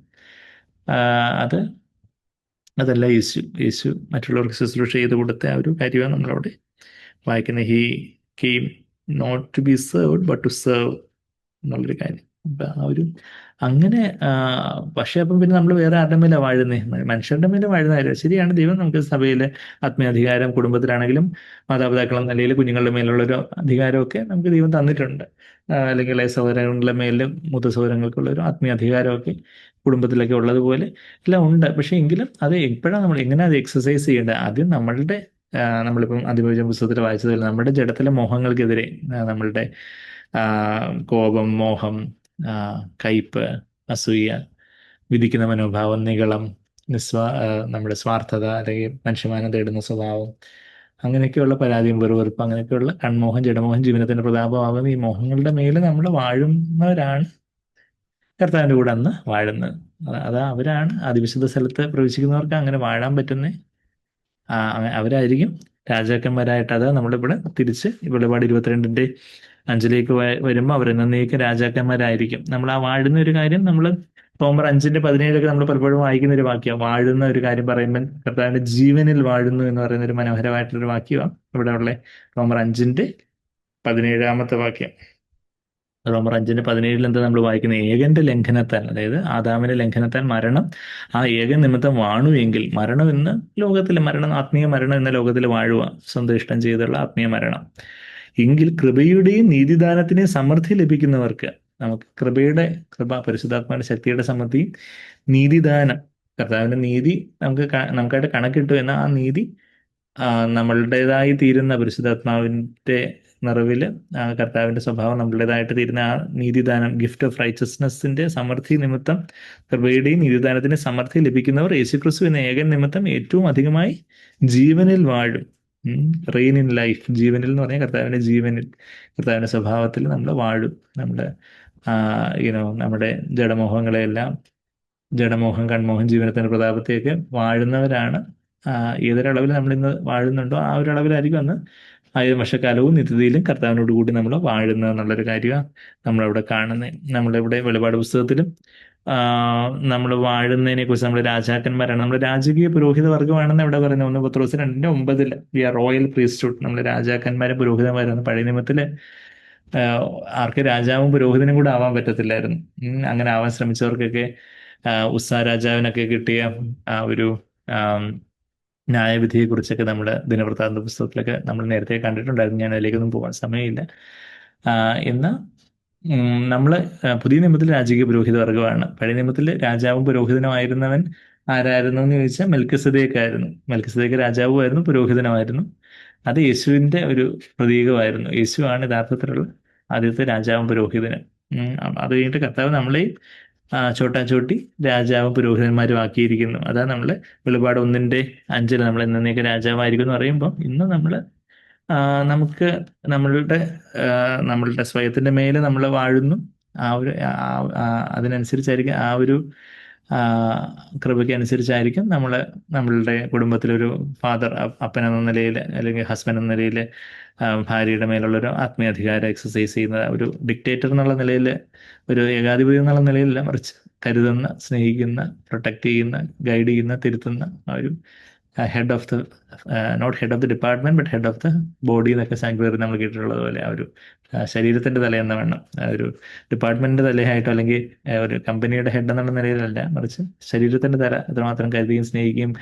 അതല്ല യേശു മറ്റുള്ളവർക്ക് ശുശ്രൂഷ ചെയ്ത് കൊടുത്ത ആ ഒരു കാര്യമാണ് നമ്മളവിടെ വായിക്കുന്നത്. He came not to be served but to serve എന്നുള്ളൊരു കാര്യം. ആ ഒരു അങ്ങനെ. പക്ഷെ അപ്പം പിന്നെ നമ്മൾ വേറെ ആരുടെ മേലെ വാഴുന്നേ? മനുഷ്യരുടെ മേലെ വാഴുന്ന കാര്യം ശരിയാണ്. ദൈവം നമുക്ക് സഭയിലെ ആത്മീയാധികാരം, കുടുംബത്തിലാണെങ്കിലും മാതാപിതാക്കൾ എന്ന നിലയിൽ കുഞ്ഞുങ്ങളുടെ മേലുള്ളൊരു അധികാരമൊക്കെ നമുക്ക് ദൈവം തന്നിട്ടുണ്ട്. അല്ലെങ്കിൽ സഹോദരങ്ങളുടെ മേലും മൂത്ത സഹോദരങ്ങൾക്കുള്ള ഒരു ആത്മീയ അധികാരമൊക്കെ കുടുംബത്തിലൊക്കെ ഉള്ളതുപോലെ എല്ലാം ഉണ്ട്. പക്ഷെ എങ്കിലും അത് എപ്പോഴാണ് നമ്മൾ എങ്ങനെ അത് എക്സസൈസ് ചെയ്യേണ്ടത്? ആദ്യം നമ്മളിപ്പം അതിപൂജ പുസ്തകത്തിൽ വായിച്ചതല്ല, നമ്മുടെ ജഡത്തിലെ മോഹങ്ങൾക്കെതിരെ നമ്മളുടെ കോപം, മോഹം, കയ്പ്, അസൂയ, വിധിക്കുന്ന മനോഭാവം, നിഗളം, നമ്മുടെ സ്വാർത്ഥത, അല്ലെങ്കിൽ മനുഷ്യമാനം തേടുന്ന സ്വഭാവം, അങ്ങനെയൊക്കെയുള്ള പരാതിയും വെറുവെറുപ്പ്, അങ്ങനെയൊക്കെയുള്ള കൺമോഹം, ജഡമോഹം, ജീവനത്തിന്റെ പ്രതാപമാകുന്ന ഈ മോഹങ്ങളുടെ മേലെ നമ്മൾ വാഴുന്നവരാണ് കർത്താവിൻ്റെ കൂടെ അന്ന് വാഴുന്നത്. അവരാണ് അതിവിശുദ്ധ സ്ഥലത്ത് പ്രവേശിക്കുന്നവർക്ക് അങ്ങനെ വാഴാൻ പറ്റുന്നത്. അവരായിരിക്കും രാജാക്കന്മാരായിട്ട്. അത് നമ്മളിവിടെ തിരിച്ച് വെളിപാട് 22-ന്റെ 5-ലേക്ക് വരുമ്പോൾ അവർ എന്നേക്കും രാജാക്കന്മാരായിരിക്കും. നമ്മൾ ആ വാഴുന്ന ഒരു കാര്യം നമ്മൾ റോമർ 5-ന്റെ 17 നമ്മൾ പലപ്പോഴും വായിക്കുന്ന ഒരു വാക്യമാണ്. വാഴുന്ന ഒരു കാര്യം പറയുമ്പോൾ കർത്താവിന്റെ ജീവനിൽ വാഴുന്നു എന്ന് പറയുന്ന ഒരു മനോഹരമായിട്ടുള്ളൊരു വാക്യമാണ് ഇവിടെ ഉള്ള റോമർ 5-ന്റെ 17-ാമത്തെ വാക്യം. റോമർ 5-ന്റെ 17 എന്താ നമ്മൾ വായിക്കുന്നത്? ഏകന്റെ ലംഘനത്താൽ, അതായത് ആദാമിന്റെ ലംഘനത്താൽ മരണം ആ ഏകൻ നിമിത്തം വാണു എങ്കിൽ, മരണം എന്ന ലോകത്തിലെ മരണം, ആത്മീയ മരണം എന്ന ലോകത്തിൽ വാഴുക, സ്വന്തം ഇഷ്ടം ചെയ്തുള്ള ആത്മീയ മരണം, എങ്കിൽ കൃപയുടെയും നീതിദാനത്തിനെയും സമൃദ്ധി ലഭിക്കുന്നവർക്ക്, നമുക്ക് കൃപ, പരിശുദ്ധാത്മാവിന്റെ ശക്തിയുടെ സമൃദ്ധിയും നീതിദാനം, കർത്താവിന്റെ നീതി നമുക്കായിട്ട് കണക്കിട്ടു എന്ന ആ നീതി നമ്മളുടേതായി തീരുന്ന പരിശുദ്ധാത്മാവിന്റെ നിറവിൽ കർത്താവിൻ്റെ സ്വഭാവം നമ്മുടേതായിട്ട് തീരുന്ന ആ നീതിദാനം, ഗിഫ്റ്റ് ഓഫ് റൈച്ചസ്നെസ്സിൻ്റെ സമൃദ്ധി നിമിത്തം, കൃപയുടെയും നീതിദാനത്തിൻ്റെ സമൃദ്ധി ലഭിക്കുന്നവർ യേശുക്രിസ്തു എന്ന ഏകൻ നിമിത്തം ഏറ്റവും അധികമായി ജീവനിൽ വാഴും. റെയിൻ ഇൻ ലൈഫ്, ജീവനിൽ എന്ന് പറഞ്ഞാൽ കർത്താവിൻ്റെ ജീവനിൽ, കർത്താവിൻ്റെ സ്വഭാവത്തിൽ നമ്മൾ വാഴും. നമ്മുടെ നമ്മുടെ ജഡമോഹങ്ങളെല്ലാം, ജഡമോഹം, കൺമോഹം, ജീവനത്തിൻ്റെ പ്രതാപത്തെയൊക്കെ വാഴുന്നവരാണ്. ഏതൊരളവിൽ നമ്മൾ ഇന്ന് വാഴുന്നുണ്ടോ ആ ഒരു അളവിലായിരിക്കും അന്ന് 1000 വർഷക്കാലവും നിത്യതയിലും കർത്താവിനോട് കൂടി നമ്മൾ വാഴുന്നത് എന്നുള്ളൊരു കാര്യമാണ് നമ്മളവിടെ കാണുന്നത്. നമ്മളിവിടെ വെളിപാട് പുസ്തകത്തിലും നമ്മൾ വാഴുന്നതിനെ കുറിച്ച്, നമ്മൾ രാജാക്കന്മാരാണ്, നമ്മൾ രാജകീയ പുരോഹിത വർഗമാണെന്ന് ഇവിടെ പറയുന്നത് 1 പത്രോസ് 2:9 വി ആർ റോയൽ പ്രീസ്റ്റ്ഹുഡ്, നമ്മൾ രാജാക്കന്മാരും പുരോഹിതന്മാരാണ്. പഴയ നിയമത്തില് ആർക്ക് രാജാവും പുരോഹിതനും കൂടെ ആവാൻ പറ്റത്തില്ലായിരുന്നു. അങ്ങനെ ആവാൻ ശ്രമിച്ചവർക്കൊക്കെ ഉസ്സാ രാജാവിനൊക്കെ കിട്ടിയ ആ ഒരു ന്യായവിധിയെക്കുറിച്ചൊക്കെ നമ്മൾ ദിനവൃത്താന്ത പുസ്തകത്തിലൊക്കെ നമ്മൾ നേരത്തെ കണ്ടിട്ടുണ്ടായിരുന്നു. ഞാൻ അതിലേക്കൊന്നും പോകാൻ സമയമില്ല. എന്നാൽ നമ്മൾ പുതിയ നിയമത്തിൽ രാജകീയ പുരോഹിത വർഗമാണ്. പഴയ നിയമത്തിൽ രാജാവും പുരോഹിതനുമായിരുന്നവൻ ആരായിരുന്നു എന്ന് ചോദിച്ചാൽ മെൽക്കിസദേക്കായിരുന്നു. മെൽക്കിസദേക്ക് രാജാവുമായിരുന്നു, പുരോഹിതനുമായിരുന്നു. അത് യേശുവിൻ്റെ ഒരു പ്രതീകമായിരുന്നു. യേശുവാണ് യഥാർത്ഥത്തിലുള്ള ആദ്യത്തെ രാജാവും പുരോഹിതനും. അത് കഴിഞ്ഞിട്ട് കർത്താവ് നമ്മളെയും ചോട്ടാച്ചോട്ടി രാജാവും പുരോഹിതന്മാരും ആക്കിയിരിക്കുന്നു. അതാ നമ്മൾ വെളിപാട് 1:5 നമ്മൾ എന്നേക്ക് രാജാവായിരിക്കും എന്ന് പറയുമ്പോൾ, ഇന്ന് നമ്മൾ നമുക്ക് നമ്മളുടെ സ്വയത്തിൻ്റെ മേലെ നമ്മൾ വാഴുന്നു. ആ ഒരു അതിനനുസരിച്ചായിരിക്കും, ആ ഒരു കൃപയ്ക്ക് അനുസരിച്ചായിരിക്കും നമ്മളുടെ കുടുംബത്തിലൊരു ഫാദർ, അപ്പൻ എന്ന നിലയിൽ അല്ലെങ്കിൽ ഹസ്ബൻഡ് എന്ന നിലയിൽ ഭാര്യയുടെ മേലുള്ളൊരു ആത്മീയാധികാരം എക്സസൈസ് ചെയ്യുന്നത്. ഒരു ഡിക്റ്റേറ്റർ എന്നുള്ള നിലയിൽ, ഒരു ഏകാധിപതി എന്നുള്ള നിലയിലല്ല, മറിച്ച് കരുതുന്ന, സ്നേഹിക്കുന്ന, പ്രൊട്ടക്റ്റ് ചെയ്യുന്ന, ഗൈഡ് ചെയ്യുന്ന, തിരുത്തുന്ന ഒരു head of the, not head of the department but head of the body എന്നൊക്കെ സാങ്ക്വറി നമ്മൾ കേട്ടിട്ടുള്ളത് പോലെ, ആ ഒരു ശരീരത്തിന്റെ തലയെന്ന വേണം, ഒരു ഡിപ്പാർട്ട്മെന്റിന്റെ തലയായിട്ടോ അല്ലെങ്കിൽ ഒരു കമ്പനിയുടെ ഹെഡ് എന്നുള്ള നിലയിലല്ല, മറിച്ച് ശരീരത്തിന്റെ തല എത്രമാത്രം കരുതുകയും സ്നേഹിക്കുകയും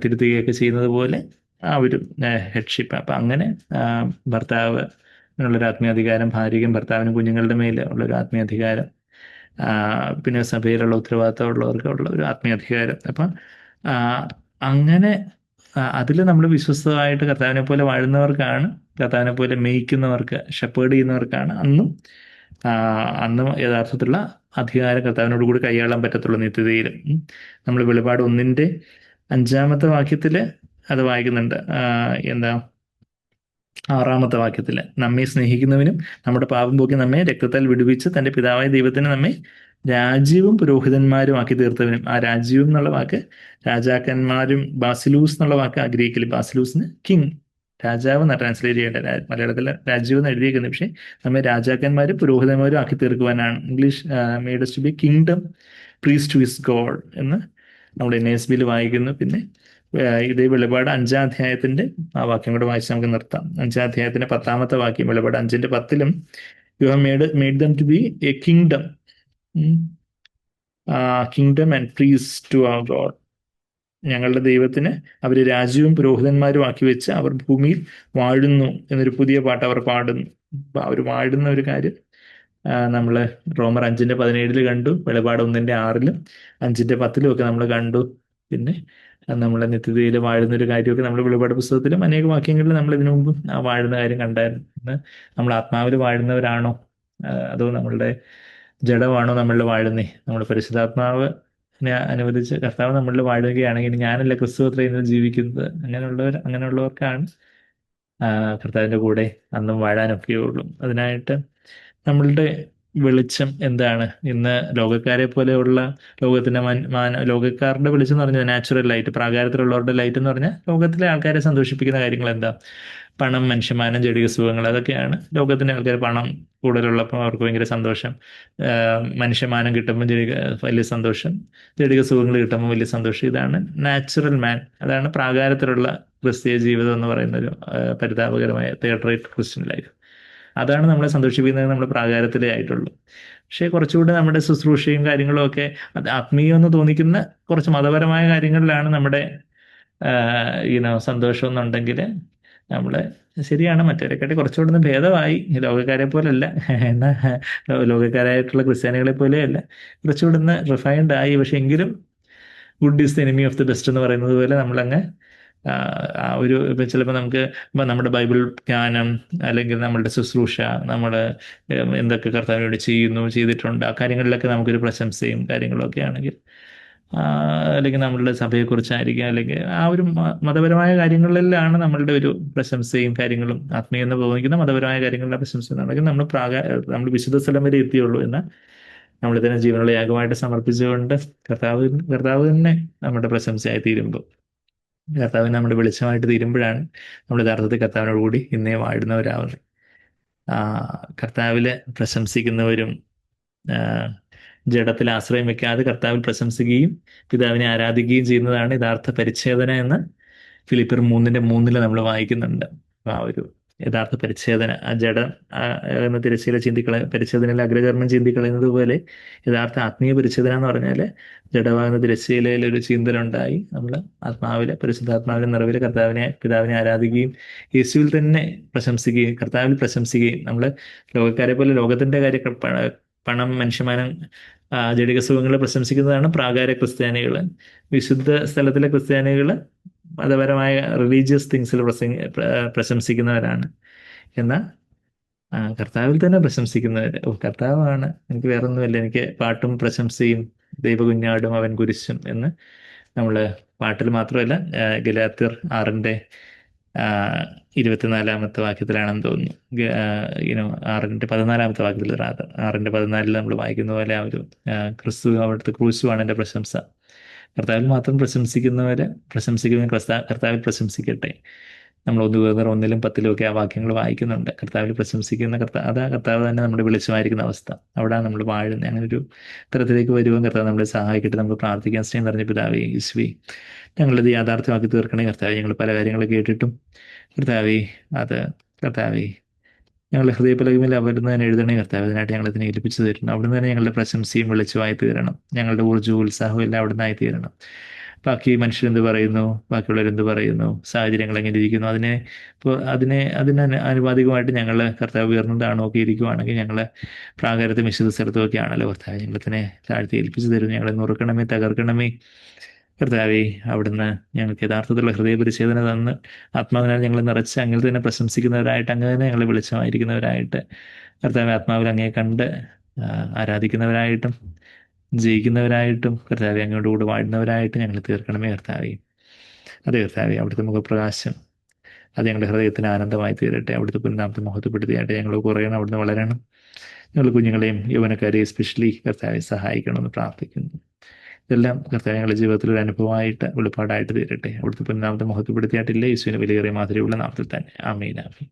തിരുത്തുകയൊക്കെ ചെയ്യുന്നത് പോലെ ആ ഒരു ഹെഡ്ഷിപ്പ്. അപ്പം അങ്ങനെ ഭർത്താവ് എന്നുള്ളൊരു ആത്മീയാധികാരം, ഭാര്യയ്ക്കും ഭർത്താവിനും കുഞ്ഞുങ്ങളുടെ മേൽ ഉള്ളൊരു ആത്മീയാധികാരം, പിന്നെ സഭയിലുള്ള ഉത്തരവാദിത്തമുള്ളവർക്ക് ഉള്ള ഒരു ആത്മീയാധികാരം. അപ്പം അങ്ങനെ അതിൽ നമ്മൾ വിശ്വസ്തമായിട്ട് കർത്താവിനെ പോലെ വാഴുന്നവർക്കാണ്, കർത്താവിനെ പോലെ മേയ്ക്കുന്നവർക്ക്, ഷെപ്പേർഡ് ചെയ്യുന്നവർക്കാണ് അന്നും യഥാർത്ഥത്തിലുള്ള അധികാരം കർത്താവിനോട് കൂടി കൈയാളാൻ പറ്റത്തുള്ളൂ നിത്യതയിലും. നമ്മൾ വെളിപാട് 1:5 വാക്യത്തിൽ അത് വായിക്കുന്നുണ്ട്. എന്താ 6 വാക്യത്തിൽ, നമ്മെ സ്നേഹിക്കുന്നവനും നമ്മുടെ പാപം പോക്കി നമ്മെ രക്തത്താൽ വിടുവിച്ച് തൻ്റെ പിതാവായ ദൈവത്തിന് നമ്മെ രാജ്യവും പുരോഹിതന്മാരും ആക്കി തീർത്തവനും. ആ രാജ്യവും എന്നുള്ള വാക്ക് രാജാക്കന്മാരും, ബാസിലൂസ് എന്നുള്ള വാക്ക് ഗ്രീക്കിൽ, ബാസിലൂസിന് കിങ്, രാജാവ് എന്നാണ് ട്രാൻസ്ലേറ്റ് ചെയ്യേണ്ടത്. മലയാളത്തിൽ രാജ്യം എന്ന് എഴുതിയേക്കുന്നത്, പക്ഷേ നമ്മെ രാജാക്കന്മാരും പുരോഹിതന്മാരും ആക്കി തീർക്കുവാനാണ്. English made us to be kingdom, priest to his God എന്ന് നമ്മൾ NASB വായിക്കുന്നു. പിന്നെ ഇതേ വെളിപാട് 5 ആ വാക്യം കൂടെ വായിച്ച് നമുക്ക് നിർത്താം. 5 10 വാക്യം, വെളിപാട് 5:10 you have made them to be a kingdom, kingdom and priest to our God. ഞങ്ങളുടെ ദൈവത്തിന് അവർ രാജ്യവും പുരോഹിതന്മാരും ആക്കി വെച്ച് അവർ ഭൂമിയിൽ വാഴുന്നു എന്നൊരു പുതിയ പാട്ട് അവർ പാടുന്നു. അവർ വാഴുന്ന ഒരു കാര്യം നമ്മൾ റോമർ 5:17 കണ്ടു, വെളിപാട് 1:6, 5:10 ഒക്കെ നമ്മൾ കണ്ടു. പിന്നെ നമ്മളെ നിത്യതയിൽ വാഴുന്നൊരു കാര്യമൊക്കെ നമ്മൾ വെളിപാട് പുസ്തകത്തിലും അനേക വാക്യങ്ങളിൽ നമ്മൾ ഇതിനു മുമ്പ് ആ വാഴുന്ന കാര്യം കണ്ടായിരുന്നു. നമ്മൾ ആത്മാവിൽ വാഴുന്നവരാണോ, അതോ നമ്മളുടെ ജഡമാണോ നമ്മളിൽ വാഴുന്നേ? നമ്മൾ പരിശുദ്ധാത്മാവ് അനുവദിച്ച് കർത്താവ് നമ്മളിൽ വാഴുകയാണെങ്കിൽ, ഞാനല്ല ക്രിസ്തു അത്രയും ജീവിക്കുന്നത്, അങ്ങനെയുള്ളവർക്കാണ് കർത്താവിൻ്റെ കൂടെ അന്നും വാഴാനൊക്കെയുള്ളൂ. അതിനായിട്ട് നമ്മളുടെ വെളിച്ചം എന്താണ്? ഇന്ന് ലോകക്കാരെ പോലെയുള്ള ലോകത്തിന്റെ ലോകക്കാരുടെ വെളിച്ചം എന്ന് പറഞ്ഞാൽ നാച്ചുറൽ ലൈറ്റ്, പ്രാകാരത്തിലുള്ളവരുടെ ലൈറ്റ് എന്ന് പറഞ്ഞാൽ ലോകത്തിലെ ആൾക്കാരെ സന്തോഷിപ്പിക്കുന്ന കാര്യങ്ങൾ എന്താ? പണം, മനുഷ്യമാനം, ജടിക സുഖങ്ങൾ, അതൊക്കെയാണ് ലോകത്തിന്റെ ആൾക്കാർ. പണം കൂടുതലുള്ളപ്പോൾ അവർക്ക് ഭയങ്കര സന്തോഷം, മനുഷ്യമാനം കിട്ടുമ്പോൾ വലിയ സന്തോഷം, ജടിക സുഖങ്ങൾ കിട്ടുമ്പോൾ വലിയ സന്തോഷം. ഇതാണ് നാച്ചുറൽ മാൻ, അതാണ് പ്രാകാരത്തിലുള്ള ക്രിസ്തീയ ജീവിതം എന്ന് പറയുന്നൊരു പരിതാപകരമായ തേർഡ് റേറ്റ് ക്രിസ്ത്യൻ ലൈഫ്. അതാണ് നമ്മളെ സന്തോഷിപ്പിക്കുന്നത്, നമ്മൾ പ്രാകാരത്തിലേ ആയിട്ടുള്ളൂ. പക്ഷേ കുറച്ചുകൂടി നമ്മുടെ ശുശ്രൂഷയും കാര്യങ്ങളും ഒക്കെ അത് ആത്മീയമെന്ന് തോന്നിക്കുന്ന കുറച്ച് മതപരമായ കാര്യങ്ങളിലാണ് നമ്മുടെ സന്തോഷം എന്നുണ്ടെങ്കിൽ നമ്മൾ ശരിയാണ്, മറ്റവരെക്കാട്ടി കുറച്ചുകൂടെ ഒന്ന് ഭേദമായി, ലോകക്കാരെ പോലെയല്ല, എന്നാൽ ലോകക്കാരായിട്ടുള്ള ക്രിസ്ത്യാനികളെ പോലെയല്ല, കുറച്ചുകൂടെ ഒന്ന് റിഫൈൻഡ് ആയി. പക്ഷെ എങ്കിലും good is the enemy of the best എന്ന് പറയുന്നത് പോലെ നമ്മളങ്ങ് ആ ഒരു ഇപ്പം ചിലപ്പോൾ നമുക്ക് ഇപ്പം നമ്മുടെ ബൈബിൾ ജ്ഞാനം അല്ലെങ്കിൽ നമ്മളുടെ ശുശ്രൂഷ, നമ്മൾ എന്തൊക്കെ കർത്താവിന് വേണ്ടി ചെയ്യുന്നു, ചെയ്തിട്ടുണ്ട്, ആ കാര്യങ്ങളിലൊക്കെ നമുക്കൊരു പ്രശംസയും കാര്യങ്ങളൊക്കെ ആണെങ്കിൽ, ആ, അല്ലെങ്കിൽ നമ്മളുടെ സഭയെക്കുറിച്ചായിരിക്കും, അല്ലെങ്കിൽ ആ ഒരു മതപരമായ കാര്യങ്ങളിലാണ് നമ്മളുടെ ഒരു പ്രശംസയും കാര്യങ്ങളും, ആത്മീയത പ്രവഹിക്കുന്ന മതപരമായ കാര്യങ്ങളുടെ പ്രശംസ എന്നുണ്ടെങ്കിൽ നമ്മൾ വിശുദ്ധ സ്ഥലം വരെ എത്തിയുള്ളൂ എന്ന് നമ്മൾ ഇതിനെ ജീവനുള്ള യാഗമായിട്ട് സമർപ്പിച്ചുകൊണ്ട് കർത്താവ് തന്നെ നമ്മുടെ പ്രശംസയായി തീരുമ്പോൾ, കർത്താവിന് നമ്മുടെ വെളിച്ചമായിട്ട് തീരുമ്പോഴാണ് നമ്മൾ യഥാർത്ഥത്തിൽ കർത്താവിനോട് കൂടി ഇന്നേ വാഴുന്നവരാവുന്നത്. ആ, കർത്താവിലെ പ്രശംസിക്കുന്നവരും ആ, ജഡത്തിൽ ആശ്രയം വെക്കാതെ കർത്താവിൽ പ്രശംസിക്കുകയും പിതാവിനെ ആരാധിക്കുകയും ചെയ്യുന്നതാണ് യഥാർത്ഥ പരിച്ഛേദന എന്ന് ഫിലിപ്പിയർ 3:3 നമ്മൾ വായിക്കുന്നുണ്ട്. അപ്പൊ ആ ഒരു യഥാർത്ഥ പരിച്ഛേദന, ആ ജഡം എന്ന തിരശ്ശീല പരിച്ഛേദനയിൽ അഗ്രചർമ്മം ചീന്തിക്കളയുന്നത് പോലെ യഥാർത്ഥ ആത്മീയ പരിച്ഛേദന എന്ന് പറഞ്ഞാൽ ജഡമാകുന്ന തിരശ്ശീലയിൽ ഒരു ചീന്തലുണ്ടായി നമ്മൾ പരിശുദ്ധാത്മാവിന്റെ നിറവിൽ പിതാവിനെ ആരാധിക്കുകയും യേശുവിൽ തന്നെ പ്രശംസിക്കുകയും കർത്താവിൽ പ്രശംസിക്കുകയും, നമ്മൾ ലോകക്കാരെ പോലെ ലോകത്തിന്റെ പണം, മനുഷ്യമാനം, ജഡിക സുഖങ്ങളെ പ്രശംസിക്കുന്നതാണ് പ്രാകാര ക്രിസ്ത്യാനികൾ. വിശുദ്ധ സ്ഥലത്തിലെ ക്രിസ്ത്യാനികൾ മതപരമായ റിലീജിയസ് തിങ്സിൽ പ്രശംസിക്കുന്നവരാണ്. എന്നാൽ കർത്താവിൽ തന്നെ പ്രശംസിക്കുന്നവർ, കർത്താവാണ്, എനിക്ക് വേറൊന്നുമില്ല, എനിക്ക് പാട്ടും പ്രശംസയും ദൈവകുഞ്ഞാടും അവൻ കുരിശും എന്ന് നമ്മൾ പാട്ടിൽ മാത്രമല്ല, ഗലാത്യർ 6:24 വാക്യത്തിലാണെന്ന് തോന്നുന്നു, 6:14 വാക്യത്തിൽ, 6:14 നമ്മൾ വായിക്കുന്ന പോലെ ആ ഒരു ക്രിസ്തു, അവിടുത്തെ ക്രൂശുമാണ് എൻ്റെ പ്രശംസ. കർത്താവിൽ മാത്രം പ്രശംസിക്കുന്ന കർത്താവിൽ പ്രശംസിക്കട്ടെ. നമ്മൾ 1 Corinthians 1-10 ഒക്കെ ആ വാക്യങ്ങൾ വായിക്കുന്നുണ്ട്. കർത്താവിൽ പ്രശംസിക്കുന്ന കർത്താവ് തന്നെ നമ്മുടെ വെളിച്ചമായിരിക്കുന്ന അവസ്ഥ. അവിടെയാണ് നമ്മൾ വാഴുന്നത്. അങ്ങനെ ഒരു തരത്തിലേക്ക് വരുവാൻ കർത്താവ് നമ്മളെ സഹായിക്കട്ടെ. നമുക്ക് പ്രാർത്ഥിക്കാൻ സ്നേഹം നിറഞ്ഞ പിതാവേ, യേശുവേ, ഞങ്ങളിത് യാഥാർത്ഥ്യമാക്കി തീർക്കണേ കർത്താവേ. ഞങ്ങൾ പല കാര്യങ്ങൾ കേട്ടിട്ടും കർത്താവേ, കർത്താവേ, ഞങ്ങളുടെ ഹൃദയപലകമിൽ അവിടുന്ന് തന്നെ എഴുതണേ കർത്താവ്. അതിനായിട്ട് ഞങ്ങളതിനെ ഏൽപ്പിച്ചു തരണം. അവിടുന്ന് തന്നെ ഞങ്ങളുടെ പ്രശംസയും വെളിച്ചമായി തീരണം. ഞങ്ങളുടെ ഊർജ്ജവും ഉത്സാഹവും എല്ലാം അവിടുന്നായി തീരണം. ബാക്കി മനുഷ്യരെന്ത് പറയുന്നു, ബാക്കിയുള്ളവരെന്ത് പറയുന്നു, സാഹചര്യങ്ങൾ എങ്ങനെ ഇരിക്കുന്നു, അതിന് ആനുപാതികമായിട്ട് ഞങ്ങൾ കർത്താവ് ഉയർന്നതാണ് നോക്കിയിരിക്കുവാണെങ്കിൽ, ഞങ്ങൾ പ്രാകാരത്തെ വിശുദ്ധ സ്ഥലത്തുമൊക്കെ ആണല്ലോ കർത്താവ്. ഞങ്ങളതിനെ താഴ്ത്തി ഏൽപ്പിച്ചു തരുന്നു. ഞങ്ങളെ നുറുക്കണമേ, തകർക്കണമേ കർത്താവേ. അവിടുന്ന് ഞങ്ങൾക്ക് യഥാർത്ഥത്തിലുള്ള ഹൃദയപരിച്ഛേദന തന്ന് ആത്മാവിനാൽ ഞങ്ങൾ നിറച്ച് അങ്ങനെ തന്നെ പ്രശംസിക്കുന്നവരായിട്ട്, അങ്ങനെ തന്നെ ഞങ്ങൾ വെളിച്ചമായിരിക്കുന്നവരായിട്ട് കർത്താവെ, ആത്മാവിൽ അങ്ങേ കണ്ട് ആരാധിക്കുന്നവരായിട്ടും ജയിക്കുന്നവരായിട്ടും കർത്താവെ, അങ്ങോട്ട് കൂടെ വാഴുന്നവരായിട്ട് ഞങ്ങൾ തീർക്കണമേ കർത്താവെ. അതെ കർത്താവെ, അവിടുത്തെ മുഖപ്രകാശം അത് ഞങ്ങളുടെ ഹൃദയത്തിന് ആനന്ദമായി തീരട്ടെ. അവിടുത്തെ പുനഃനാമത്തെ മഹത്വപ്പെടുത്തിയായിട്ട് ഞങ്ങൾ കുറയണം, അവിടുന്ന് വളരണം. ഞങ്ങൾ കുഞ്ഞുങ്ങളെയും യൗവനക്കാരെയും എസ്പെഷ്യലി കർത്താവെ സഹായിക്കണമെന്ന് പ്രാർത്ഥിക്കുന്നു. ഇതെല്ലാം കർത്താവ് ഞങ്ങളുടെ ജീവിതത്തിൽ ഒരു അനുഭവമായിട്ട്, വെളിപ്പാടായിട്ട് തീരട്ടെ. അവിടുത്തെ പുനഃനാമത്തെ മഹത്വപ്പെടുത്തിയായിട്ടില്ലേ, യേശുവിന് വിലയേറിയ മാതിരിയുള്ള നാമത്തിൽ തന്നെ. ആമേൻ, ആമേൻ.